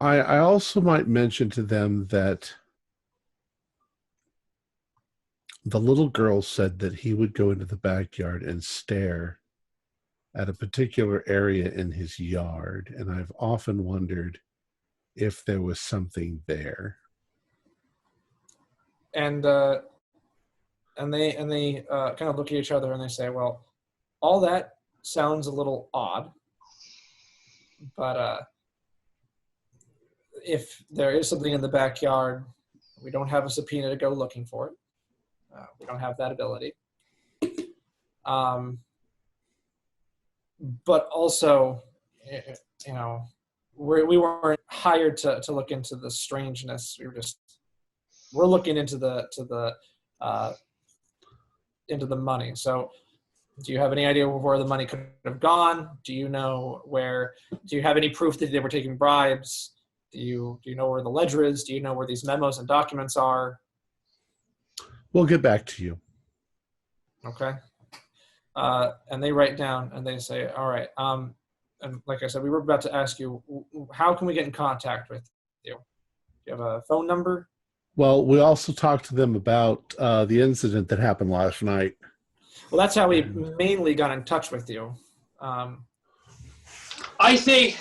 Speaker 1: I also might mention to them that the little girl said that he would go into the backyard and stare at a particular area in his yard, and I've often wondered if there was something there.
Speaker 3: And they kind of look at each other and they say, "Well, all that sounds a little odd, but if there is something in the backyard, we don't have a subpoena to go looking for it. We don't have that ability. But also, we weren't hired to look into the strangeness. We're looking into the money. So, do you have any idea where the money could have gone? Do you have any proof that they were taking bribes? Do you know where the ledger is? Do you know where these memos and documents are?"
Speaker 1: We'll get back to you.
Speaker 3: Okay. And they write down and they say, "All right. And like I said, we were about to ask you, how can we get in contact with you? Do you have a phone number?"
Speaker 1: Well, we also talked to them about the incident that happened last night.
Speaker 3: Well, that's how we mainly got in touch with you.
Speaker 6: I think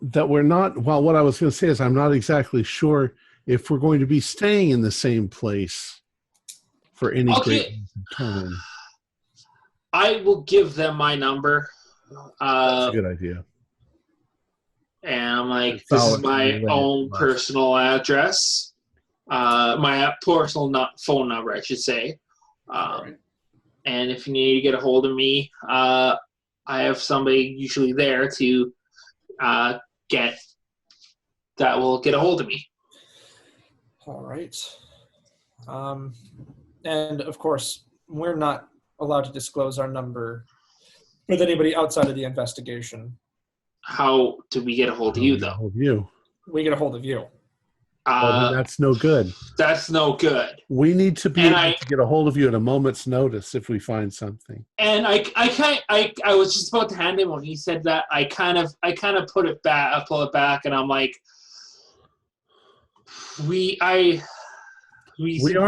Speaker 1: that we're not, well, what I was going to say is I'm not exactly sure if we're going to be staying in the same place for any great time.
Speaker 6: I will give them my number.
Speaker 1: That's a good idea.
Speaker 6: And I'm like, this is my own personal address. My personal phone number, I should say. And if you need to get a hold of me, I have somebody usually there to will get a hold of me.
Speaker 3: All right. And of course, we're not allowed to disclose our number with anybody outside of the investigation.
Speaker 6: How do we get a hold of you, though?
Speaker 1: Hold you.
Speaker 3: We get a hold of you.
Speaker 1: Well, then that's no good.
Speaker 6: That's no good.
Speaker 1: We need to be able to get a hold of you at a moment's notice if we find something.
Speaker 6: And I was just about to hand him when he said that. I kind of pull it back, and I'm like, we are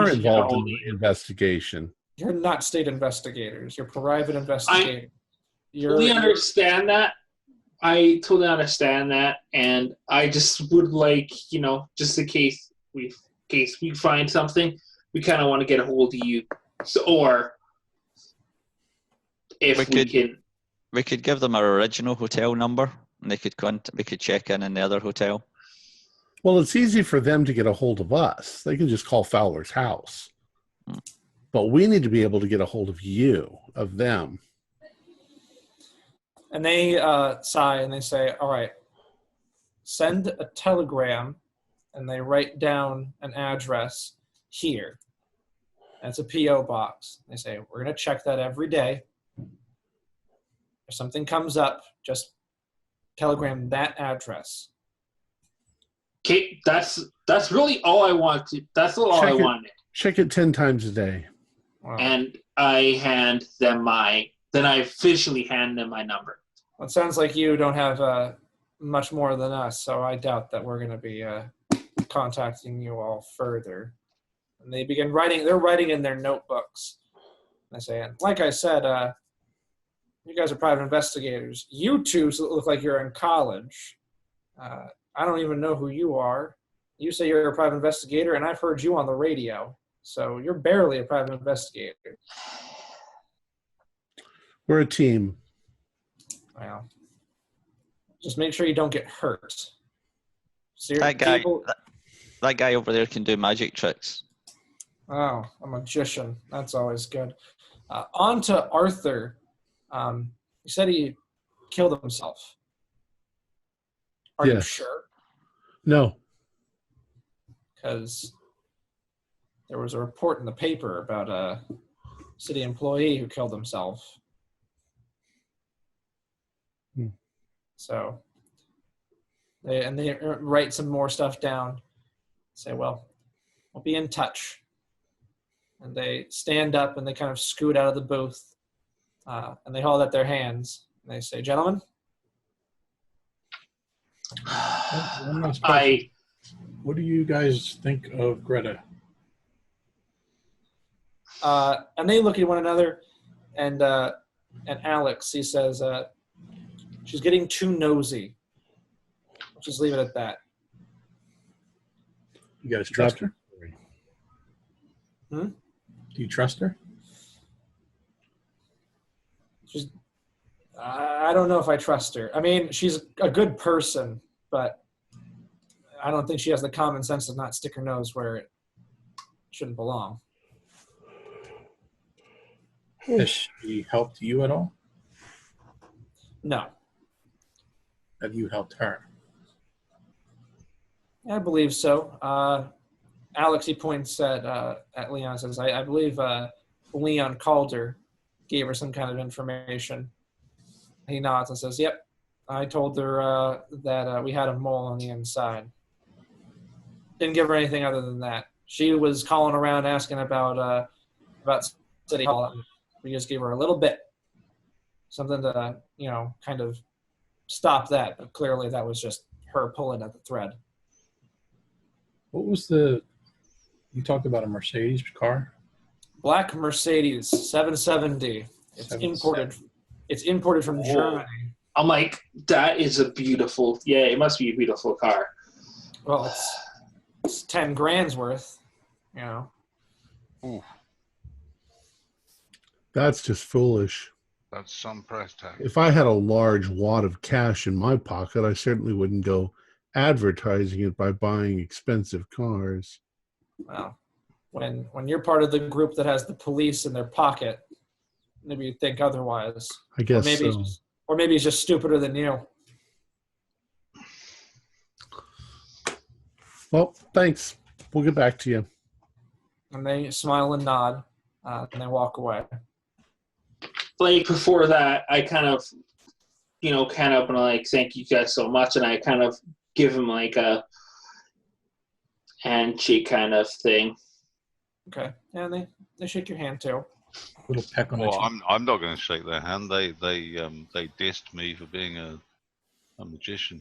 Speaker 1: involved in the investigation.
Speaker 3: You're not state investigators. You're private investigators.
Speaker 6: I totally understand that. I totally understand that, and I just would like, just in case we find something, we kind of want to get a hold of you. So, or if
Speaker 5: we could give them our original hotel number, and they could we could check in the other hotel.
Speaker 1: Well, it's easy for them to get a hold of us. They can just call Fowler's house. But we need to be able to get a hold of you, of them.
Speaker 3: And they sigh and they say, all right, send a telegram, and they write down an address here. And it's a P.O. box. They say, we're going to check that every day. If something comes up, just telegram that address.
Speaker 6: Okay, that's really all I want to. That's all I wanted.
Speaker 1: Check it 10 times a day.
Speaker 3: Wow.
Speaker 6: And I hand them then I officially hand them my number.
Speaker 3: Well, it sounds like you don't have much more than us, so I doubt that we're going to be contacting you all further. And they begin writing. They're writing in their notebooks. They say, like I said, you guys are private investigators. You two look like you're in college. I don't even know who you are. You say you're a private investigator, and I've heard you on the radio. So you're barely a private investigator.
Speaker 1: We're a team.
Speaker 3: Well, just make sure you don't get hurt.
Speaker 5: That guy over there can do magic tricks.
Speaker 3: Oh, a magician. That's always good. On to Arthur. He said he killed himself. Are you sure?
Speaker 1: No.
Speaker 3: Because there was a report in the paper about a city employee who killed himself. So, they write some more stuff down. Say, well, we'll be in touch. And they stand up and they kind of scoot out of the booth. And they hold out their hands. And they say, gentlemen.
Speaker 2: One last question. What do you guys think of Greta?
Speaker 3: And they look at one another. And Alex, he says, she's getting too nosy. Let's just leave it at that.
Speaker 2: You guys trust her?
Speaker 3: Hmm?
Speaker 2: Do you trust her?
Speaker 3: I don't know if I trust her. I mean, she's a good person, but I don't think she has the common sense to not stick her nose where it shouldn't belong.
Speaker 2: Has she helped you at all?
Speaker 3: No.
Speaker 2: Have you helped her?
Speaker 3: I believe so. Alex, he points at Leon and says, I believe Leon Calder gave her some kind of information. He nods and says, yep, I told her that we had a mole on the inside. Didn't give her anything other than that. She was calling around asking about City Hall. We just gave her a little bit. Something to, kind of stop that. But clearly that was just her pulling at the thread.
Speaker 2: What was you talked about a Mercedes car?
Speaker 3: Black Mercedes 770. It's imported. It's imported from Germany.
Speaker 6: I'm like, that is a beautiful. Yeah, it must be a beautiful car.
Speaker 3: Well, it's 10 grand's worth.
Speaker 4: Ooh,
Speaker 1: That's just foolish.
Speaker 4: that's some price tag.
Speaker 1: If I had a large wad of cash in my pocket, I certainly wouldn't go advertising it by buying expensive cars.
Speaker 3: Well, when you're part of the group that has the police in their pocket, maybe you'd think otherwise.
Speaker 1: I guess
Speaker 3: Or maybe
Speaker 1: so.
Speaker 3: Or maybe he's just stupider than you.
Speaker 1: Well, thanks. We'll get back to you.
Speaker 3: And they smile and nod, and they walk away.
Speaker 6: Like before that, I kind of, like, thank you guys so much, and I kind of give him like a handshake kind of thing.
Speaker 3: Okay, and they shake your hand too.
Speaker 2: Little peck on the
Speaker 4: Well,
Speaker 2: cheek.
Speaker 4: I'm not going to shake their hand. They dissed me for being a magician.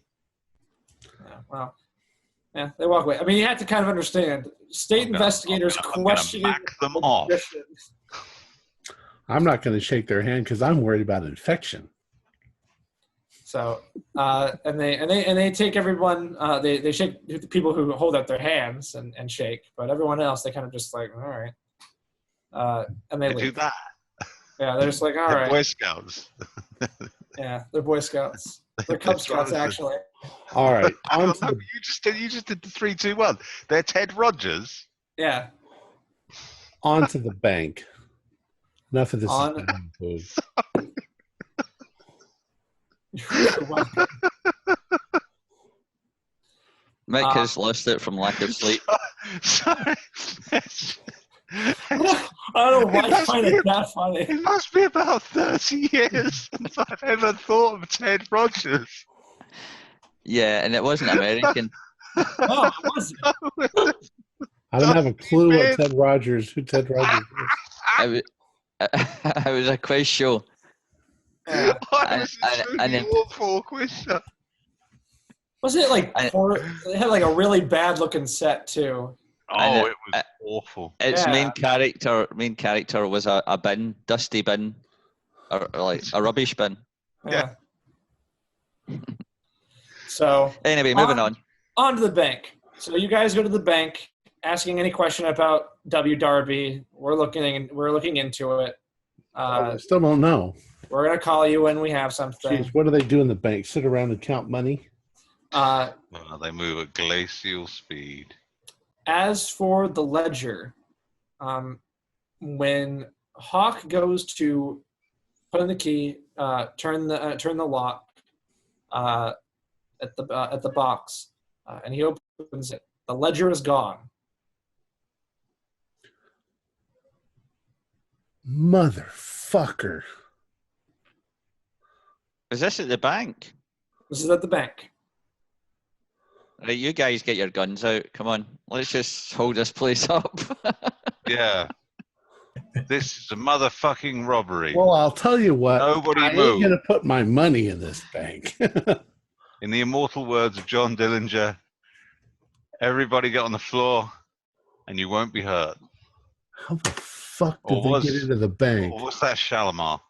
Speaker 3: Yeah, well, yeah, they walk away. I mean, you have to kind of understand. State investigators questioning
Speaker 4: back them off.
Speaker 1: I'm not going to shake their hand because I'm worried about infection.
Speaker 3: So, and they take everyone. They shake the people who hold out their hands and shake, but everyone else they kind of just like, all right. And they
Speaker 4: do
Speaker 3: leave.
Speaker 4: that.
Speaker 3: Yeah, they're just like, all
Speaker 4: They're
Speaker 3: right.
Speaker 4: Boy Scouts.
Speaker 3: Yeah, they're Boy Scouts. They're Cub Scouts, actually.
Speaker 1: All right.
Speaker 4: You just did the 3, 2, 1. They're Ted Rogers.
Speaker 3: Yeah.
Speaker 1: On to the bank. Enough of this.
Speaker 5: Mike has lost it from lack of sleep.
Speaker 4: Sorry.
Speaker 3: I don't know why I find it that funny.
Speaker 4: It must be about 30 years since I've ever thought of Ted Rogers.
Speaker 5: Yeah, and it wasn't American.
Speaker 3: No, it wasn't.
Speaker 1: I don't have a clue who Ted Rogers is.
Speaker 5: I was a quiz show.
Speaker 3: Yeah.
Speaker 4: It was a awful quiz show.
Speaker 3: Wasn't it like it had like a really bad looking set too?
Speaker 4: Oh, it was awful.
Speaker 5: Its main character was a bin, dusty bin, or like a rubbish bin.
Speaker 3: Yeah. So
Speaker 5: anyway, moving on.
Speaker 3: On to the bank. So you guys go to the bank, asking any question about W. Darby. We're looking into it.
Speaker 1: I still don't know.
Speaker 3: We're gonna call you when we have something.
Speaker 1: Jeez, what do they do in the bank? Sit around and count money?
Speaker 4: They move at glacial speed.
Speaker 3: As for the ledger, when Hawk goes to put in the key, turn the lock at the box, and he opens it, the ledger is gone.
Speaker 1: Motherfucker!
Speaker 5: Is this at the bank?
Speaker 3: This is at the bank.
Speaker 5: Right, you guys get your guns out. Come on, let's just hold this place up.
Speaker 4: Yeah. This is a motherfucking robbery.
Speaker 1: Well, I'll tell you what.
Speaker 4: Nobody
Speaker 1: I ain't
Speaker 4: move.
Speaker 1: going to put my money in this bank.
Speaker 4: In the immortal words of John Dillinger, everybody get on the floor and you won't be hurt.
Speaker 1: How the fuck did they get into the bank?
Speaker 4: Or what's that, Shalimar?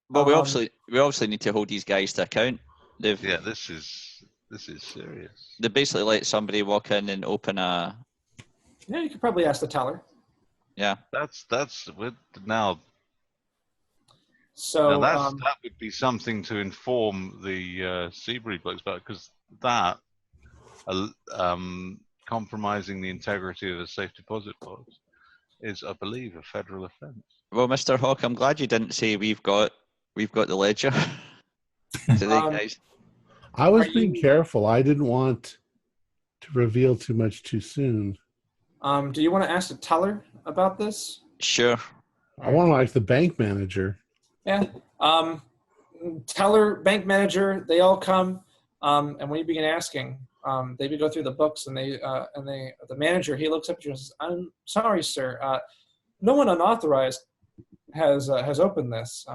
Speaker 5: Well, we obviously need to hold these guys to account.
Speaker 4: This is serious.
Speaker 5: They basically let somebody walk in and open a.
Speaker 3: Yeah, you could probably ask the teller.
Speaker 5: Yeah.
Speaker 4: That's
Speaker 3: now. So
Speaker 4: that would be something to inform the Seabury blokes about, because that compromising the integrity of a safe deposit box is, I believe, a federal offence.
Speaker 5: Well, Mr. Hawk, I'm glad you didn't say we've got the ledger. Guys.
Speaker 1: I was being careful. I didn't want to reveal too much too soon.
Speaker 3: Do you want to ask the teller about this?
Speaker 5: Sure.
Speaker 1: I want to ask the bank manager.
Speaker 3: Yeah. Teller, bank manager, they all come, and when you begin asking, they go through the books, and the manager, he looks up at you and says, "I'm sorry, sir. No one unauthorized has opened this.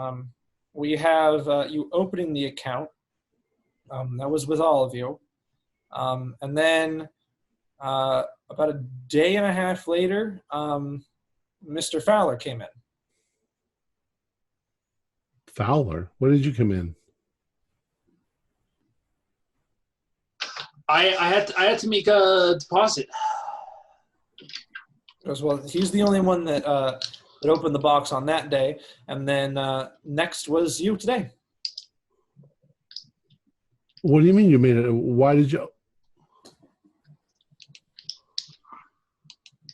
Speaker 3: We have you opening the account. That was with all of you, and then about a day and a half later, Mr. Fowler came in."
Speaker 1: Fowler? When did you come in?
Speaker 6: I had to make a deposit.
Speaker 3: Because, well, he's the only one that opened the box on that day, and then next was you today.
Speaker 1: What do you mean you made it? Why did you?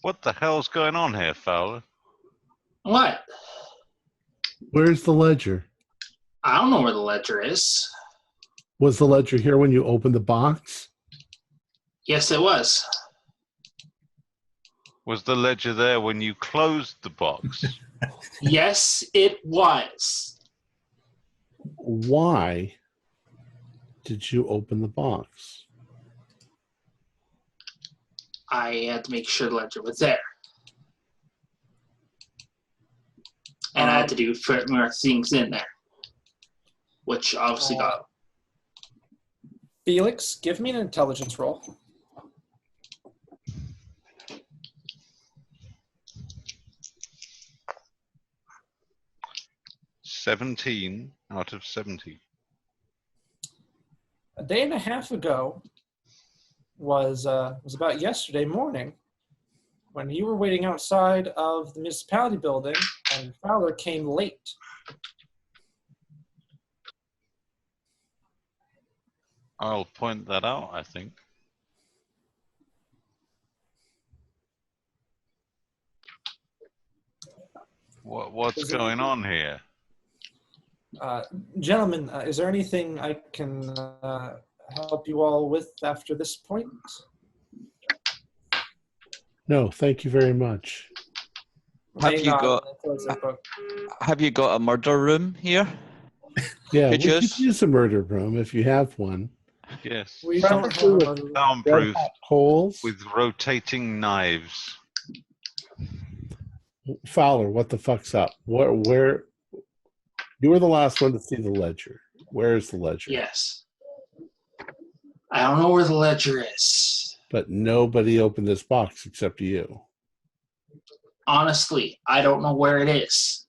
Speaker 4: What the hell's going on here, Fowler?
Speaker 6: What?
Speaker 1: Where's the ledger?
Speaker 6: I don't know where the ledger is.
Speaker 1: Was the ledger here when you opened the box?
Speaker 6: Yes, it was.
Speaker 4: Was the ledger there when you closed the box?
Speaker 6: Yes, it was.
Speaker 1: Why did you open the box?
Speaker 6: I had to make sure the ledger was there. And I had to do more things in there. Which obviously got...
Speaker 3: Felix, give me an intelligence roll.
Speaker 4: 17 out of 70.
Speaker 3: A day and a half ago was about yesterday morning when you were waiting outside of the municipality building and Fowler came late.
Speaker 4: I'll point that out, I think. What's going on here?
Speaker 3: Gentlemen, is there anything I can help you all with after this point?
Speaker 1: No, thank you very much.
Speaker 5: Have you got a murder room here?
Speaker 1: Yeah, we
Speaker 5: Could
Speaker 1: could
Speaker 5: use-
Speaker 1: use a murder room if you have one.
Speaker 4: Yes.
Speaker 3: We don't have a murder room.
Speaker 4: Soundproof
Speaker 1: Coals.
Speaker 4: with rotating knives.
Speaker 1: Fowler, what the fuck's up? Where? You were the last one to see the ledger. Where is the ledger?
Speaker 6: Yes. I don't know where the ledger is.
Speaker 1: But nobody opened this box except you.
Speaker 6: Honestly, I don't know where it is.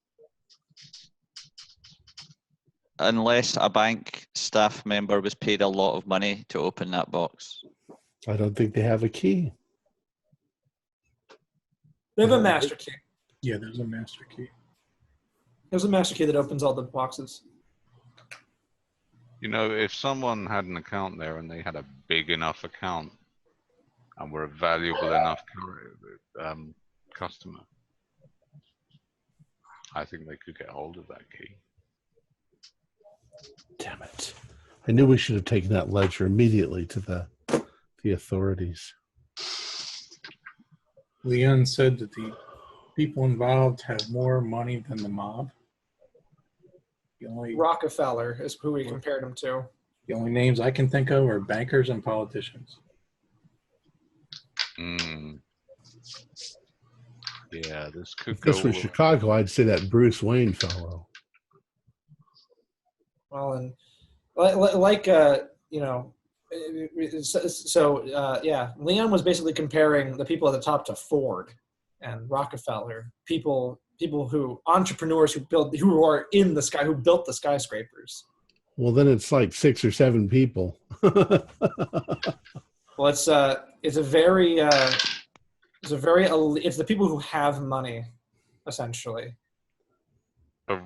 Speaker 5: Unless a bank staff member was paid a lot of money to open that box.
Speaker 1: I don't think they have a key.
Speaker 3: They have a master key.
Speaker 2: Yeah, there's a master key.
Speaker 3: There's a master key that opens all the boxes.
Speaker 4: You know, if someone had an account there and they had a big enough account and were a valuable enough customer, I think they could get hold of that key.
Speaker 1: Damn it. I knew we should have taken that ledger immediately to the authorities.
Speaker 2: Leon said that the people involved have more money than the mob.
Speaker 3: Rockefeller is who we compared him to.
Speaker 2: The only names I can think of are bankers and politicians.
Speaker 4: Yeah, this could
Speaker 1: If
Speaker 4: go.
Speaker 1: this was Chicago, I'd say that Bruce Wayne fellow.
Speaker 3: Well, and yeah, Leon was basically comparing the people at the top to Ford and Rockefeller, people who entrepreneurs who are in the sky, who built the skyscrapers.
Speaker 1: Well, then it's like 6 or 7 people.
Speaker 3: Well, it's the people who have money, essentially.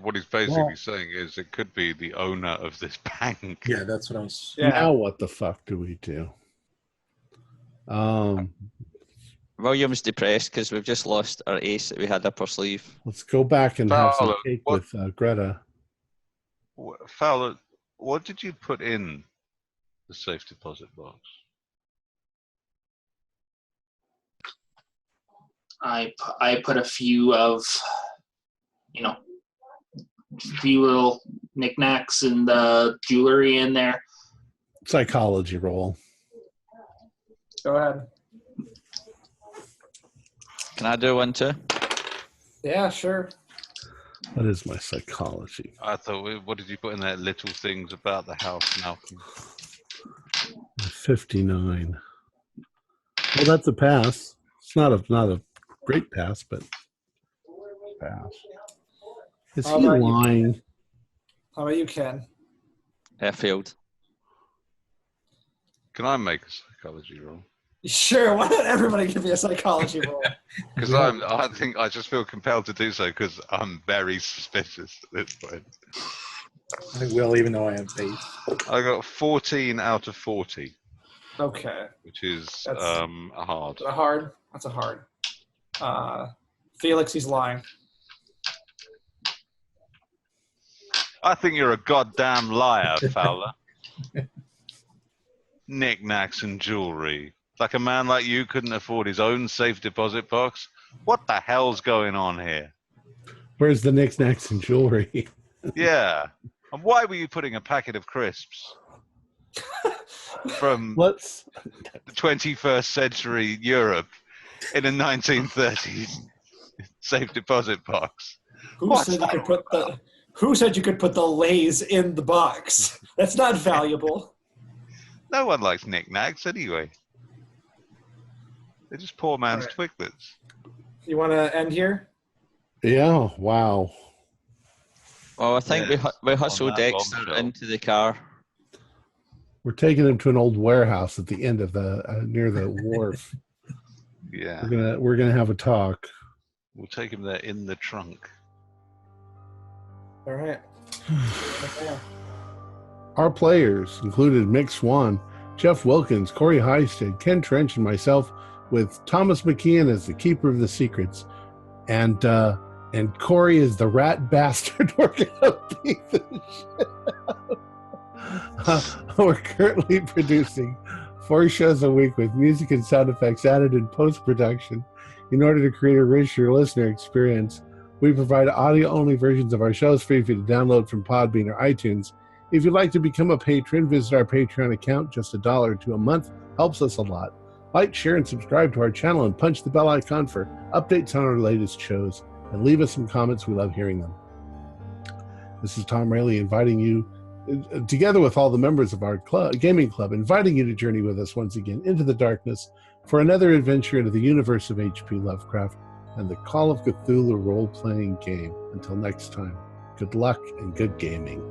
Speaker 4: What he's basically saying is it could be the owner of this bank.
Speaker 2: Yeah, that's what I was.
Speaker 3: Yeah.
Speaker 1: Now what the fuck do we do?
Speaker 5: William's depressed because we've just lost our ace that we had up our sleeve.
Speaker 1: Let's go back and have some
Speaker 4: Fowler,
Speaker 1: cake with Greta.
Speaker 4: Fowler, what did you put in the safe deposit box?
Speaker 6: I put a few of, few little knickknacks and jewelry in there.
Speaker 1: Psychology roll.
Speaker 3: Go ahead.
Speaker 5: Can I do one too?
Speaker 3: Yeah, sure.
Speaker 1: What is my psychology?
Speaker 4: I thought, what did you put in there? Little things about the house, Malcolm.
Speaker 1: 59. Well, that's a pass. It's not a great pass, but pass. Is he lying?
Speaker 3: How about you, Ken?
Speaker 5: I failed.
Speaker 4: Can I make a psychology roll?
Speaker 3: Sure. Why don't everybody give me a psychology roll?
Speaker 4: Because I just feel compelled to do so because I'm very suspicious at this point.
Speaker 2: I will, even though I have faith.
Speaker 4: I got 14 out of 40.
Speaker 3: Okay.
Speaker 4: Which is
Speaker 3: That's
Speaker 4: a hard.
Speaker 3: That's a hard. Felix, he's lying.
Speaker 4: I think you're a goddamn liar, Fowler. Knickknacks and jewelry. Like a man like you couldn't afford his own safe deposit box? What the hell's going on here?
Speaker 1: Where's the knickknacks and jewelry?
Speaker 4: Yeah. And why were you putting a packet of crisps from
Speaker 1: Let's.
Speaker 4: the 21st century Europe in a 1930s safe deposit box?
Speaker 3: Who said you could put the Lays in the box? That's not valuable.
Speaker 4: No one likes knickknacks anyway. They're just poor man's Twiglets.
Speaker 3: You want to end here?
Speaker 1: Yeah. Wow.
Speaker 5: Well, I think
Speaker 4: Yes,
Speaker 5: we hustle
Speaker 4: on that
Speaker 5: Dexter
Speaker 4: bombshell.
Speaker 5: into the car.
Speaker 1: We're taking him to an old warehouse at the end of the near the wharf.
Speaker 4: Yeah.
Speaker 1: We're gonna have a talk.
Speaker 4: We'll take him there in the trunk.
Speaker 3: All right.
Speaker 1: Our players included Mick Swan, Jeff Wilkins, Corey Heisted, Ken Trench, and myself, with Thomas McKeon as the keeper of the secrets, and Corey is the rat bastard working out beat the shit out. We're currently producing 4 shows a week with music and sound effects added in post-production in order to create a richer listener experience. We provide audio-only versions of our shows free for you to download from Podbean or iTunes. If you'd like to become a patron, visit our Patreon account. Just $1 or $2 a month helps us a lot. Like, share, and subscribe to our channel, and punch the bell icon for updates on our latest shows. And leave us some comments. We love hearing them. This is Tom Rayleigh inviting you, together with all the members of our gaming club, inviting you to journey with us once again into the darkness for another adventure into the universe of H.P. Lovecraft and the Call of Cthulhu role-playing game. Until next time, good luck and good gaming.